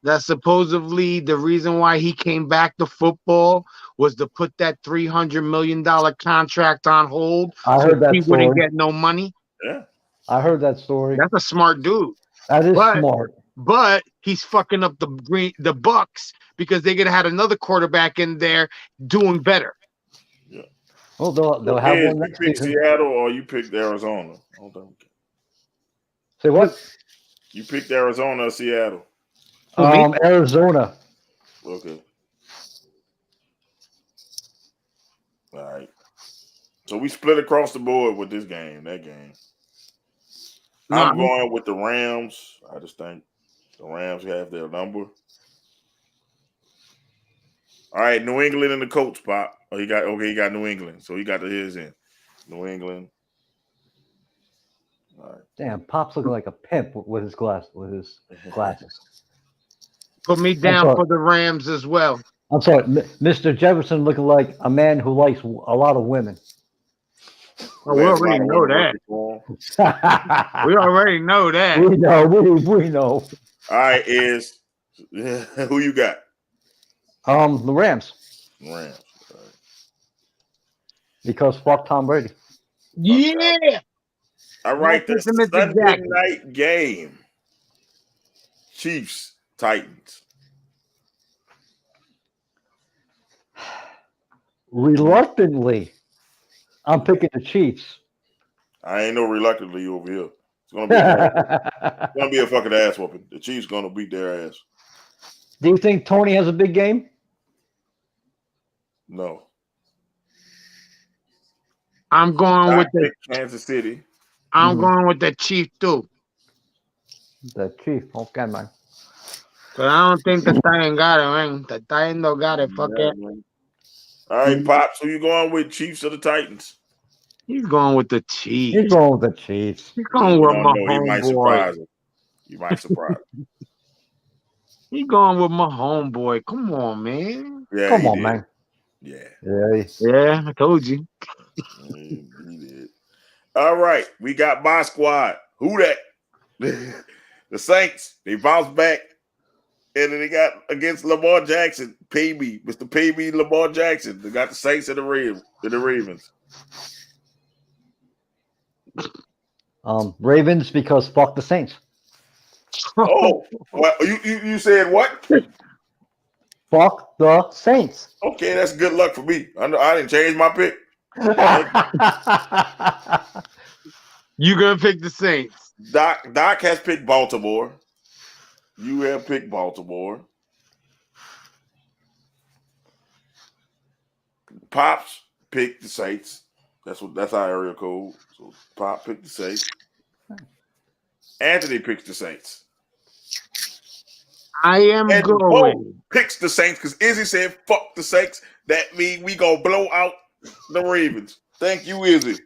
that supposedly the reason why he came back to football was to put that $300 million contract on hold. I heard that he wouldn't story. get no money. Yeah. I heard that story. That's a smart dude. That is But- smart. But he's fucking up the Bucks because they could have had another quarterback in there doing better. Well, they'll have Is, one you next picked season. Seattle or you picked Arizona? Hold on. Say what? You picked Arizona or Seattle? Arizona. Okay. All right. So we split across the board with this game, that game. I'm going with the Rams. I just think the Rams have their number. All right, New England and the Colts, Pop. Oh, he got New England. So he got his in. New England. All right. Damn, Pop's looking like a pimp with his glasses. Put me down for the Rams as well. I'm sorry, Mr. Jefferson looking like a man who likes a lot of women. Oh, we already know that. We already know that. We know. We know. All right, is who you got? The Rams. Rams. All right. Because fuck Tom Brady. Yeah. All right, the Listen to Sunday Jack. night game. Chiefs, Titans. Reluctantly, I'm picking the Chiefs. I ain't no reluctantly over here. It's gonna be a fucking ass whooping. The Chiefs gonna beat their ass. Do you think Tony has a big game? No. I'm going with the Kansas City. I'm going with the Chief too. The Chief. Okay, man. Cause I don't think the Titan got it, man. The Titan don't got it. Fuck it. Man. All right, Pops. Who you going with? Chiefs or the Titans? He's going with the Chiefs. He's going with the Chiefs. He's going with my He might homeboy. surprise him. You might surprise him. He's going with my homeboy. Come on, man. Yeah, Come he on, did. man. Yeah. Yeah, I told you. He did. All right, we got my squad. Who that? The Saints. They bounced back, and then they got against Lamar Jackson. Pay me, Mr. Pay me, Lamar Jackson. They got the Saints and the Ravens. Ravens because fuck the Saints. Oh, well, you said what? Fuck the Saints. Okay, that's good luck for me. I didn't change my pick. You gonna pick the Saints? Doc has picked Baltimore. You have picked Baltimore. Pops picked the Saints. That's our area code. So Pop picked the Saints. Anthony picks the Saints. I am And going. Bo picks the Saints because Izzy said fuck the Saints. That means we gonna blow out the Ravens. Thank you, Izzy.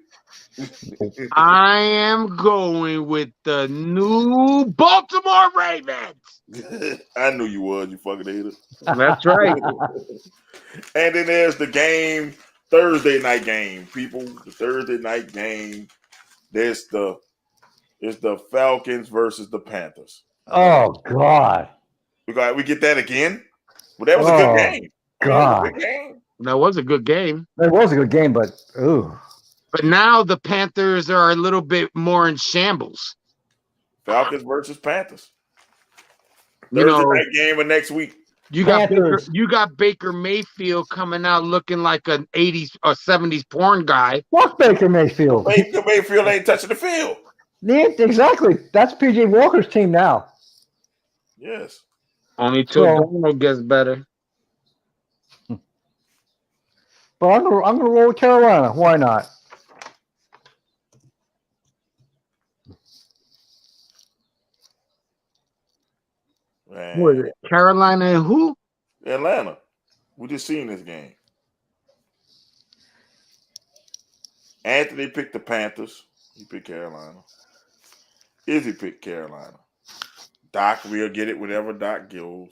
I am going with the new Baltimore Ravens. I knew you was, you fucking hater. That's right. And then there's the game, Thursday night game, people. The Thursday night game. It's the Falcons versus the Panthers. Oh God. We get that again? Well, that was a good game. God. Good game. That was a good game. It was a good game, but ooh. But now the Panthers are a little bit more in shambles. Falcons versus Panthers. You Thursday know, night game of next week. you got Baker Mayfield coming out looking like an 80s or 70s porn guy. Fuck Baker Mayfield. Baker Mayfield ain't touching the field. Yeah, exactly. That's PJ Walker's team now. Yes. Only till Donald gets better. But I'm gonna roll with Carolina. Why not? What is Man, it? Carolina and who? Atlanta. We just seen this game. Anthony picked the Panthers. He picked Carolina. Izzy picked Carolina. Doc will get it whenever Doc goes.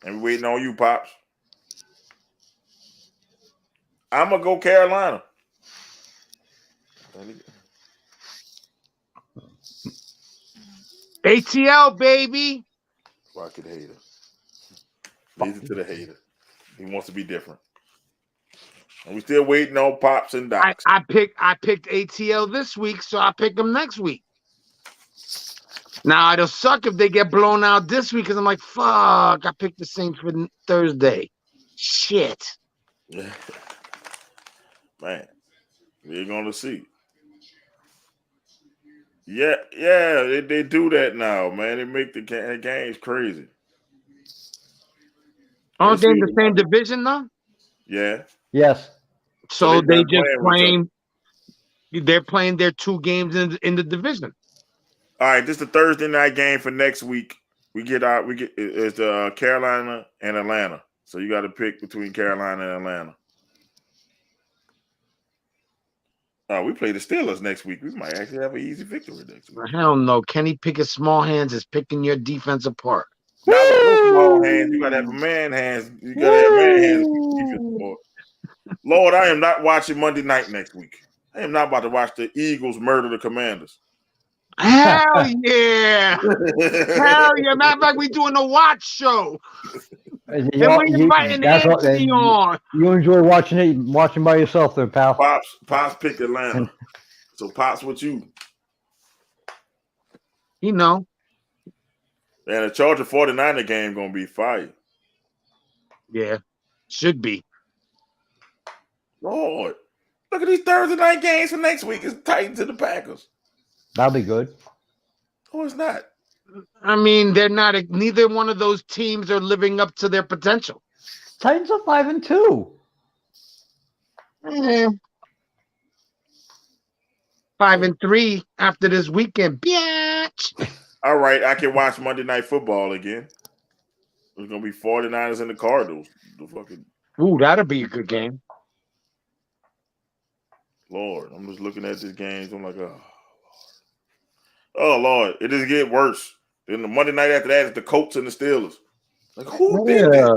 And we waiting on you, Pops. I'm going to go Carolina. ATL, baby. Rocket hater. Listen to the hater. He wants to be different. And we still waiting on Pops and Docs. I picked ATL this week, so I pick them next week. Now it'll suck if they get blown out this week because I'm like, fuck, I picked the Saints for Thursday. Shit. Man, we're gonna see. Yeah, they do that now, man. They make the games crazy. Aren't they in the same division though? Yeah. Yes. So they just playing. They're playing their 2 games in the division. All right, this is the Thursday night game for next week. It's Carolina and Atlanta. So you got to pick between Carolina and Atlanta. We play the Steelers next week. We might actually have an easy victory next week. Hell no. Kenny Pickett's small hands is picking your defense apart. Not with no small hands. You got to have man hands. You got to have man hands to keep the defense apart. Lord, I am not watching Monday night next week. I am not about to watch the Eagles murder the Commanders. Hell yeah. Hell yeah. Matter of fact, we doing a watch show. And we inviting Anthony on. You enjoy watching by yourself there, pal. Pops picked Atlanta. So Pops with you. You know. And the Charger 49er game gonna be fire. Yeah. Should be. Lord. Look at these Thursday night games for next week. It's Titans and the Packers. That'll be good. Oh, it's not. I mean, they're not. Neither one of those teams are living up to their potential. Titans are 5-2. 5-3 after this weekend, bitch. All right, I can watch Monday Night Football again. It's gonna be 49ers and the Cardinals. Ooh, that'll be a good game. Lord, I'm just looking at these games. I'm like, oh Lord, it just get worse. Then the Monday night after that is the Colts and the Steelers. Like, who did this?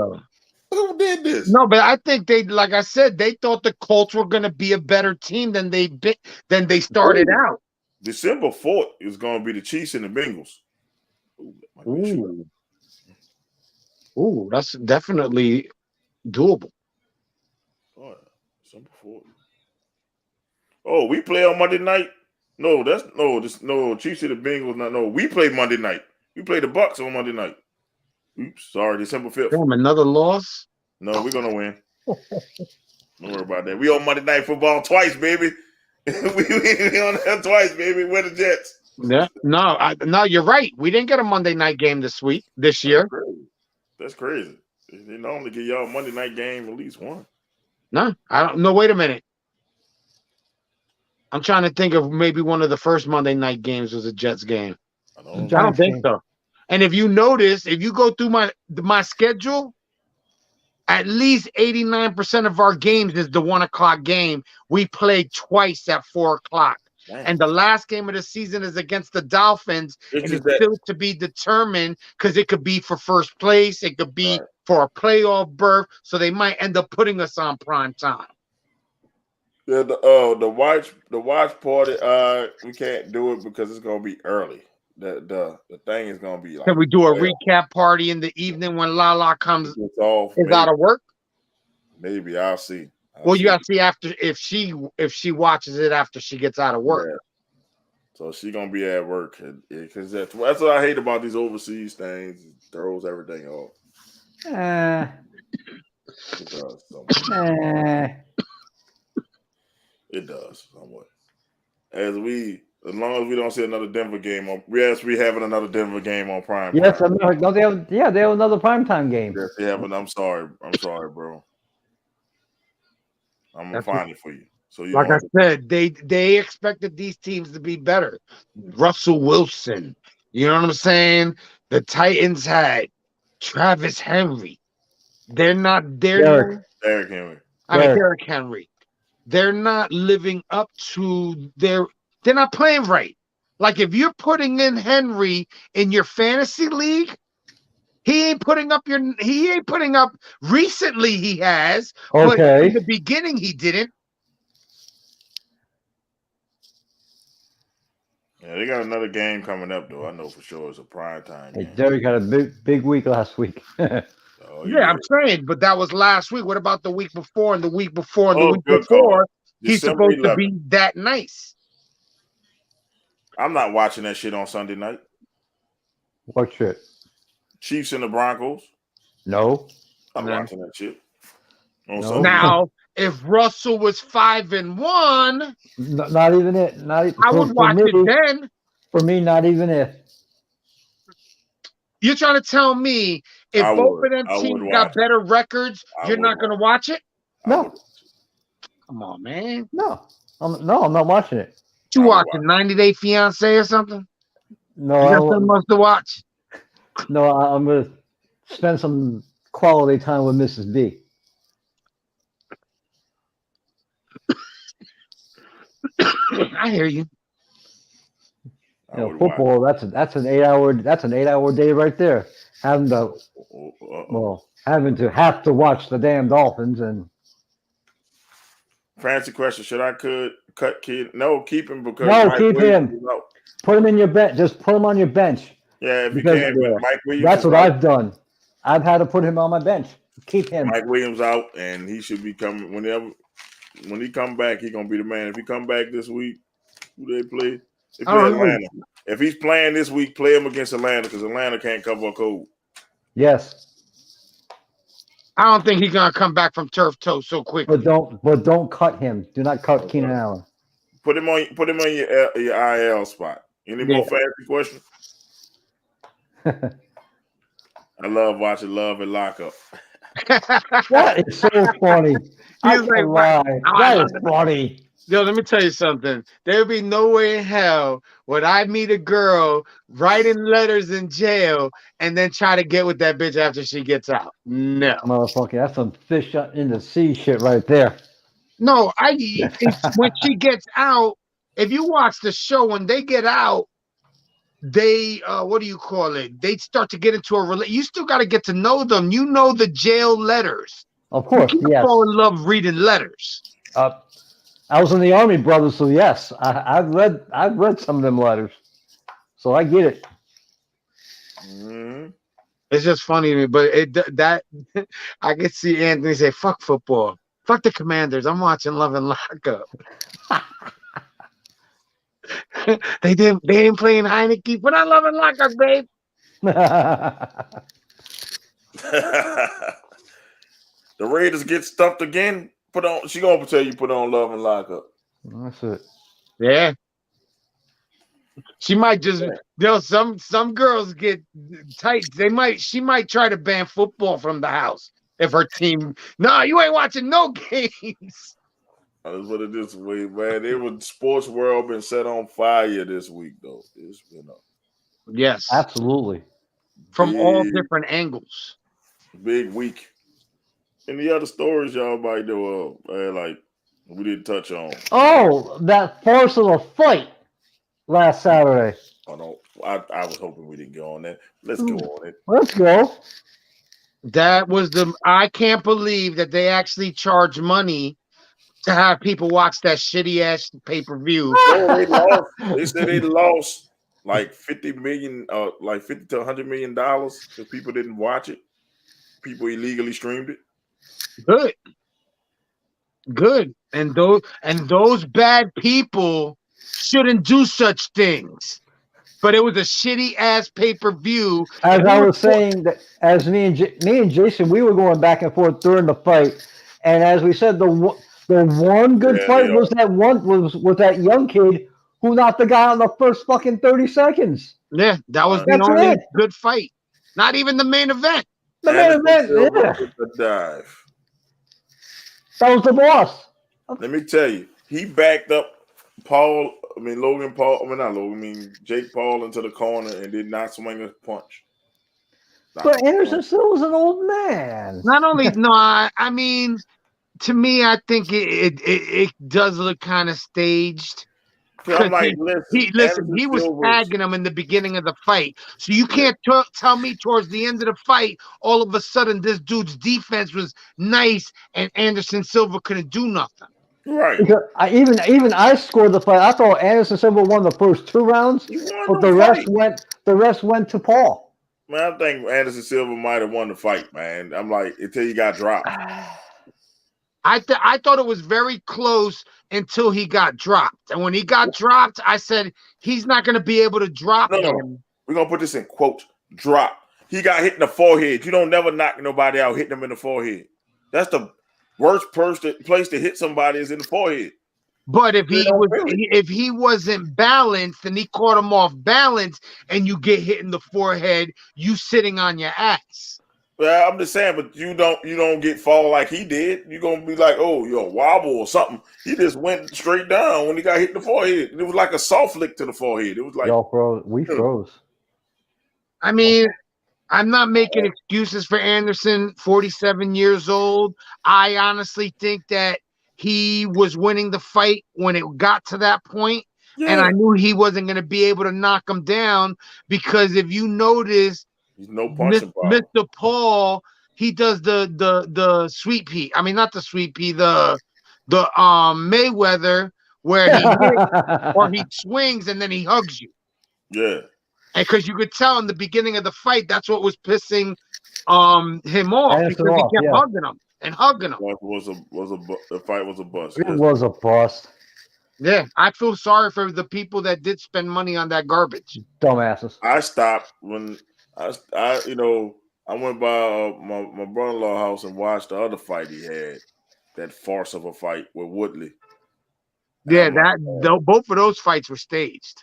Who did this? No, but I think like I said, they thought the Colts were going to be a better team than they started out. December 4th is going to be the Chiefs and the Bengals. Ooh, that's definitely doable. Oh, December 4th. Oh, we play on Monday night? No, Chiefs and the Bengals. No, we play Monday night. We play the Bucks on Monday night. Oops, sorry, December 5th. Damn, another loss? No, we're gonna win. Don't worry about that. We on Monday Night Football twice, baby. we on that twice, baby. We're the Jets. Yeah, no, you're right. We didn't get a Monday night game this year. That's crazy. They normally give y'all a Monday night game at least one. No, I don't. No, wait a minute. I'm trying to think of maybe one of the first Monday night games was a Jets game. I don't think so. And if you notice, if you go through my schedule, at least 89% of our games is the 1 o'clock game. We play twice at 4 o'clock. Damn. And the last game of the season is against the Dolphins. It's still to be determined because it could be for first place. It could be for a playoff berth. So they might end up putting us on prime time. Yeah, the watch party, we can't do it because it's gonna be early. The thing is gonna be like. Can we do a recap party in the evening when Lala comes? Is out of work. Maybe I'll see. You gotta see after if she watches it after she gets out of work. Yeah. So she's gonna be at work because that's what I hate about these overseas things. It throws everything off. It does somewhat. As long as we don't see another Denver game on, we having another Denver game on prime. Yes, they have another primetime game. Yes, they have. I'm sorry, bro. I'm gonna find it for you. So you like I said, they expected these teams to be better. Russell Wilson, You know what I'm saying? The Titans had Travis Henry. They're not. They're Derek. not. Derrick Henry. I mean, Derek. Derrick Henry. They're not living up to their. They're not playing right. Like if you're putting in Henry in your fantasy league, he ain't putting up your. He ain't putting up. Recently, he has, but in Okay. the beginning, he didn't. Yeah, they got another game coming up though. I know for sure it's a prime time Hey, game. Derek had a big week last week. Oh, he Yeah, I'm did. saying, but that was last week. What about the week before and the week before and the Oh, week good call. before? He's December supposed to 11th. be that nice. I'm not watching that shit on Sunday night. What shit? Chiefs and the Broncos. No. I'm No. watching that shit on No. Sunday night. Now, if Russell was 5-1, Not even it. Not even, I would watch it then. For me, not even it. You're trying to tell me if I both would. of them I would teams watch got it. better records, I you're would not going to watch it? I No. would watch it. Come on, man. No. I'm not watching it. You I would watching 90 Day Fiance or something? No. You got something else to watch? No. I'm gonna spend some quality time with Mrs. B. I hear you. I would Football. That's an 8 hour. That's an 8 hour day right there. Having to have to watch the damn Dolphins and. Fancy question: should I cut Kid? No, keep him because No, Mike keep Williams him. is out. Put him in your bench. Just put him on your bench. Yeah, if Because, you can, but Mike Williams. That's is what out. I've done. I've had to put him on my bench. Keep him. Mike Williams out, and he should be coming when he come back. He gonna be the man. If he come back this week, who they play? They play Atlanta. If he's playing this week, play him against Atlanta because Atlanta can't cover a cold. Yes. I don't think he's gonna come back from turf toe so quickly. But don't cut him. Do not cut Keenan Allen. Put him on your IL spot. Any more fancy questions? I love watching Love and Lockup. That is so funny. I He's can't like, lie. "Wow, That is funny. Yo, let me tell you something. There'd be no way in hell would I meet a girl writing letters in jail and then try to get with that bitch after she gets out. No. Motherfucker, that's some fish in the sea shit right there. No, when she gets out, if you watch the show, when they get out, they what do you call it? They start to get into a relationship. You still got to get to know them. You know the jail letters. Of course, you can't yes. fall in love reading letters. I was in the Army, brother, so yes, I've read some of them letters, so I get it. Mm-hmm. It's just funny to me, but that I could see Anthony say, "Fuck football, fuck the Commanders. I'm watching Love and Lockup." They ain't playing Heineke, but I Love and Lockup, babe. The Raiders get stuffed again. She gonna tell you put on Love and Lockup. That's it. Yeah. She might just some girls get tight. She might try to ban football from the house if her team. No, you ain't watching no games. Let's put it this way, man. It was sports world been set on fire this week, though. It's been yes, absolutely from all different angles. Big week. Any other stories y'all might know of? Like we didn't touch on. Oh, that force of a fight last Saturday. Oh no, I was hoping we didn't go on that. Let's go on it. Let's go. That was I can't believe that they actually charge money to have people watch that shitty ass pay-per-view. Oh, they lost. They said they lost like $50 million, like $50 to $100 million because people didn't watch it. People illegally streamed it. Good. And those bad people shouldn't do such things. But it was a shitty ass pay-per-view. As I was saying, that as me and Jason, we were going back and forth during the fight, and as we said, the one good fight was that young kid who knocked the guy out in the first fucking 30 seconds. Yeah, that was the only good fight. Not even the main event. The main event, yeah. The dive. That was the boss. Let me tell you, he backed up Paul Logan Paul. I mean, not Logan. I mean, Jake Paul into the corner and did not swing a punch. But Anderson Silva's an old man. Not only no, I mean, to me, I think it does look kind of staged. I'm like, He was tagging him in the beginning of the fight, so you can't tell me towards the end of the fight, all of a sudden this dude's defense was nice and Anderson Silva couldn't do nothing. Right. Because I scored the fight. I thought Anderson Silva won the first 2 rounds, but the rest went to Paul. Man, I think Anderson Silva might have won the fight, man. I'm like, until he got dropped. I thought it was very close until he got dropped. And when he got dropped, I said, he's not going to be able to drop him. No. We're going to put this in quotes. Drop. He got hit in the forehead. You don't never knock nobody out, hitting them in the forehead. That's the worst place to hit somebody is in the forehead. But if he wasn't balanced and he caught him off balance and you get hit in the forehead, you sitting on your ass. Well, I'm just saying, but you don't get fall like he did. You're gonna be like, oh, you're a wobble or something. He just went straight down when he got hit in the forehead. It was like a soft lick to the forehead. It was like, y'all froze. We froze. I mean, I'm not making excuses for Anderson, 47 years old. I honestly think that he was winning the fight when it got to that point, and I knew he wasn't going to be able to knock him down because if you notice, he's no punching power. Mr. Paul, he does the sweet pea. I mean, not the sweet pea, the Mayweather where he hits, or he swings and then he hugs you. Yeah. And because you could tell in the beginning of the fight, that's what was pissing him off because he kept hugging him and hugging him. The fight was a bust. It was a bust. Yeah, I feel sorry for the people that did spend money on that garbage. Dumbasses. I stopped when I went by my brother-in-law house and watched the other fight he had, that farce of a fight with Woodley. Yeah, both of those fights were staged.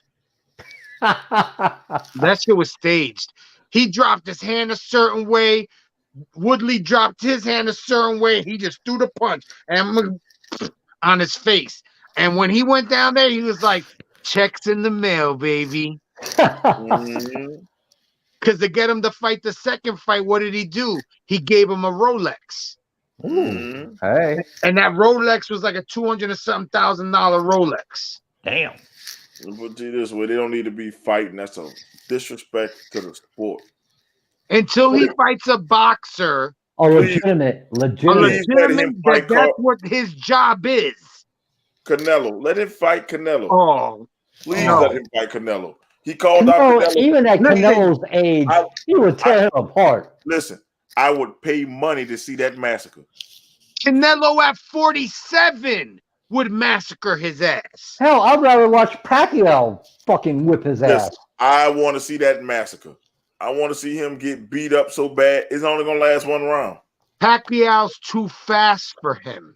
That shit was staged. He dropped his hand a certain way. Woodley dropped his hand a certain way. He just threw the punch and on his face. And when he went down there, he was like, "Checks in the mail, baby." Mm-hmm. Because to get him to fight the second fight, what did he do? He gave him a Rolex. Mm-hmm. Hey. And that Rolex was like a $200,000 Rolex. Damn. But this way, they don't need to be fighting. That's a disrespect to the sport. Until he fights a boxer. Legitimate. That's what his job is. Canelo. Let him fight Canelo. Oh. Please let him fight Canelo. He called out Canelo. Even at Canelo's age, he would tear him apart. Listen, I would pay money to see that massacre. Canelo at 47 would massacre his ass. Hell, I'd rather watch Pacquiao fucking whip his ass. I want to see that massacre. I want to see him get beat up so bad it's only gonna last one round. Pacquiao's too fast for him.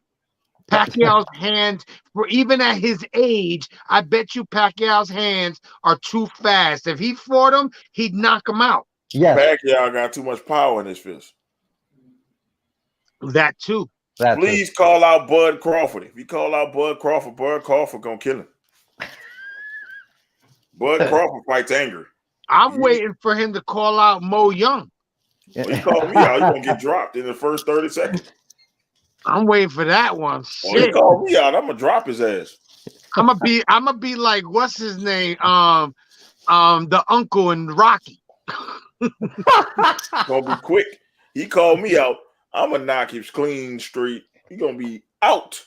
Pacquiao's hands, for even at his age, I bet you Pacquiao's hands are too fast. If he fought him, he'd knock him out. Yes. Pacquiao got too much power in his fist. That too. Please call out Bud Crawford. If you call out Bud Crawford gonna kill him. Bud Crawford fights angry. I'm waiting for him to call out Mo Young. When you call me out, you're gonna get dropped in the first 30 seconds. I'm waiting for that one. When you call me out, I'm gonna drop his ass. I'm gonna be like, what's his name? The uncle in Rocky. Gonna be quick. He called me out. I'm gonna knock him clean straight. He gonna be out.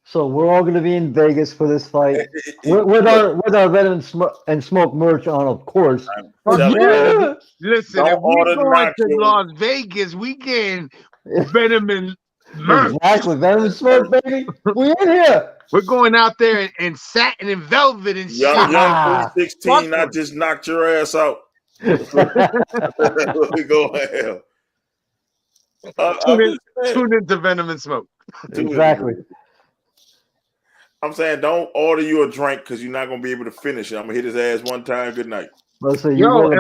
So we're all gonna be in Vegas for this fight with our Venom and Smoke merch on, of course. Yeah. Listen, if we going to Las Vegas, we getting Venom and merch. Exactly, Venom and Smoke, baby. We in here. We're going out there in satin and velvet and shit. Young 316, I just knocked your ass out. We go hell. Tune into Venom and Smoke. Exactly. I'm saying don't order you a drink because you're not gonna be able to finish it. I'm gonna hit his ass one time. Good night. Listen, you go to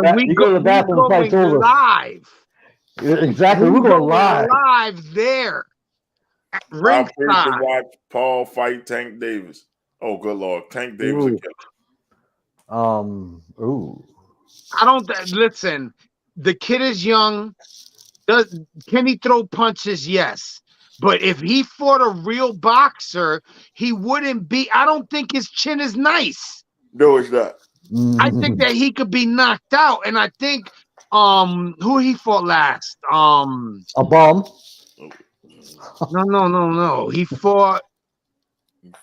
the bathroom, fight's over. Live. Exactly, we're going live. Live there. I'm free to watch Paul fight Tank Davis. Oh, good Lord. Tank Davis a Ooh. killer. Ooh. I don't listen. The kid is young. Can he throw punches? Yes. But if he fought a real boxer, he wouldn't be. I don't think his chin is nice. No, it's not. I think that he could be knocked out. And I think who he fought last? A bomb. No. He fought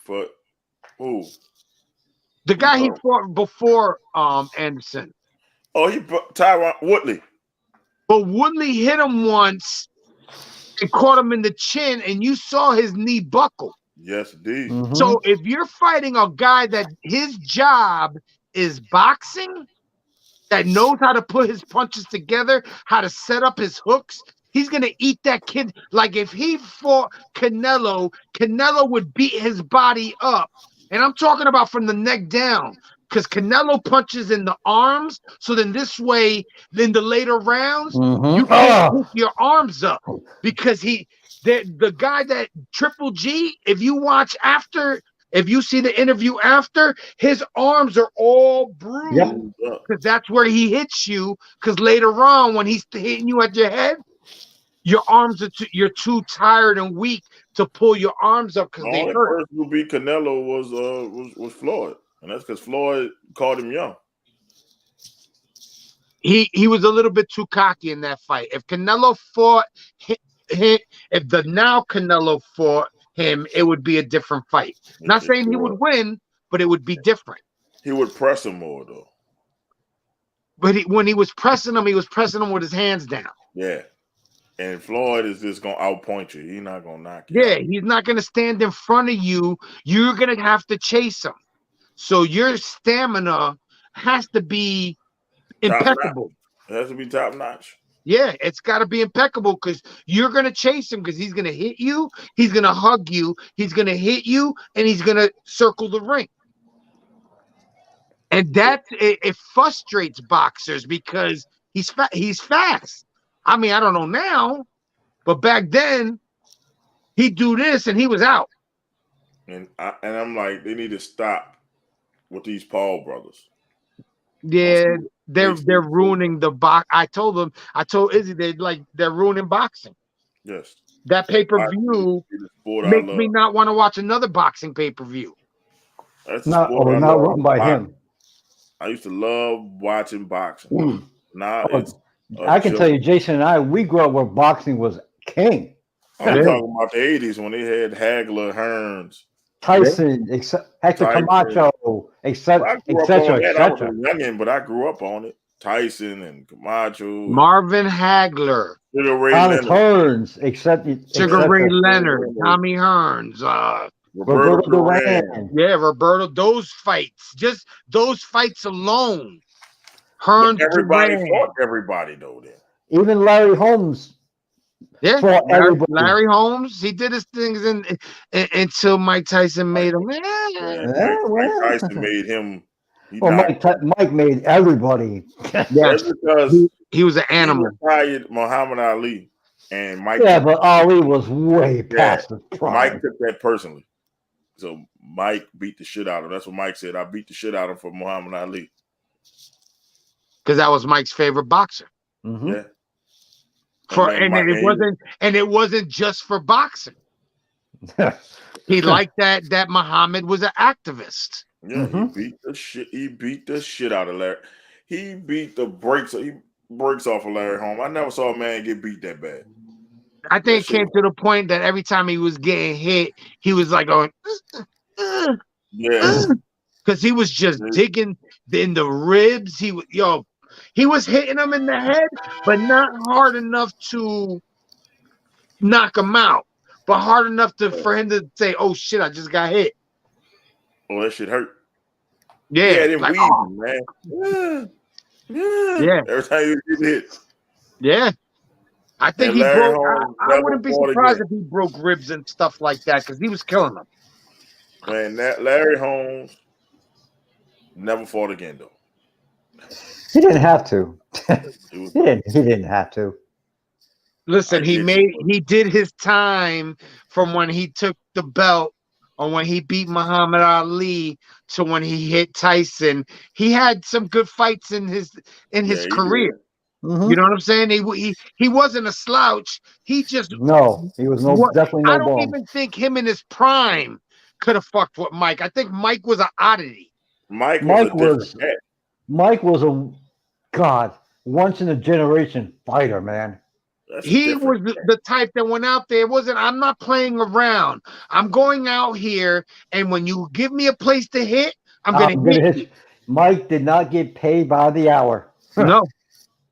But who? the guy he fought before Anderson. Oh, he Tyron Woodley. But Woodley hit him once and caught him in the chin, and you saw his knee buckle. Yes, indeed. Mhm. So if you're fighting a guy that his job is boxing, that knows how to put his punches together, how to set up his hooks, he's gonna eat that kid. Like if he fought Canelo, Canelo would beat his body up. And I'm talking about from the neck down. Because Canelo punches in the arms, so then this way, in the later rounds, Mhm. you can't pick your arms up because the guy that Triple G, if you watch after, if you see the interview after, his arms are all bruised because that's where he hits you. Because later on, when he's hitting you at your head, your arms are you're too tired and weak to pull your arms up because The they only hurt. person who beat Canelo was Floyd, and that's because Floyd called him young. He was a little bit too cocky in that fight. If Canelo fought if the now Canelo fought him, it would be a different fight. Not saying he would win, but it would be different. He would press him more though. But when he was pressing him with his hands down. Yeah. And Floyd is just gonna outpoint you. He's not gonna knock you. Yeah, he's not gonna stand in front of you. You're gonna have to chase him. So your stamina has to be impeccable. It has to be top notch. Yeah, it's got to be impeccable because you're going to chase him because he's going to hit you, he's going to hug you, he's going to hit you, and he's going to circle the ring. And it frustrates boxers because he's fast. I mean, I don't know now, but back then he'd do this and he was out. And I'm like, they need to stop with these Paul brothers. Yeah, they're ruining the box. I told Izzy they're ruining boxing. Yes. That pay-per-view makes me not want to watch another boxing pay-per-view. That's not run by him. I used to love watching boxing. Now it's I can tell you, Jason and I, we grew up where boxing was king. I'm talking about the 80s when they had Hagler, Hearns, Tyson, Hector Camacho, etc. I was a youngin', but I grew up on it. Tyson and Camacho, Marvin Hagler, Sugar Ray Thomas Leonard, Hearns, Sugar Ray Leonard, Tommy Hearns, Roberto Duran. Yeah, Roberto. Those fights, just those fights alone. Hearns, everybody fought everybody though. Then even Larry Holmes. Yeah, Larry Holmes. He did his things until Mike Tyson made him. Mike Tyson made him. Mike made everybody. Yeah, because he was an animal. He retired Muhammad Ali, and Mike. Yeah, but Ali was way past his prime. Mike took that personally, so Mike beat the shit out of him. That's what Mike said. I beat the shit out of him for Muhammad Ali because that was Mike's favorite boxer. Mm-hmm. Yeah. It wasn't just for boxing. He liked that Muhammad was an activist. Yeah, he beat the shit out of Larry. He beat the brakes off of Larry Holmes. I never saw a man get beat that bad. I think it came to the point that every time he was getting hit, he was like going, because he was just digging in the ribs. He was hitting him in the head, but not hard enough to knock him out, but hard enough for him to say, "Oh shit, I just got hit." Oh, that shit hurt. Yeah, like, man. Yeah. Every time you get hit. Yeah. I think he broke. I wouldn't be surprised if he broke ribs and stuff like that because he was killing them. Man, that Larry Holmes never fought again though. He didn't have to. He didn't have to. Listen, he did his time from when he took the belt or when he beat Muhammad Ali to when he hit Tyson. He had some good fights in his Yeah, he career. did. You know what I'm saying? He wasn't a slouch. He just No, he was definitely I no don't bum. even think him in his prime could have fucked with Mike. I think Mike was an oddity. Mike was a Mike different was cat. Mike was a once in a generation fighter, man. That's a He was different cat. the type that went out there. It wasn't, I'm not playing around. I'm going out here, and when you give me a place to hit, I'm I'm gonna gonna hit hit you. you. Mike did not get paid by the hour. No,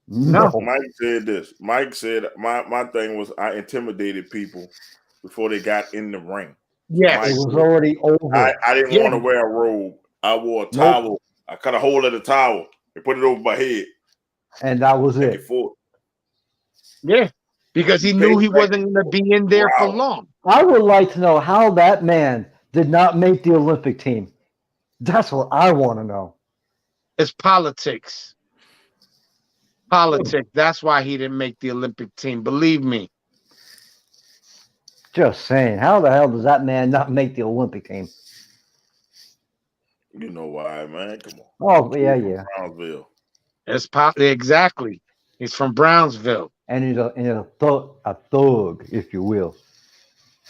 No. Mike said this. Mike said my thing was I intimidated people before they got in the ring. yes, Mike It was said, already over. I didn't yeah, want to wear a robe. I wore a Nope. towel. I cut a hole in the towel and put it over my head. And that was Back and it. forth. yeah, because he knew he wasn't gonna be in there for Wow. long. I would like to know how that man did not make the Olympic team. That's what I want to know. It's politics. Politics. That's why he didn't make the Olympic team. Believe me. Just saying. How the hell does that man not make the Olympic team? You know why, man? Come on. Oh, yeah, yeah. Brownsville. It's exactly. He's from Brownsville. And he's a thug, if you will.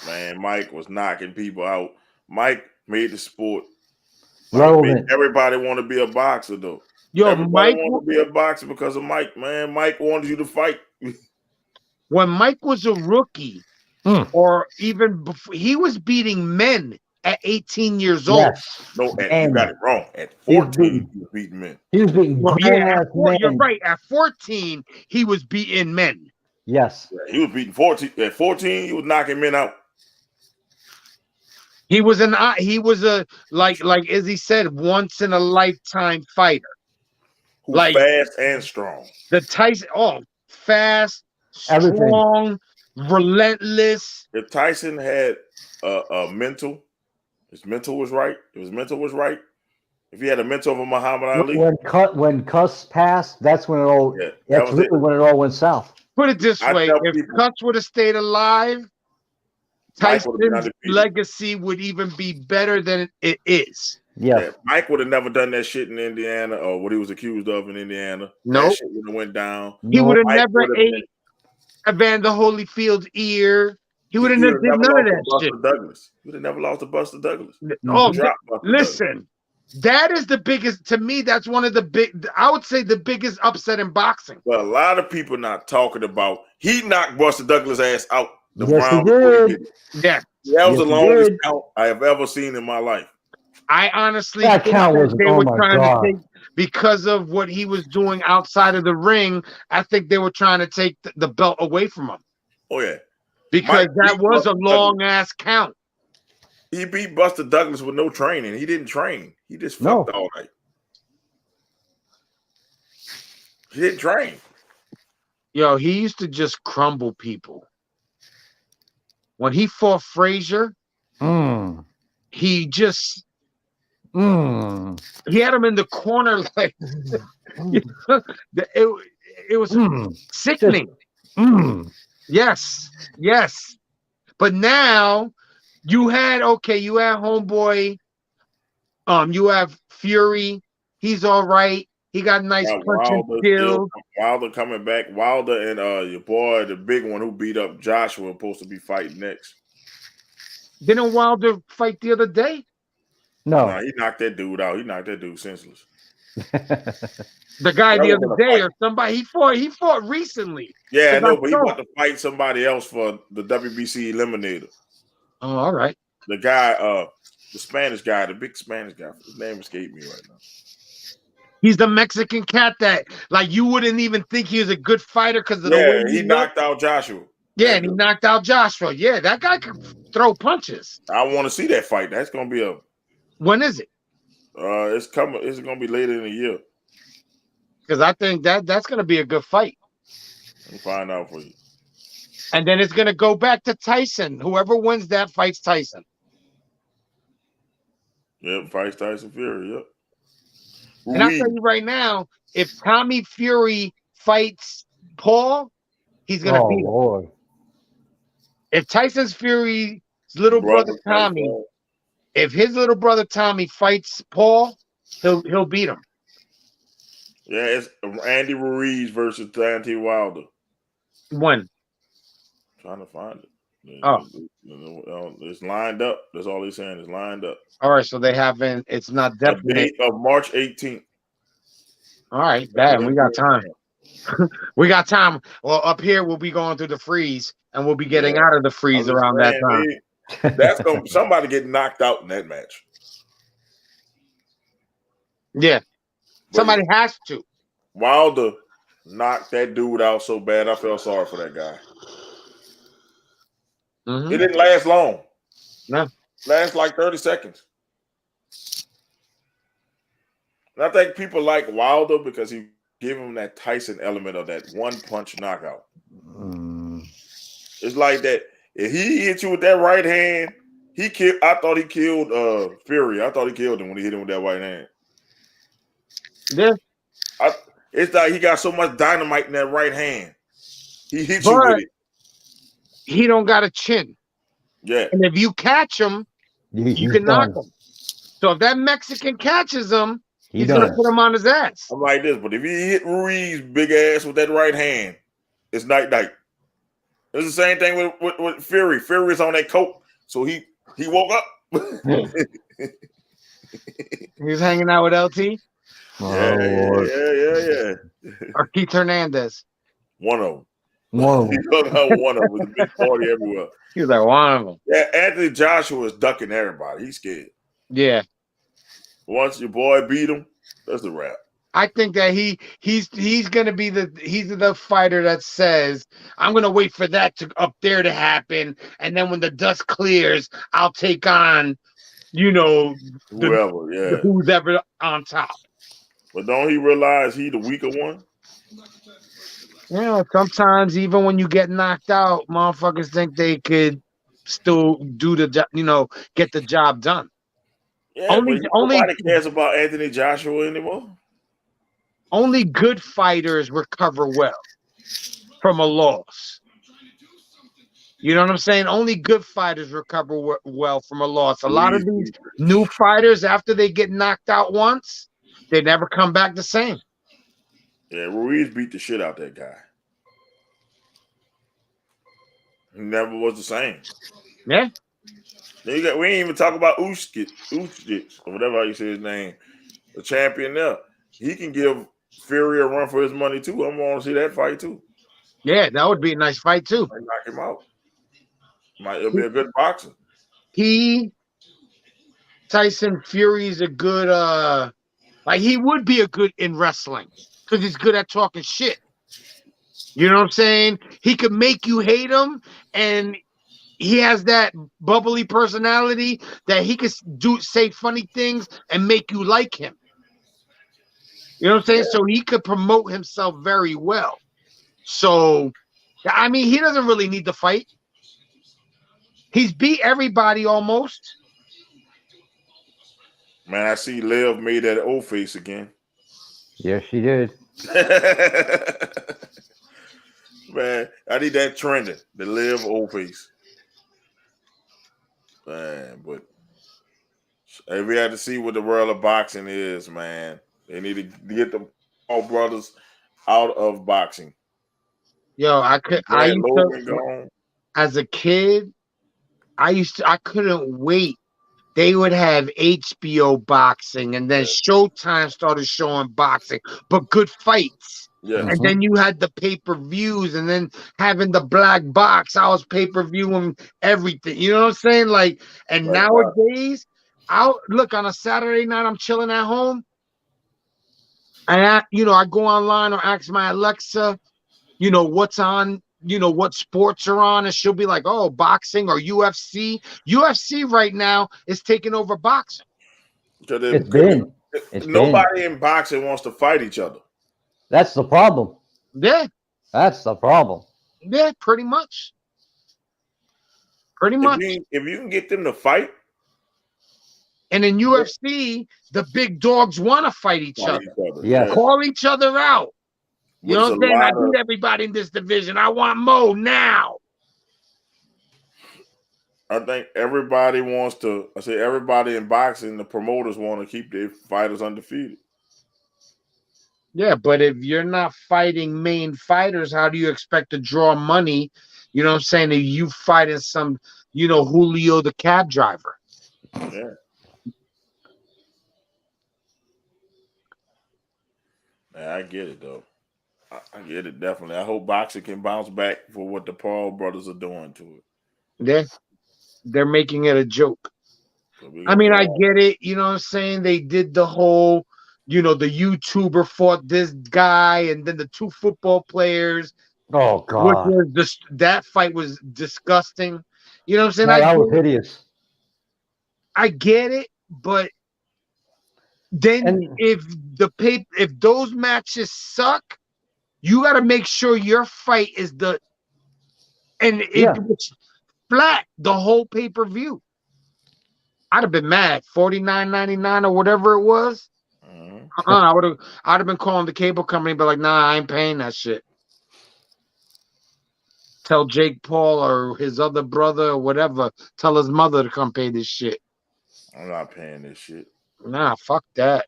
Man, Mike was knocking people out. Mike made the sport. Mike Relevant. made everybody want to be a boxer, though. Yo, Everybody Mike, wanted to be a boxer because of Mike, man. Mike wanted you to fight. when Mike was a rookie, or even before, he was beating men at 18 years old. Yes. No, you And got it wrong. At he was 14, he was beating men. He was beating Well, grown-ass men. you're right. At 14, he was beating men. Yes. Yeah, he was beating 14. At 14, he was knocking men out. He was like Izzy said, once in a lifetime fighter. Who Like fast and strong. the Tyson, fast, Everything. strong, relentless. If Tyson had a mental, his mental was right. If his mental was right, if he had a mental of a Muhammad Ali, When Cuss passed, that's when it all. Yeah, that that's was really it. when it all went south. Put it this I way: tell if people- Cuts would have stayed alive, Mike would have been Tyson's undefeated. legacy would even be better than it is. Yes. Yeah, Mike would have never done that shit in Indiana or what he was accused of in Indiana. Nope. That shit would have went down. He would have Mike never would've ate Evander Holyfield's ear. He would have never did none of that shit. Douglas. He would have never lost to Buster Douglas. Oh, Dropped Buster listen, that is the biggest, to me, that's one of the big, I would say the biggest upset in boxing. Well, a lot of people not talking about he knocked Buster Douglas' ass out the Yes, he round before did. Yeah. That was Yes, the he longest did. count I have ever seen in my life. I honestly That think count that was- they oh were my trying God. to take, because of what he was doing outside of the ring, I think they were trying to take the belt away from him. Oh, yeah. Because Mike that beat was a Buster long ass count. He beat Buster Douglas with no training. He didn't train. He just No. fucked all night. He didn't train. Yo, he used to just crumble people. When he fought Frazier, he just he had him in the corner like it was sickening. Yes, yes. But now you had homeboy, you have Fury. He's all right. He got nice punching skills. Wilder coming back. Wilder and your boy, the big one who beat up Joshua, supposed to be fighting next. Didn't Wilder fight the other day? No. Nah, he knocked that dude out. He knocked that dude senseless. The guy That the other wasn't a day fight. or somebody he fought recently. Yeah, I know, but he October. about to fight somebody else for the WBC eliminator. Oh, all right. The guy, the Spanish guy, the big Spanish guy. His name escaped me right now. He's the Mexican cat that, like, you wouldn't even think he was a good fighter because of the way He knocked out Joshua. Yeah, and he knocked out Joshua. Yeah, that guy could throw punches. I want to see that fight. That's gonna be When is it? It's coming. It's gonna be later in the year. Because I think that's gonna be a good fight. Let me find out for you. And then it's gonna go back to Tyson. Whoever wins that fights Tyson. Yep, fights Tyson Fury. Yep. And I'll tell you right now, if Tommy Fury fights Paul, he's gonna beat him. Lord. If Tyson's Fury's little brother Tommy if his little brother Tommy fights Paul, he'll beat him. Yeah, it's Andy Ruiz versus Deontay Wilder. When? Trying to find it. Oh. It's lined up. That's all he's saying. It's lined up. All right, so they haven't. It's not A definite. date of March 18th. All right, bad. We got time. We got time. Well, up here we'll be going through the freeze, and we'll be getting out of the freeze around that time. That's going somebody get knocked out in that match. Yeah, somebody has to. Wilder knocked that dude out so bad. I felt sorry for that guy. Mm-hmm. It didn't last long. No, last like 30 seconds. And I think people like Wilder because he gave him that Tyson element of that one punch knockout. It's like that. If he hit you with that right hand, he killed. I thought he killed Fury. I thought he killed him when he hit him with that right hand. Yeah. It's like he got so much dynamite in that right hand. He hits you with it. He don't got a chin. Yeah. And if you catch him, you can knock him. So if that Mexican catches him, he's going to put him on his ass. I'm like this, but if he hit Ruiz big ass with that right hand, it's night-night. It's the same thing with Fury. Fury's on that coat, so he woke up. He's hanging out with LT? Yeah. Or Keith Hernandez. One of them. He hung out one of them with a big party everywhere. He was like one of them. Yeah, Anthony Joshua is ducking everybody. He's scared. Yeah. Once your boy beat him, that's the wrap. I think that he's gonna be the fighter that says, I'm gonna wait for that to up there to happen, and then when the dust clears, I'll take on, who's ever on top. But don't he realize he the weaker one? Yeah, sometimes even when you get knocked out, motherfuckers think they could still do the job, get the job done. Yeah, nobody cares about Anthony Joshua anymore. Only good fighters recover well from a loss. You know what I'm saying? Only good fighters recover well from a loss. A lot of these new fighters, after they get knocked out once, they never come back the same. Yeah, Ruiz beat the shit out that guy. He never was the same. Yeah. We ain't even talk about Usyk or whatever you say his name, the champion there. He can give Fury a run for his money too. I'm going to see that fight too. Yeah, that would be a nice fight too. Might knock him out. It'll be a good boxing. Tyson Fury's a good he would be a good in wrestling because he's good at talking shit. You know what I'm saying? He could make you hate him, and he has that bubbly personality that he could say funny things and make you like him. You know what I'm saying? Yeah. So he could promote himself very well. So, I mean, he doesn't really need to fight. He's beat everybody almost. Man, I see Liv made that old face again. Yes, she did. Man, I need that trending. The Liv old face. Man, but we have to see what the world of boxing is, man. They need to get the all brothers out of boxing. Yo, as a kid, I couldn't wait. They would have HBO boxing, and then Showtime started showing boxing, but good fights. Yeah. And then you had the pay-per-views, and then having the black box. I was pay-per-viewing everything. You know what I'm saying? Like, and nowadays, I'll look on a Saturday night, I'm chilling at home. And I go online or ask my Alexa, what's on, what sports are on, and she'll be like, oh, boxing or UFC. UFC right now is taking over boxing. Nobody in boxing wants to fight each other. That's the problem. Yeah. That's the problem. Yeah, pretty much. Pretty much. If you can get them to fight. And in UFC, the big dogs want to fight each other. Yeah. Call each other out. You know what I'm saying? I beat everybody in this division. I want Mo now. I think everybody wants to. I say everybody in boxing, the promoters want to keep their fighters undefeated. Yeah, but if you're not fighting main fighters, how do you expect to draw money? You know what I'm saying? If you fighting some, Julio the cab driver. Yeah. Yeah, I get it though. I get it definitely. I hope boxing can bounce back for what the Paul brothers are doing to it. They're making it a joke. So we I gonna mean, go I on. get it. You know what I'm saying? They did the whole, the YouTuber fought this guy, and then the two football players, Oh which God. was that fight was disgusting. You know what I'm saying? No, that was hideous. I get it, but then And if those matches suck, you got to make sure your fight is and it yeah, was flat the whole pay-per-view. I'd have been mad. $49.99 or whatever it was. Mhm. I'd have been calling the cable company, but like, nah, I ain't paying that shit. Tell Jake Paul or his other brother or whatever. Tell his mother to come pay this shit. I'm not paying this shit. Nah, fuck that.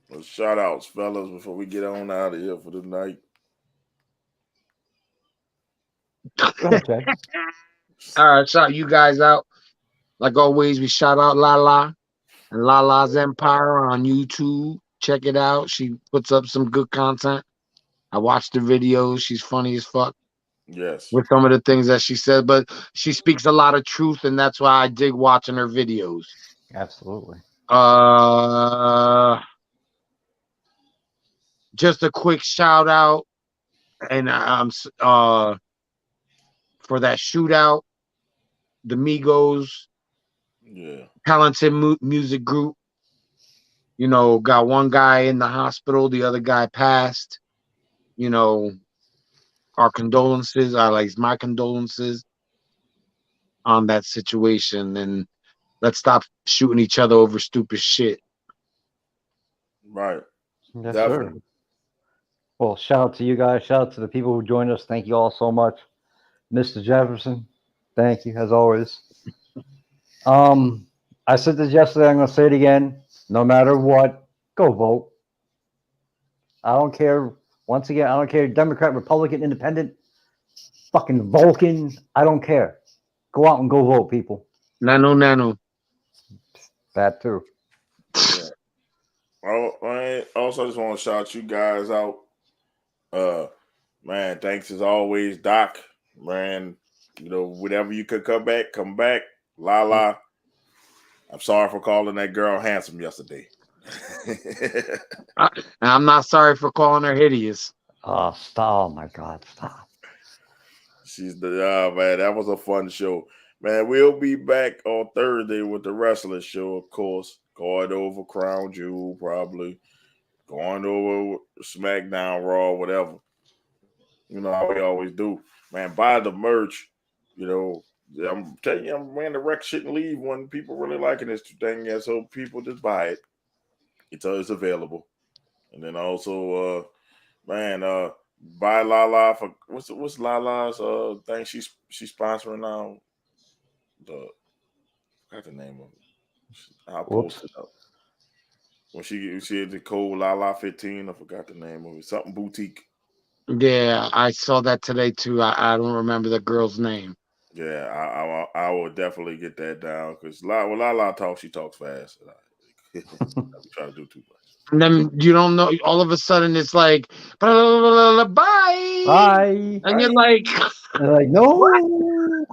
Well, shout outs, fellas, before we get on out of here for the night. go ahead, Jay. All right, shout you guys out. Like always, we shout out Lala and Lala's Empire on YouTube. Check it out. She puts up some good content. I watched the videos. She's funny as fuck Yes. with some of the things that she said, but she speaks a lot of truth, and that's why I dig watching her videos. Absolutely. Just a quick shout out, and for that shootout, the Migos, Yeah. talented music group. Got one guy in the hospital, the other guy passed. Our condolences, like my condolences on that situation, and let's stop shooting each other over stupid shit. Right. Yes, sir. Definitely. Well, shout out to you guys. Shout out to the people who joined us. Thank you all so much. Mr. Jefferson, thank you as always. I said this yesterday. I'm going to say it again. No matter what, go vote. I don't care. Once again, I don't care. Democrat, Republican, Independent, fucking Vulcan. I don't care. Go out and go vote, people. Nano. That too. Yeah. I also just want to shout you guys out. Man, thanks as always, Doc. Man, whenever you could come back. Lala. I'm sorry for calling that girl handsome yesterday. I'm not sorry for calling her hideous. Oh, stop. Oh, my God. Stop. She's man, that was a fun show. Man, we'll be back on Thursday with the wrestling show, of course. Going over Crown Jewel, probably. Going over SmackDown, Raw, whatever. How we always do. Man, buy the merch. I'm telling you, man, the rec shouldn't leave when people really liking this thing. Yeah, so people just buy it. It's available. And then also, buy Lala for what's Lala's thing she's sponsoring now. I forgot the name of it. I'll post it up. When she had the code Lala 15, I forgot the name of it. Something boutique. Yeah, I saw that today too. I don't remember the girl's name. Yeah, I will definitely get that down because Lala talks, she talks fast. I try to do too much. And then you don't know. All of a sudden, it's like blah, blah, blah, blah, bye, Bye. and you're like, They're like, no.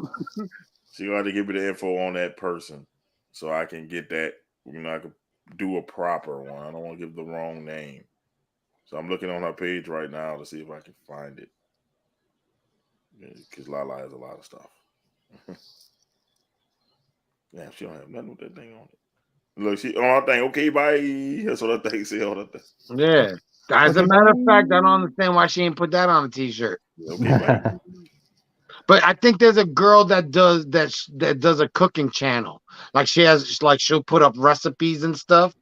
So you got to give me the info on that person so I can get that. I can do a proper one. I don't want to give the wrong name. So I'm looking on her page right now to see if I can find it. Because Lala has a lot of stuff. Yeah, she don't have nothing with that thing on it. Look, she on her thing. Okay, bye. That's what her thing say on her thing. yeah. As a matter of fact, I don't understand why she ain't put that on a t-shirt. Okay, bye. But I think there's a girl that does a cooking channel. Like she'll put up recipes and stuff,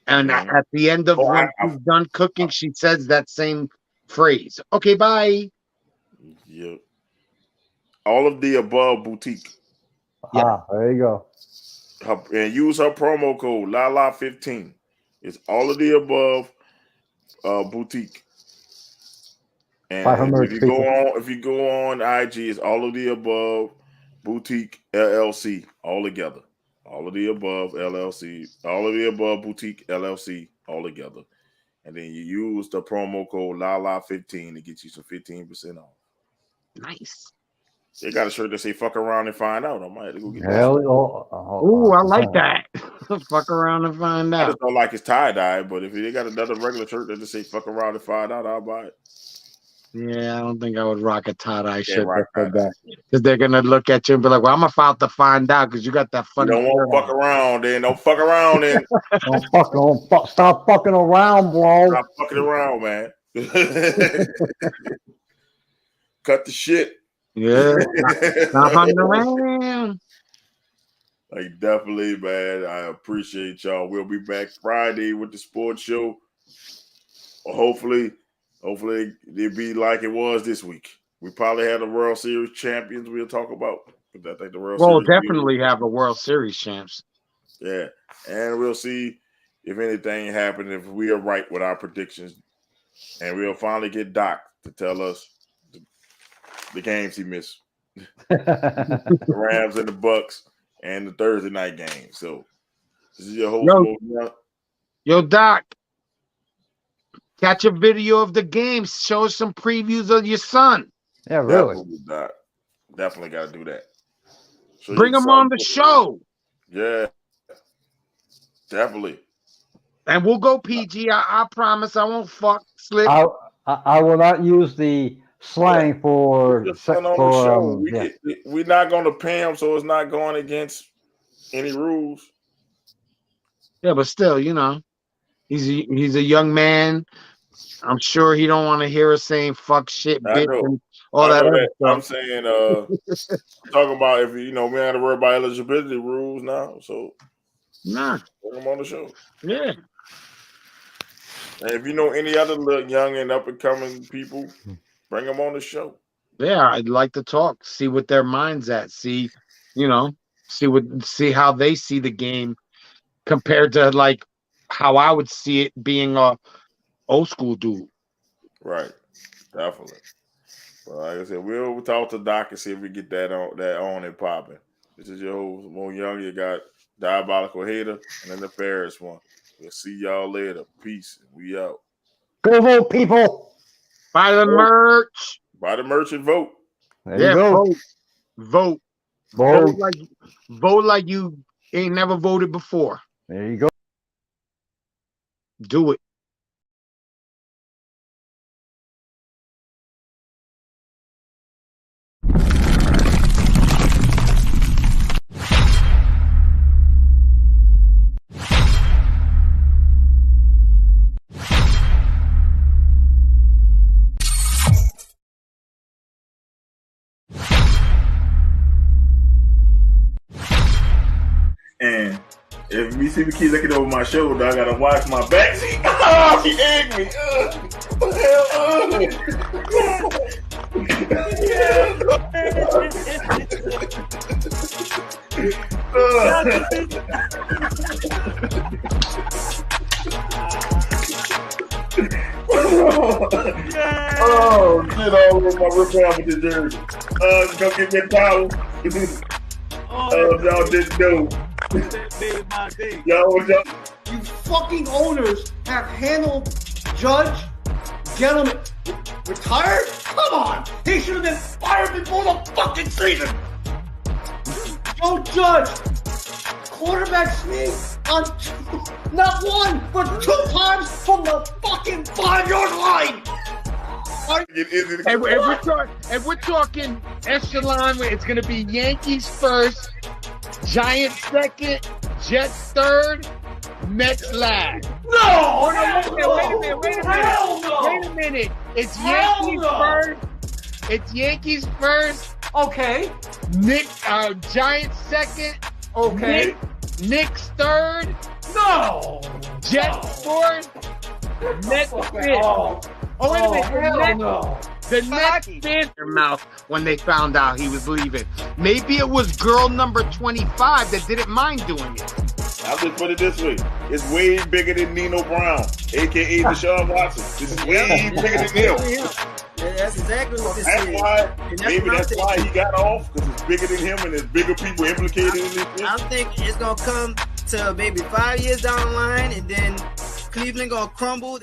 and at the end of when she's done cooking, she says that same phrase. Okay, bye. Yep. All of the above boutique. There you go. And use her promo code LALA15. It's all of the above boutique. And if you go on IG, it's all of the above boutique LLC all together. All of the above LLC, all of the above boutique LLC all together. And then you use the promo code LALA15 to get you some 15% off. Nice. They got a shirt that say "fuck around and find out." I might have to go get that. I like that. Fuck around and find I out. just don't like his tie dye, but if they got another regular shirt that just say "fuck around and find out," I'll buy it. Yeah, I don't think I would rock a tie-dye shirt because they're gonna look at you and be like, "Well, I'm about to find out because you got that funny." You don't want to fuck around, then. Don't fuck around, then. Stop fucking around, bro. Stop fucking around, man. Cut the shit. Yeah. Stop fucking around. Like, definitely, man. I appreciate y'all. We'll be back Friday with the sports show. Hopefully it'll be like it was this week. We probably had the World Series champions we'll talk about. I think the World Series definitely have a World Series champs. Yeah. And we'll see if anything happened, if we are right with our predictions. And we'll finally get Doc to tell us the games he missed. The Rams and the Bucks and the Thursday night game. So this is your host. Yo, Doc. Catch a video of the game. Show us some previews of your son. Yeah, really. Definitely got to do that. Bring him on the show. Yeah, definitely. And we'll go PG. I promise I won't slip. I will not use the slang for we're not going to pay him, so it's not going against any rules. Yeah, but still, he's a young man. I'm sure he don't want to hear us saying fuck shit, bitch, and all that other stuff. I'm saying, talking about if we had to worry about eligibility rules now. So, bring him on the show. Yeah. And if you know any other little young and up and coming people, bring them on the show. Yeah, I'd like to talk, see what their mind's at, see how they see the game compared to like how I would see it being a old school dude. Right, definitely. But like I said, we'll talk to Doc and see if we get that on and popping. This is your host, Mo Young. You got Diabolical Hater and then the Ferris one. We'll see y'all later. Peace. We out. Go vote, people. Buy the merch. Buy the merch and vote. There you go. Vote. Vote like you ain't never voted before. There you go. Do it. And if me see me keep looking over my shoulder, I gotta watch my back. See, oh, she egged me. Oh, shit all over my rip with the jersey. Go get me a towel. Y'all didn't know. You fucking owners have handled Judge, Gentleman, retired? Come on! He should have been fired before the fucking season! Joe Judge, quarterback sneak on not one, but 2 times from the fucking 5-yard line! If we're talking echelon, it's going to be Yankees first, Giants second, Jets third, Mets last. No! Wait a minute. It's Yankees first. Okay. Giants second. Okay. Knicks third. No! Jets fourth. Mets fifth. Oh, wait a minute. The next in their mouth when they found out he was leaving. Maybe it was girl number 25 that didn't mind doing it. I'll just put it this way. It's way bigger than Nino Brown, a.k.a. Deshaun Watson. This is way bigger than him. That's exactly what this That's is. why, And maybe what I'm that's why he got off, because it's bigger than him and there's bigger people implicated in this. I think it's going to come to maybe 5 years down the line, and then Cleveland going to crumble.